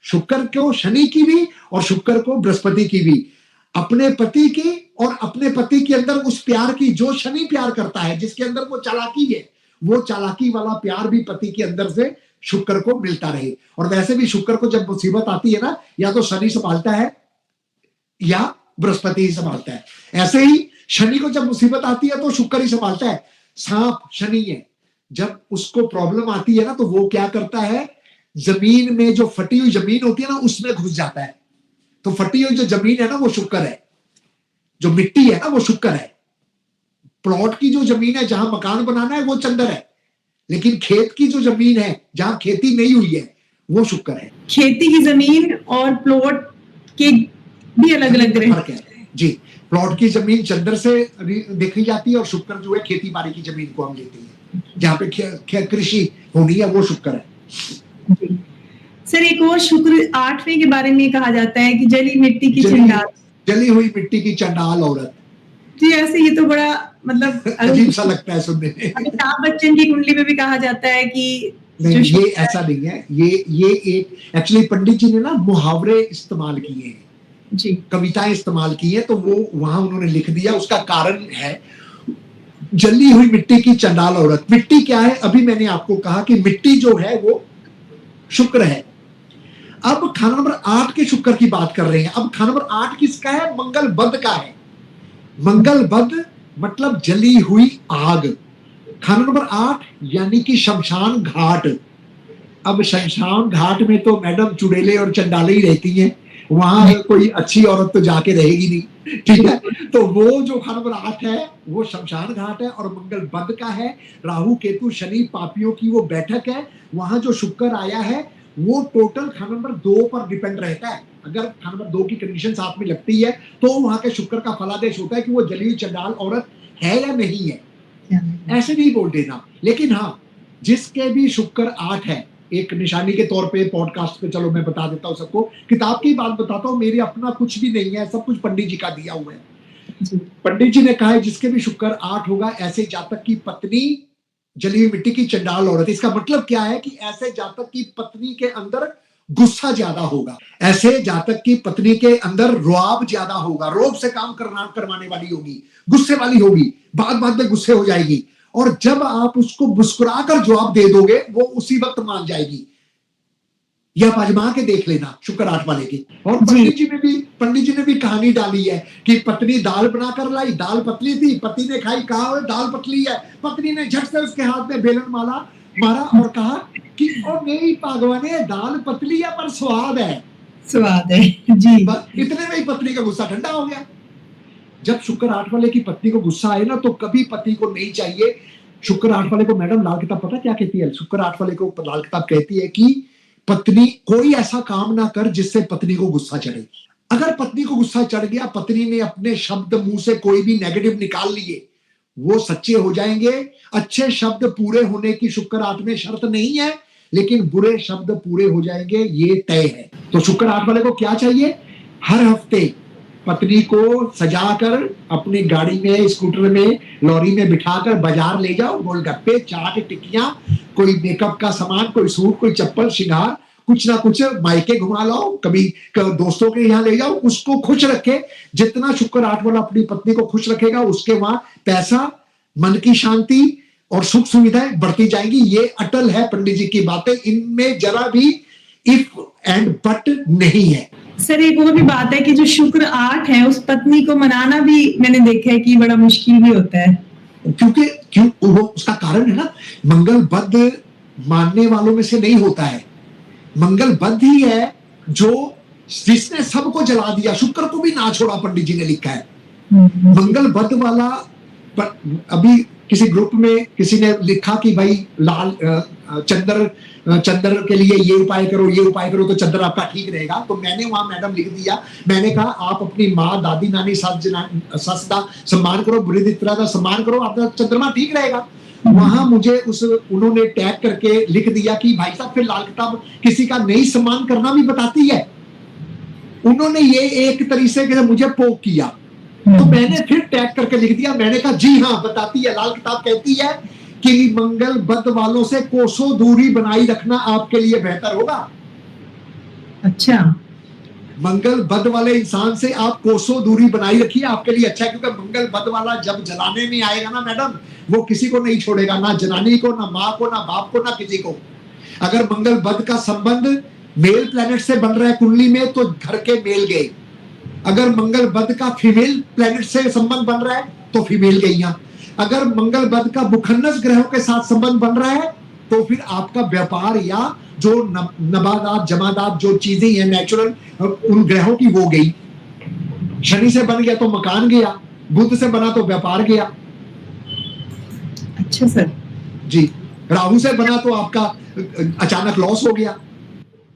शुक्र को शनि की भी और शुक्र को बृहस्पति की भी, अपने पति की और अपने पति के अंदर उस प्यार की जो शनि प्यार करता है, जिसके अंदर वो चालाकी है, वो चालाकी वाला प्यार भी पति के अंदर से शुक्र को मिलता रहे। और वैसे भी शुक्र को जब मुसीबत आती है ना, या तो शनि संभालता है या बृहस्पति ही संभालता है। ऐसे ही शनि को जब मुसीबत आती है तो शुक्र ही संभालता है। सांप शनि है, जब उसको प्रॉब्लम आती है ना तो वो क्या करता है, जमीन में जो फटी हुई जमीन होती है ना उसमें घुस जाता है। तो फटी हुई जो जमीन है ना वो शुक्र है, जो मिट्टी है ना वो शुक्र है। प्लॉट की जो जमीन है जहां मकान बनाना है वो चंद्र है, लेकिन खेत की जो जमीन है जहां खेती नहीं हुई है वो शुक्र है। खेती की जमीन और प्लॉट के भी अलग अलग फर्क है जी। प्लॉट की जमीन चंद्र से देखी जाती है और शुक्र जो है खेती बाड़ी की जमीन को हम लेते हैं, जहां पे कृषि होनी है वो शुक्र है। सर एक और शुक्र 8वें के बारे में कहा जाता है कि जली मिट्टी की चंडाल, जली हुई मिट्टी की चंडाल औरत। जी ऐसे ये तो बड़ा मतलब अजीब सा लगता है सुनने में। अमिताभ बच्चन की कुंडली में भी कहा जाता है कि नहीं, ये ऐसा नहीं है। ये एक एक्चुअली पंडित जी ने ना मुहावरे इस्तेमाल किए हैं जी, कविताएं इस्तेमाल की है, तो वो वहां उन्होंने लिख दिया। उसका कारण है जली हुई मिट्टी की चंडाल औरत। मिट्टी क्या है, अभी मैंने आपको कहा कि मिट्टी जो है वो शुक्र है। अब खाना नंबर 8 के शुक्र की बात कर रहे हैं। अब खाना नंबर 8 किसका है? मंगल बद का है। मंगल बद मतलब जली हुई आग। खाना नंबर 8 यानी कि शमशान घाट। अब शमशान घाट में तो मैडम चुड़ैले और चंडाले ही रहती हैं, वहां कोई अच्छी औरत तो जाके रहेगी नहीं, ठीक है। तो वो जो खाना नंबर 8 है वो शमशान घाट है और मंगल बद का है। राहु केतु शनि पापियों की वो बैठक है। वहां जो शुक्र आया है वो टोटल खाना नंबर 2 पर डिपेंड रहता है। अगर खाना नंबर 2 की कंडीशन साथ में लगती है तो वहां के शुक्र का फलादेश होता है कि वो जली हुई चंडाल औरत है या नहीं है। ऐसे नहीं बोल देना। लेकिन हाँ, जिसके भी शुक्र 8 है, एक निशानी के तौर पे पॉडकास्ट पे चलो मैं बता देता हूँ सबको। किताब की बात बताता हूँ, मेरे अपना कुछ भी नहीं है, सब कुछ पंडित जी का दिया हुआ है। पंडित जी ने कहा है जिसके भी शुक्र 8 होगा, ऐसे जातक की पत्नी जली हुई मिट्टी की चंडाल औरत। इसका मतलब क्या है कि ऐसे जातक की पत्नी के अंदर गुस्सा ज्यादा होगा, ऐसे जातक की पत्नी के अंदर रुआब ज्यादा होगा, रोब से काम करवाने वाली होगी, गुस्से वाली होगी, बात में गुस्से हो जाएगी। और जब आप उसको मुस्कुराकर जवाब दे दोगे वो उसी वक्त मान जाएगी। यह आजमा के देख लेना शुक्र 8 वाले की। और पंडित जी ने भी कहानी डाली है कि पत्नी दाल बनाकर लाई, दाल पतली थी, पति ने खाई, कहा दाल पतली है। पत्नी ने झट से उसके हाथ में बेलन मारा और कहा कि ओ नहीं भगवाने, दाल पतली है पर स्वाद है जी। इतने में ही पत्नी का गुस्सा ठंडा हो गया। जब शुक्र 8 वाले की पत्नी को गुस्सा आए ना तो कभी पति को नहीं चाहिए। शुक्र 8 वाले को मैडम लाल किताब पता क्या कहती है? शुक्र 8 वाले को लाल किताब कहती है कि पत्नी कोई ऐसा काम ना कर जिससे पत्नी को गुस्सा चढ़े। अगर पत्नी को गुस्सा चढ़ गया, पत्नी ने अपने शब्द मुंह से कोई भी नेगेटिव निकाल लिए, वो सच्चे हो जाएंगे। अच्छे शब्द पूरे होने की शुक्र 8 में शर्त नहीं है, लेकिन बुरे शब्द पूरे हो जाएंगे, ये तय है। तो शुक्र 8 वाले को क्या चाहिए? हर हफ्ते पत्नी को सजाकर अपनी गाड़ी में, स्कूटर में, लॉरी में बिठाकर बाजार ले जाओ। गोलगप्पे, चाट, टिक्कियां, कोई मेकअप का सामान, कोई सूट, कोई चप्पल, श्रृंगार, कुछ ना कुछ मायके घुमा लाओ, कभी दोस्तों के यहाँ ले जाओ, उसको खुश रखे। जितना शुक्र 8 वाला अपनी पत्नी को खुश रखेगा, उसके वहां पैसा, मन की शांति और सुख सुविधाएं बढ़ती जाएंगी। ये अटल है पंडित जी की बातें, इनमें जरा भी इफ एंड बट नहीं है। सर एक और भी बात है कि जो शुक्र 8 है उस पत्नी को मनाना भी मैंने देखा है कि बड़ा मुश्किल भी होता है। क्योंकि वो उसका कारण है ना, मंगल बद्ध मानने वालों में से नहीं होता है, मंगल बद्ध ही है जो जिसने सबको जला दिया, शुक्र को भी ना छोड़ा, पंडित जी ने लिखा है। मंगल बद्ध वाला अभी किसी ग्रुप में किसी ने लिखा कि भाई लाल चंद्र के लिए ये उपाय करो तो चंद्र आपका ठीक रहेगा। तो मैंने वहां मैडम लिख दिया, मैंने कहा आप अपनी माँ, दादी, नानी, सस का सम्मान करो, बुरी तरह का सम्मान करो, आपका चंद्रमा ठीक रहेगा। वहां मुझे उन्होंने टैग करके लिख दिया कि भाई साहब फिर लाल किताब किसी का नहीं सम्मान करना भी बताती है। उन्होंने ये एक तरीके से मुझे पोक किया, तो मैंने फिर टैग करके लिख दिया, मैंने कहा जी हाँ बताती है, लाल किताब कहती है कि मंगल बद्ध वालों से कोसों दूरी बनाई रखना आपके लिए बेहतर होगा। अच्छा, मंगल बद्ध वाले इंसान से आप कोसों दूरी बनाई रखिए, आपके लिए अच्छा है, क्योंकि मंगल बद्ध वाला जब जलाने में आएगा ना मैडम, वो किसी को नहीं छोड़ेगा, ना जनानी को, ना माँ को, ना बाप को, ना किसी को। अगर मंगल बद्ध का संबंध मेल प्लैनेट से बन रहा है कुंडली में तो घर के मेल गए, अगर मंगल बद्ध का फीमेल प्लैनेट से संबंध बन रहा है तो फीमेल गईया, अगर मंगल बद्ध का बुखन्नस ग्रहों के साथ संबंध बन रहा है तो फिर आपका व्यापार या जो नबादात जमादात जो चीजें हैं नेचुरल उन ग्रहों की वो गई। शनि से बन गया तो मकान गया, बुध से बना तो व्यापार गया। अच्छा सर जी, राहु से बना तो आपका अचानक लॉस हो गया।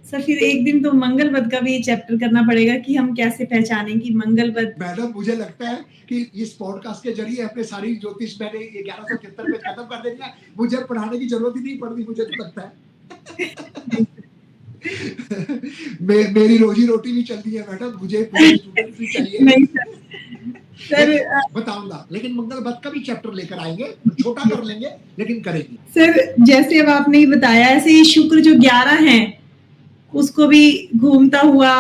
सर फिर एक दिन तो मंगल बद्ध का भी चैप्टर करना पड़ेगा कि हम कैसे पहचानें कि मंगल बद्ध। मैडम मुझे लगता है कि इस पॉडकास्ट के जरिए अपने सारी ज्योतिष मैंने 1173 पे खत्म कर देनी है, मुझे पढ़ाने की जरूरत ही नहीं पड़ती, मुझे तो लगता है। मेरी रोजी रोटी भी चलती है मैडम, मुझे स्टूडेंट भी चाहिए। नहीं सर बताऊंगा, लेकिन मंगल बद्ध का भी चैप्टर लेकर आएंगे, छोटा कर लेंगे लेकिन करेंगे। सर जैसे अब आपने ही बताया, ऐसे ही शुक्र जो 11 है उसको भी घूमता हुआ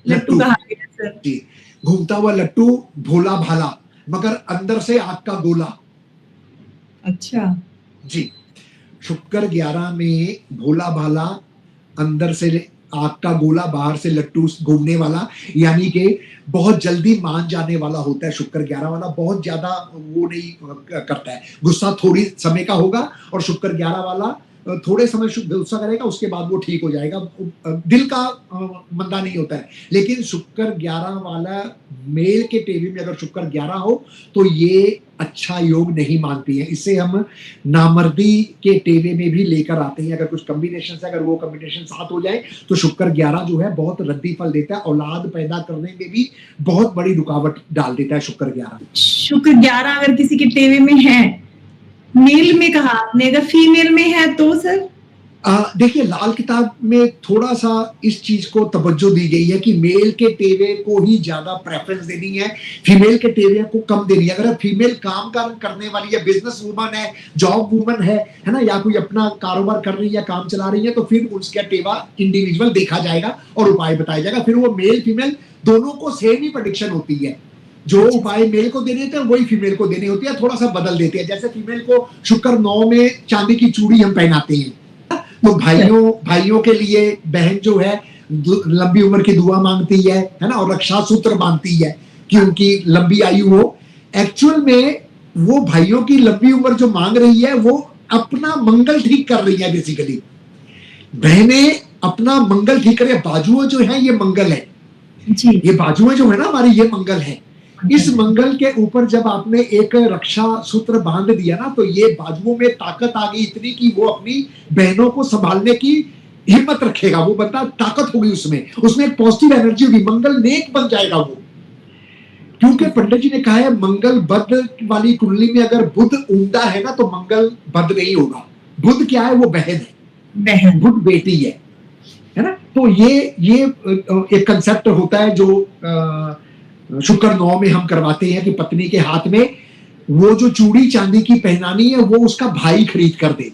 लट्टू कहा गया सर। जी, घूमता हुआ लट्टू, भोला भाला, मगर अंदर से आग का गोला। अच्छा जी, शुक्र 11 में भोला भाला, अंदर से आग का गोला, बाहर से लट्टू घूमने वाला, यानी कि बहुत जल्दी मान जाने वाला होता है। शुक्र 11 वाला बहुत ज्यादा वो नहीं करता है, गुस्सा थोड़ी समय का होगा, और शुक्र 11 वाला थोड़े समय गुस्सा करेगा, उसके बाद वो ठीक हो जाएगा, दिल का मंदा नहीं होता है। लेकिन शुक्र 11 वाला मेल के टेबल में अगर शुक्र 11 हो तो ये अच्छा योग नहीं मानती है। इसे हम नामर्दी के टेबे में भी लेकर आते हैं, अगर कुछ कॉम्बिनेशन है, अगर वो कॉम्बिनेशन साथ हो जाए तो शुक्र 11 जो है बहुत रद्दी फल देता है, औलाद पैदा करने में भी बहुत बड़ी रुकावट डाल देता है शुक्र 11। शुक्र 11 अगर किसी के टेबे में है, मेल में कहा आपने, अगर फीमेल में है तो सर देखिए लाल किताब में थोड़ा सा इस चीज को तवज्जो दी गई है कि मेल के टेवे को ही ज्यादा प्रेफरेंस देनी है, फीमेल के टेवे को कम देनी है। अगर फीमेल काम करने वाली है, बिजनेस वूमन है, जॉब वूमन है ना, या कोई अपना कारोबार कर रही है, काम चला रही है, तो फिर उसका टेवा इंडिविजुअल देखा जाएगा और उपाय बताया जाएगा। फिर वो मेल फीमेल दोनों को सेम ही प्रेडिक्शन होती है, जो उपाय मेल को देने होते हैं वही फीमेल को देने होती है, थोड़ा सा बदल देते हैं। जैसे फीमेल को शुक्र 9 में चांदी की चूड़ी हम पहनाते हैं, तो भाइयों के लिए बहन जो है लंबी उम्र की दुआ मांगती है ना, और रक्षा सूत्र बांधती है कि उनकी लंबी आयु हो। एक्चुअल में वो भाइयों की लंबी उम्र जो मांग रही है वो अपना मंगल ठीक कर रही है। बेसिकली बहनें अपना मंगल ठीक कर रही है, बाजुएं जो है ये मंगल है जी, ये बाजुएं जो है ना हमारी, ये मंगल है। इस मंगल के ऊपर जब आपने एक रक्षा सूत्र बांध दिया ना, तो ये बाजुओं में ताकत आ गई इतनी कि वो अपनी बहनों को संभालने की हिम्मत रखेगा, वो बंदा ताकत होगी उसमें एक पॉजिटिव एनर्जी होगी, मंगल नेक बन जाएगा वो। क्योंकि पंडित जी ने कहा है मंगल बद्ध वाली कुंडली में अगर बुध उमदा है ना तो मंगल बद्ध नहीं होगा। बुध क्या है? वो बहन है, बुध बेटी है ना। तो ये एक कंसेप्ट होता है जो शुक्र 9 में हम करवाते हैं कि पत्नी के हाथ में वो जो चूड़ी चांदी की पहनानी है वो उसका भाई खरीद कर दे।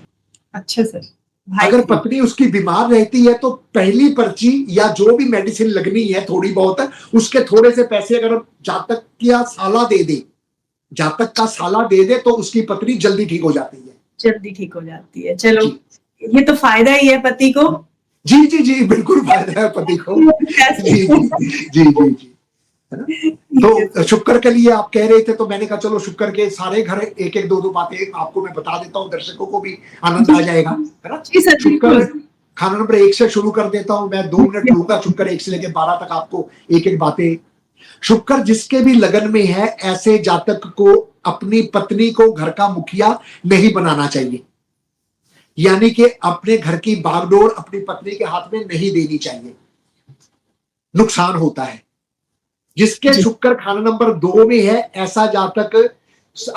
अच्छा सर, अगर पत्नी उसकी बीमार रहती है तो पहली पर्ची या जो भी मेडिसिन लगनी है थोड़ी बहुत, उसके थोड़े से पैसे अगर जातक का साला दे दे तो उसकी पत्नी जल्दी ठीक हो जाती है। चलो ये तो फायदा ही है पति को। जी बिल्कुल फायदा है पति को। जी। है ना। तो शुक्र के लिए आप कह रहे थे, तो मैंने कहा चलो शुक्र के सारे घर एक एक दो दो बातें आपको मैं बता देता हूँ, दर्शकों को भी आनंद आ जाएगा, है ना। जी सर, शुक्र खाना नंबर 1 से शुरू कर देता हूं मैं, 2 मिनट लूंगा शुक्र 1 से लेकर 12 तक आपको एक एक बातें। शुक्र जिसके भी लगन में है, ऐसे जातक को अपनी पत्नी को घर का मुखिया नहीं बनाना चाहिए, यानी कि अपने घर की बागडोर अपनी पत्नी के हाथ में नहीं देनी चाहिए, नुकसान होता है। जिसके शुक्र खाना नंबर 2 में है, ऐसा जातक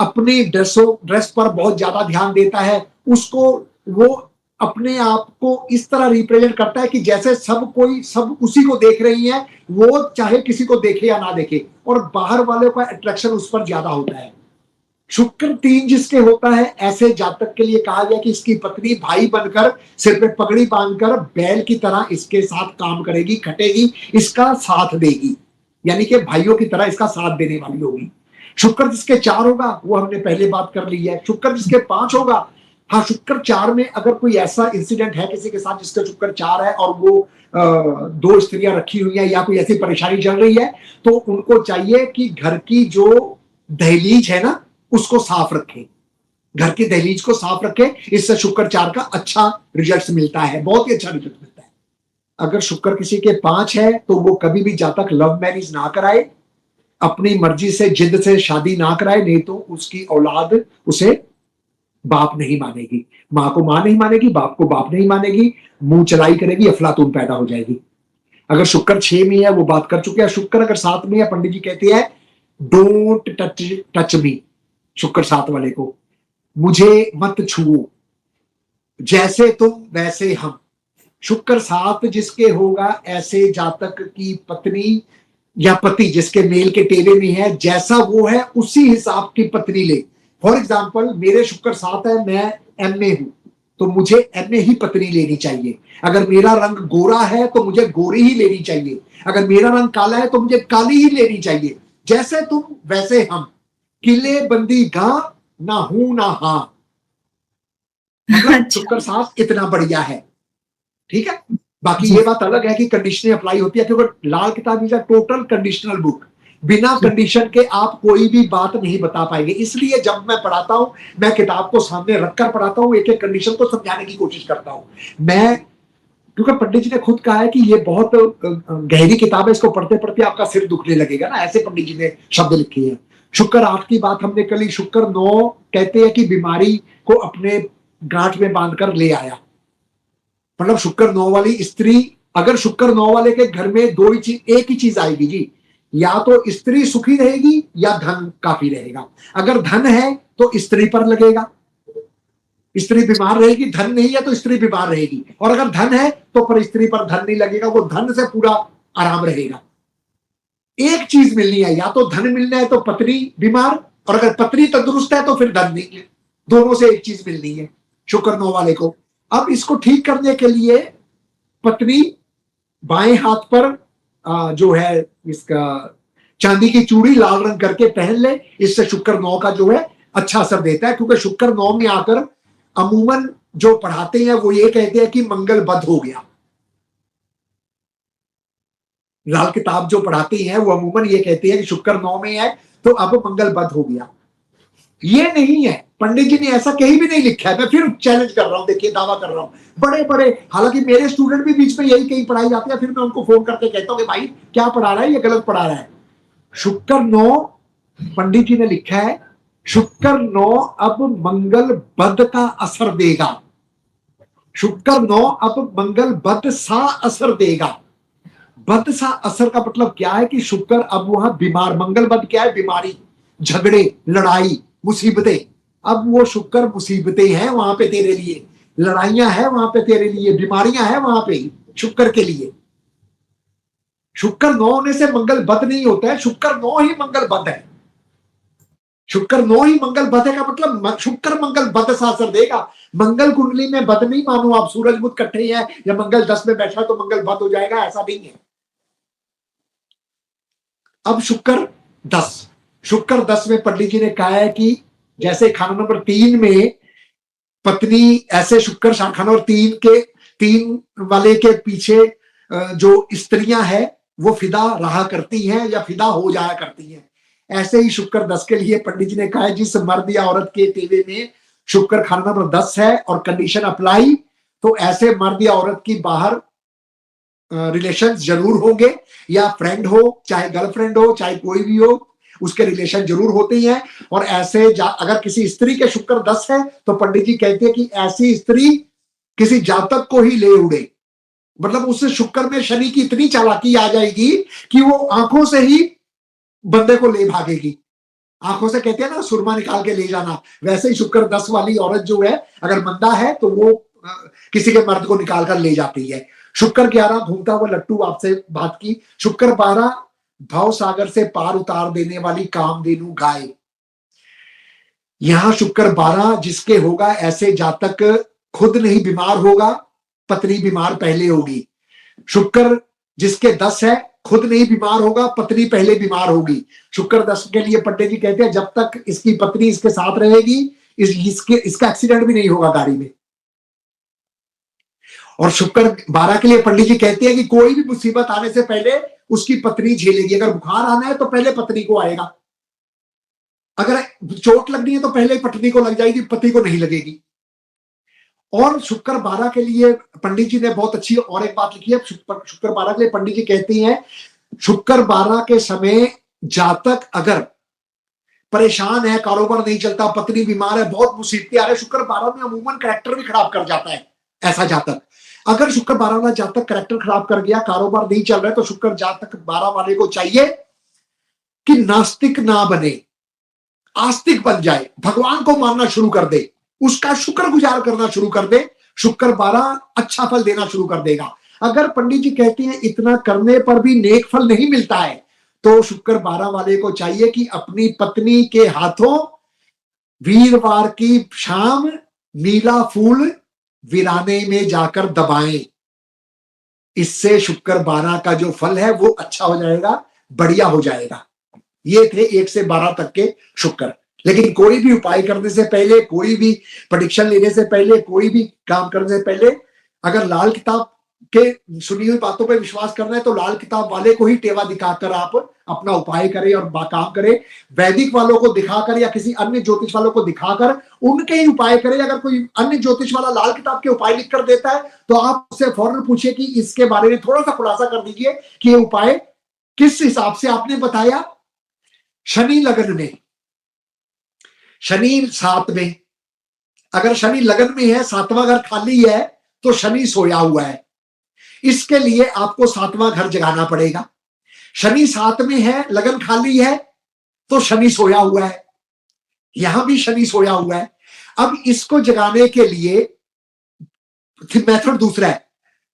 अपनी ड्रेस पर बहुत ज्यादा ध्यान देता है, उसको वो अपने आप को इस तरह रिप्रेजेंट करता है कि जैसे सब उसी को देख रही है, वो चाहे किसी को देखे या ना देखे, और बाहर वाले का अट्रैक्शन उस पर ज्यादा होता है। शुक्र 3 जिसके होता है, ऐसे जातक के लिए कहा गया कि इसकी पत्नी भाई बनकर सिर पे पगड़ी बांधकर बैल की तरह इसके साथ काम करेगी, खटेगी, इसका साथ देगी, यानी कि भाइयों की तरह इसका साथ देने वाली होगी। शुक्र जिसके 4 होगा, वो हमने पहले बात कर ली है। शुक्र जिसके 5 होगा, हाँ, शुक्र 4 में अगर कोई ऐसा इंसिडेंट है किसी के साथ जिसका शुक्र 4 है और वो 2 स्त्रियां रखी हुई है या कोई ऐसी परेशानी चल रही है, तो उनको चाहिए कि घर की जो दहलीज है ना, उसको साफ रखें, घर की दहलीज को साफ रखें। इससे शुक्र 4 का अच्छा रिजल्ट मिलता है, बहुत ही अच्छा रिजल्ट मिलता है। अगर शुक्र किसी के 5 है, तो वो कभी भी जातक लव मैरिज ना कराए, अपनी मर्जी से जिद से शादी ना कराए, नहीं तो उसकी औलाद उसे बाप नहीं मानेगी, मां को मां नहीं मानेगी, बाप को बाप नहीं मानेगी, मुंह चलाई करेगी, अफलातून पैदा हो जाएगी। अगर शुक्र 6 में है, वो बात कर चुके हैं। शुक्र अगर 7 में है, पंडित जी कहते हैं डोंट टच मी, शुक्र 7 वाले को, मुझे मत छुओ, जैसे तुम वैसे हम। शुक्र 7 जिसके होगा, ऐसे जातक की पत्नी या पति जिसके मेल के टेबे में है, जैसा वो है उसी हिसाब की पत्नी ले। फॉर एग्जाम्पल, मेरे शुक्र 7 है, मैं एमए हूं, तो मुझे एमए ही पत्नी लेनी चाहिए। अगर मेरा रंग गोरा है, तो मुझे गोरी ही लेनी चाहिए। अगर मेरा रंग काला है, तो मुझे काली ही लेनी चाहिए। जैसे तुम वैसे हम, किले बंदी गां, ना हूं ना हां। मतलब शुक्र 7 इतना बढ़िया है, ठीक है। बाकी ये बात अलग है कि कंडीशनें अप्लाई होती है, क्योंकि लाल किताब is a total conditional book. बिना कंडीशन के आप कोई भी बात नहीं बता पाएंगे। इसलिए जब मैं पढ़ाता हूं, मैं किताब को सामने रखकर पढ़ाता हूं, एक एक कंडीशन को समझाने की कोशिश करता हूं मैं, क्योंकि पंडित जी ने खुद कहा है कि ये बहुत गहरी किताब है, इसको पढ़ते पढ़ते आपका सिर दुखने लगेगा ना, ऐसे पंडित जी ने शब्द लिखे हैं। शुक्र 8 की बात हमने करी। शुक्र 9 कहते हैं कि बीमारी को अपने गांठ में बांधकर ले आया, मतलब शुक्र 9 वाली स्त्री, अगर शुक्र 9 वाले के घर में दो ही चीज, एक ही चीज आएगी जी, या तो स्त्री सुखी रहेगी या धन काफी रहेगा। अगर धन है तो स्त्री पर लगेगा, स्त्री बीमार रहेगी, धन नहीं है तो स्त्री बीमार रहेगी, और अगर धन है तो पर स्त्री पर धन नहीं लगेगा, वो धन से पूरा आराम रहेगा। एक चीज मिलनी है, या तो धन मिलना है तो पत्नी बीमार, और अगर पत्नी तंदुरुस्त है तो फिर धन नहीं है, दोनों से एक चीज मिलनी है शुक्र 9 वाले को। अब इसको ठीक करने के लिए पत्नी बाएं हाथ पर जो है इसका चांदी की चूड़ी लाल रंग करके पहन ले, इससे शुक्र 9 का जो है अच्छा असर देता है। क्योंकि शुक्र 9 में आकर अमूमन जो पढ़ाते हैं वो ये कहते हैं कि मंगल बद हो गया। लाल किताब जो पढ़ाती है वो अमूमन ये कहती है कि शुक्र 9 में है तो अब मंगल बद हो गया। ये नहीं है, पंडित जी ने ऐसा कहीं भी नहीं लिखा है। मैं फिर चैलेंज कर रहा हूं, देखिए दावा कर रहा हूं, बड़े बड़े, हालांकि मेरे स्टूडेंट भी बीच में यही कहीं पढ़ाई जाती है, फिर मैं उनको फोन करके कहता हूं कि भाई क्या पढ़ा रहा है, ये गलत पढ़ा रहा है। शुक्र 9 पंडित जी ने लिखा है, शुक्र 9 अब मंगल बद का असर देगा। शुक्र 9 अब मंगल बद सा असर देगा। बद सा असर का मतलब क्या है कि शुक्र अब वहां बीमार, मंगल बद क्या है, बीमारी, झगड़े, लड़ाई, मुसीबतें। अब वो शुक्र मुसीबतें हैं वहां पे तेरे लिए, लड़ाइयां हैं वहां पे तेरे लिए, बीमारियां हैं वहां पे शुक्र के लिए। शुक्र 9 होने से मंगल बद नहीं होता है, शुक्र 9 ही मंगल बद है। शुक्र 9 ही मंगल बद है का मतलब शुक्र मंगल बद सा असर देगा। मंगल कुंडली में बद नहीं मानो आप, सूरज बुध इकट्ठे हैं या मंगल 10 में बैठा तो मंगल बद हो जाएगा, ऐसा नहीं है। अब शुक्र 10, शुक्र 10 में पंडित जी ने कहा है कि जैसे खाना नंबर 3 में पत्नी, ऐसे शुक्र खाना नंबर 3 वाले के पीछे जो स्त्रियां हैं वो फिदा रहा करती हैं या फिदा हो जाया करती हैं। ऐसे ही शुक्र 10 के लिए पंडित जी ने कहा है, जिस मर्द या औरत के तेवे में शुक्र खाना नंबर 10 है और कंडीशन अप्लाई, तो ऐसे मर्द या औरत की बाहर रिलेशन जरूर होंगे, या फ्रेंड हो, चाहे गर्लफ्रेंड हो, चाहे कोई भी हो, उसके रिलेशन जरूर होते ही हैं। और ऐसे अगर किसी स्त्री के शुक्र 10 है तो पंडित जी कहते हैं कि ऐसी स्त्री किसी जातक को ही ले उड़े। मतलब उस शुक्र में शनि की इतनी चालाकी आ जाएगी कि वो आंखों से ही बंदे को ले भागेगी। आंखों से कहते हैं ना सुरमा निकाल के ले जाना, वैसे ही शुक्र 10 वाली औरत जो है अगर मंदा है तो वो किसी के मर्द को निकाल कर ले जाती है। शुक्र 11 घूमता हुआ लट्टू आपसे बात की। शुक्र 12 भाव सागर से पार उतार देने वाली कामधेनु गाय। यहां शुक्र 12 जिसके होगा, ऐसे जातक खुद नहीं बीमार होगा, पत्नी बीमार पहले होगी। शुक्र जिसके 10 है खुद नहीं बीमार होगा, पत्नी पहले बीमार होगी। शुक्र 10 के लिए पंडित जी कहते हैं जब तक इसकी पत्नी इसके साथ रहेगी इसका एक्सीडेंट भी नहीं होगा गाड़ी में। और शुक्र 12 के लिए पंडित जी कहते हैं कि कोई भी मुसीबत आने से पहले उसकी पत्नी झेलेगी। अगर बुखार आना है तो पहले पत्नी को आएगा, अगर चोट लगनी है तो पहले पत्नी को लग जाएगी, पति को नहीं लगेगी। और शुक्र 12 के लिए पंडित जी ने बहुत अच्छी और एक बात लिखी है। शुक्र 12 के लिए पंडित जी कहती हैं शुक्र 12 के समय जातक अगर परेशान है, कारोबार नहीं चलता, पत्नी बीमार है, बहुत मुसीबतें आ रही, शुक्र 12 में अमूमन कैरेक्टर भी खराब कर जाता है ऐसा जातक। अगर शुक्र 12 वाला जातक कैरेक्टर खराब कर गया, कारोबार नहीं चल रहा है, तो शुक्र जातक 12 वाले को चाहिए कि नास्तिक ना बने, आस्तिक बन जाए, भगवान को मानना शुरू कर दे, उसका शुक्र गुजार करना शुरू कर दे। शुक्र 12 अच्छा फल देना शुरू कर देगा। अगर पंडित जी कहते हैं इतना करने पर भी नेक फल नहीं मिलता है, तो शुक्र 12 वाले को चाहिए कि अपनी पत्नी के हाथों वीरवार की शाम नीला फूल वीराने में जाकर दबाएं। इससे शुक्र 12 का जो फल है वो अच्छा हो जाएगा, बढ़िया हो जाएगा। ये थे 1 से 12 तक के शुक्र। लेकिन कोई भी उपाय करने से पहले, कोई भी प्रेडिक्शन लेने से पहले, कोई भी काम करने से पहले, अगर लाल किताब के सुनी हुई बातों पर विश्वास करना है तो लाल किताब वाले को ही टेवा दिखाकर आप अपना उपाय करें और काम करें। वैदिक वालों को दिखाकर या किसी अन्य ज्योतिष वालों को दिखाकर उनके ही उपाय करें। अगर कोई अन्य ज्योतिष वाला लाल किताब के उपाय लिख कर देता है तो आप उससे फौरन पूछिए कि इसके बारे में थोड़ा सा खुलासा कर दीजिए कि ये उपाय किस हिसाब से आपने बताया। शनि लगन में, शनि 7 में, अगर शनि लगन में है, 7वां घर खाली है तो शनि सोया हुआ है। इसके लिए आपको 7वां घर जगाना पड़ेगा। शनि 7 में है, लगन खाली है तो शनि सोया हुआ है, यहां भी शनि सोया हुआ है। अब इसको जगाने के लिए मेथड दूसरा है।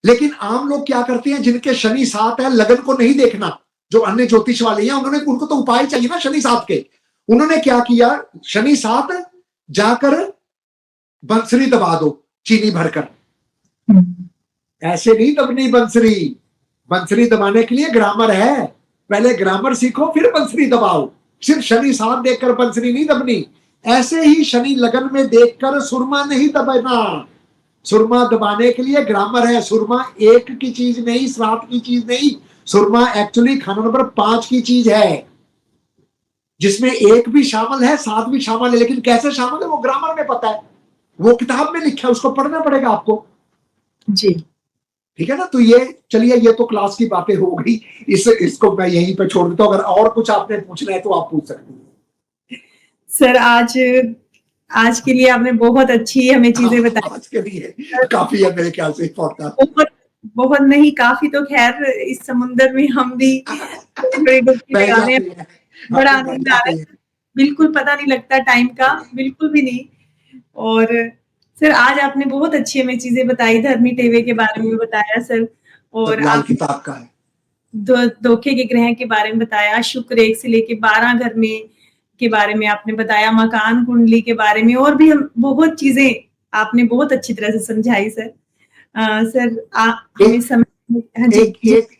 लेकिन आम लोग क्या करते हैं, जिनके शनि 7 है, लगन को नहीं देखना, जो अन्य ज्योतिष वाले हैं उनको तो उपाय चाहिए ना शनि 7 के। उन्होंने क्या किया, शनि 7 जाकर बंसरी दबा दो चीनी भरकर। ऐसे नहीं दबनी बंसरी, बंसरी दबाने के लिए ग्रामर है, पहले ग्रामर सीखो फिर बंसरी दबाओ। सिर्फ शनि 7 देखकर बंसरी नहीं दबनी। ऐसे ही शनि लगन में देखकर सुरमा नहीं दबाना। सुरमा दबाने के लिए ग्रामर है। सुरमा 1 की चीज नहीं, 7 की चीज नहीं, सुरमा एक्चुअली खाना नंबर 5 की चीज है, जिसमें 1 भी शामिल है, 7 भी शामिल है। लेकिन कैसे शामिल है वो ग्रामर में पता है, वो किताब में लिखा है, उसको पढ़ना पड़ेगा आपको जी। ठीक है ना। तो ये चलिए, ये तो क्लास की बातें हो गई, इसको मैं यहीं पे छोड़ देता हूँ। अगर और कुछ आपने पूछना है तो आप पूछ सकते हैं। सर आज के लिए आपने बहुत अच्छी हमें चीजें बताई। आज के लिए काफी है मेरे ख्याल से बहुत बहुत नहीं, काफी तो खैर इस समुंदर में हम भी डुबकी लगाने बड़ा आनंद आ रहा है। बिल्कुल पता नहीं लगता टाइम का, बिल्कुल भी नहीं। और सर आज आपने बहुत अच्छी हमें चीजें बताई, धर्मी टेवे के बारे में बताया सर, और लाल किताब का है, धोखे के ग्रह के बारे में बताया, शुक्र 1 से लेके 12 घर में के बारे में आपने बताया, मकान कुंडली के बारे में, और भी हम बहुत चीजें आपने बहुत अच्छी तरह से समझाई सर। सर हमें समय, हाँ जी,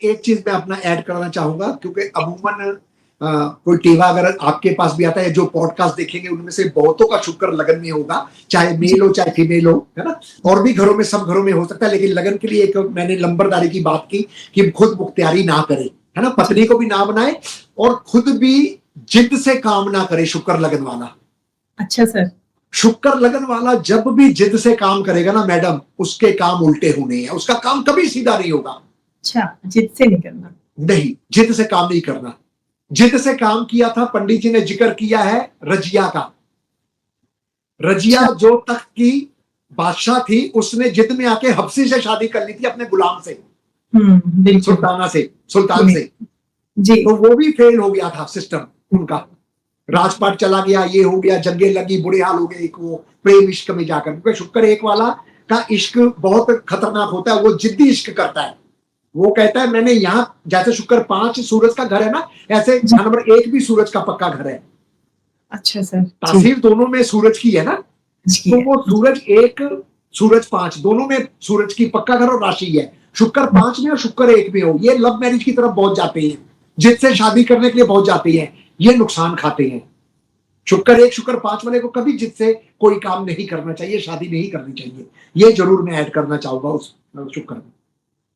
एक चीज मैं अपना ऐड करना चाहूंगा, क्योंकि अमूमन कोई टेवा अगर आपके पास भी आता है, जो पॉडकास्ट देखेंगे उनमें से बहुतों का शुक्र लगन में होगा, चाहे मेल हो चाहे फीमेल हो, है ना। और भी घरों में, सब घरों में हो सकता है, लेकिन लगन के लिए एक मैंने नंबरदारी की बात की कि खुद मुख्तियारी ना करें, है ना, पत्नी को भी ना बनाए और खुद भी जिद से काम ना करे। शुक्र लगन वाला, अच्छा सर। शुक्र लगन वाला जब भी जिद से काम करेगा ना मैडम, उसके काम उल्टे होने हैं, उसका काम कभी सीधा नहीं होगा। अच्छा, जिद से नहीं करना। नहीं, जिद से काम नहीं करना। जिद से काम किया था, पंडित जी ने जिक्र किया है रजिया का। रजिया अच्छा। जो तख्त की बादशाह थी, उसने जिद में आके हब्सी से शादी कर ली थी, अपने गुलाम से, बिल्कुल। सुल्ताना से, सुल्तान से। जी। तो वो भी फेल हो गया था सिस्टम उनका, राजपाट चला गया, ये हो गया, जंगे लगी, बुरे हाल हो गए। एक वो प्रेम इश्क में जाकर, क्योंकि शुक्र एक वाला का इश्क बहुत खतरनाक होता है, वो जिद्दी इश्क करता है। वो कहता है मैंने यहाँ, जैसे शुक्र 5 सूरज का घर है ना, ऐसे नंबर 1 भी सूरज का पक्का घर है। अच्छा सर। तासीर दोनों में सूरज की है ना, तो वो सूरज 1 सूरज 5 दोनों में सूरज की पक्का घर और राशि है। शुक्र 5 में और शुक्र 1 में हो, ये लव मैरिज की तरफ बहुत जाते हैं, जिससे शादी करने के लिए बहुत जाते हैं, ये नुकसान खाते हैं। शुक्र 1 शुक्र 5 वाले को कभी जिससे कोई काम नहीं करना चाहिए, शादी नहीं करनी चाहिए। ये जरूर मैं ऐड करना चाहूंगा उस शुक्र में।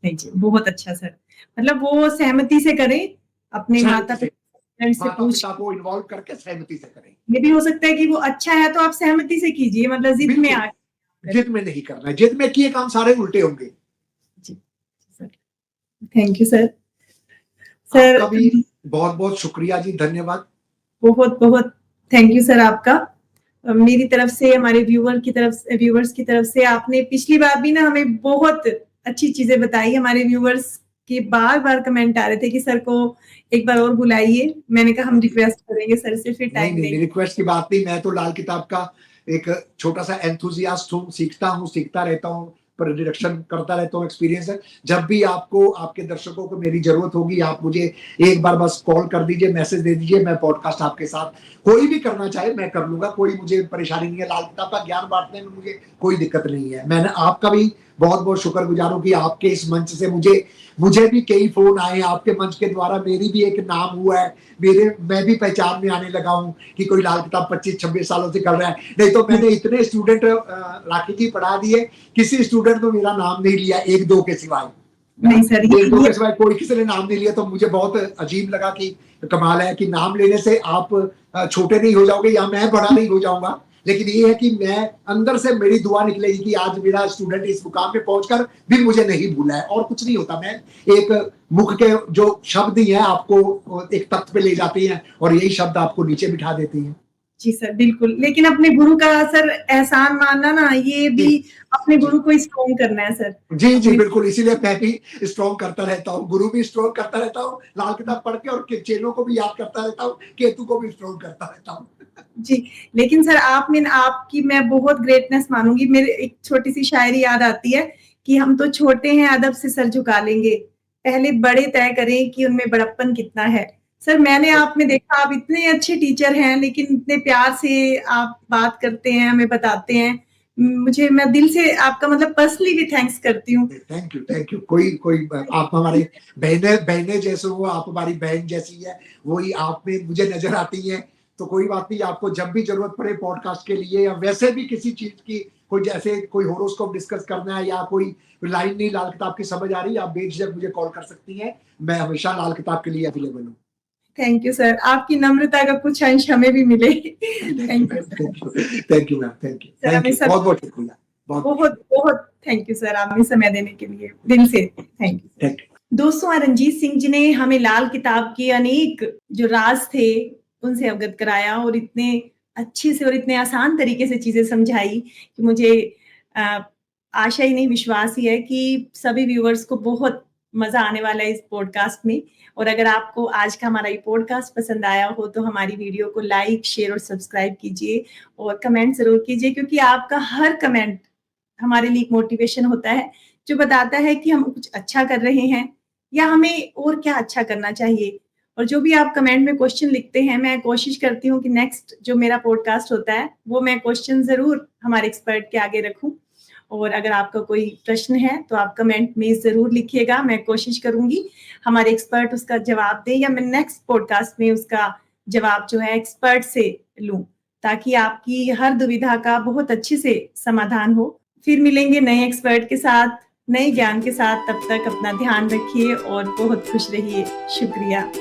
नहीं जी, बहुत अच्छा सर। मतलब वो सहमति से करें, अपने माता पिता से पूछ को इन्वॉल्व करके सहमति से करें। ये भी हो सकता है कि वो अच्छा है तो आप सहमति से कीजिए, मतलब जिद में आ जिद में नहीं करना है, जिद में किए काम सारे उल्टे होंगे। जी sir, thank you sir. Sir आपका भी बहुत बहुत शुक्रिया जी, धन्यवाद। बहुत बहुत थैंक यू सर आपका। मेरी तरफ से, हमारे व्यूवर्स की तरफ से आपने पिछली बार भी ना हमें बहुत अच्छी चीजें बताई। हमारे व्यूवर्स के बार बार कमेंट आ रहे थे कि सर को एक बार और बुलाइए। मैंने कहा हम रिक्वेस्ट करेंगे सर से, फिर टाइम नहीं, रिक्वेस्ट की बात नहीं। मैं तो लाल किताब का एक छोटा सा एंथुजियास्ट हूँ, सीखता रहता हूँ, प्रोडक्शन करता रहता हूँ, एक्सपीरियंस है। जब भी आपको, आपके दर्शकों को मेरी जरूरत होगी, आप मुझे एक बार बस कॉल कर दीजिए, मैसेज दे दीजिए, मैं पॉडकास्ट आपके साथ कोई भी करना चाहे मैं कर लूंगा, कोई मुझे परेशानी नहीं है। लाल किताब का ज्ञान बांटने में मुझे कोई दिक्कत नहीं है। मैंने आपका भी बहुत बहुत शुक्रगुजार हूँ कि आपके इस मंच से मुझे भी कई फोन आए, आपके मंच के द्वारा मेरी भी एक नाम हुआ है, मैं भी पहचान में आने लगा हूँ कि कोई लाल किताब 25-26 सालों से कर रहा है। नहीं तो मैंने इतने स्टूडेंट राखी जी पढ़ा दिए, किसी स्टूडेंट ने मेरा नाम नहीं लिया, 1-2 के सिवाय। नहीं सर, 1-2 के सिवाय कोई किसी ने नाम नहीं लिया। तो मुझे बहुत अजीब लगा कि कमाल है कि नाम लेने से आप छोटे नहीं हो जाओगे या मैं बड़ा नहीं हो जाऊंगा। लेकिन ये है कि मैं अंदर से मेरी दुआ निकलेगी कि आज मेरा स्टूडेंट इस मुकाम पे पहुंचकर भी मुझे नहीं भूला है, और कुछ नहीं होता। मैं एक मुख के जो शब्द ही है आपको एक तख्त पे ले जाते हैं और यही शब्द आपको नीचे बिठा देते हैं। जी सर, बिल्कुल। लेकिन अपने गुरु का सर एहसान मानना ना, ये भी अपने गुरु को स्ट्रॉन्ग करना है सर। जी बिल्कुल, इसीलिए मैं भी स्ट्रॉन्ग करता रहता हूँ, गुरु भी स्ट्रॉन्ग करता रहता हूँ, लाल किताब पढ़ के, और चेलों को भी याद करता रहता हूँ, केतु को भी स्ट्रॉन्ग करता रहता हूँ। जी, लेकिन सर आपकी मैं बहुत ग्रेटनेस मानूंगी। मेरे एक छोटी सी शायरी याद आती है कि हम तो छोटे हैं, अदब से सर झुका लेंगे, पहले बड़े तय करें कि उनमें बड़प्पन कितना है। सर मैंने आप में देखा, आप इतने अच्छे टीचर हैं, लेकिन इतने प्यार से आप बात करते हैं, हमें बताते हैं। मैं दिल से आपका मतलब पर्सनली भी थैंक्स करती हूँ। Thank you. कोई आप हमारे बहने जैसे हो, आप हमारी बहन जैसी है, वही आप में मुझे नजर आती है। तो कोई बात नहीं, आपको जब भी जरूरत पड़े पॉडकास्ट के लिए या वैसे भी किसी चीज की, कोई जैसे कोई होरोस्कोप डिस्कस करना है या कोई लाइन नहीं लाल किताब की समझ आ रही, आप बेझिझक मुझे कॉल कर सकती हैं। मैं हमेशा लाल किताब के लिए अवेलेबल हूँ। थैंक यू सर, आपकी नम्रता का कुछ अंश हमें भी मिले। Thank you ma'am, thank you, बहुत बहुत शुक्रिया। बहुत थैंक यू सर, आपने समय देने के लिए दिल से थैंक यू। दोस्तों, रंजीत सिंह जी ने हमें लाल किताब के अनेक जो राज थे उनसे अवगत कराया, और इतने अच्छे से और इतने आसान तरीके से चीजें समझाई कि मुझे आशा ही नहीं, विश्वास ही है कि सभी व्यूअर्स को बहुत मजा आने वाला है इस पॉडकास्ट में। और अगर आपको आज का हमारा ये पॉडकास्ट पसंद आया हो तो हमारी वीडियो को लाइक, शेयर और सब्सक्राइब कीजिए, और कमेंट जरूर कीजिए, क्योंकि आपका हर कमेंट हमारे लिए एक मोटिवेशन होता है, जो बताता है कि हम कुछ अच्छा कर रहे हैं या हमें और क्या अच्छा करना चाहिए। और जो भी आप कमेंट में क्वेश्चन लिखते हैं, मैं कोशिश करती हूँ कि नेक्स्ट जो मेरा पॉडकास्ट होता है वो मैं क्वेश्चन जरूर हमारे एक्सपर्ट के आगे रखूं। और अगर आपका कोई प्रश्न है तो आप कमेंट में जरूर लिखिएगा, मैं कोशिश करूंगी हमारे एक्सपर्ट उसका जवाब दें, या मैं नेक्स्ट पॉडकास्ट में उसका जवाब जो है एक्सपर्ट से लूं, ताकि आपकी हर दुविधा का बहुत अच्छे से समाधान हो। फिर मिलेंगे नए एक्सपर्ट के साथ। नए ज्ञान के साथ। तब तक अपना ध्यान रखिए और बहुत खुश रहिए। शुक्रिया।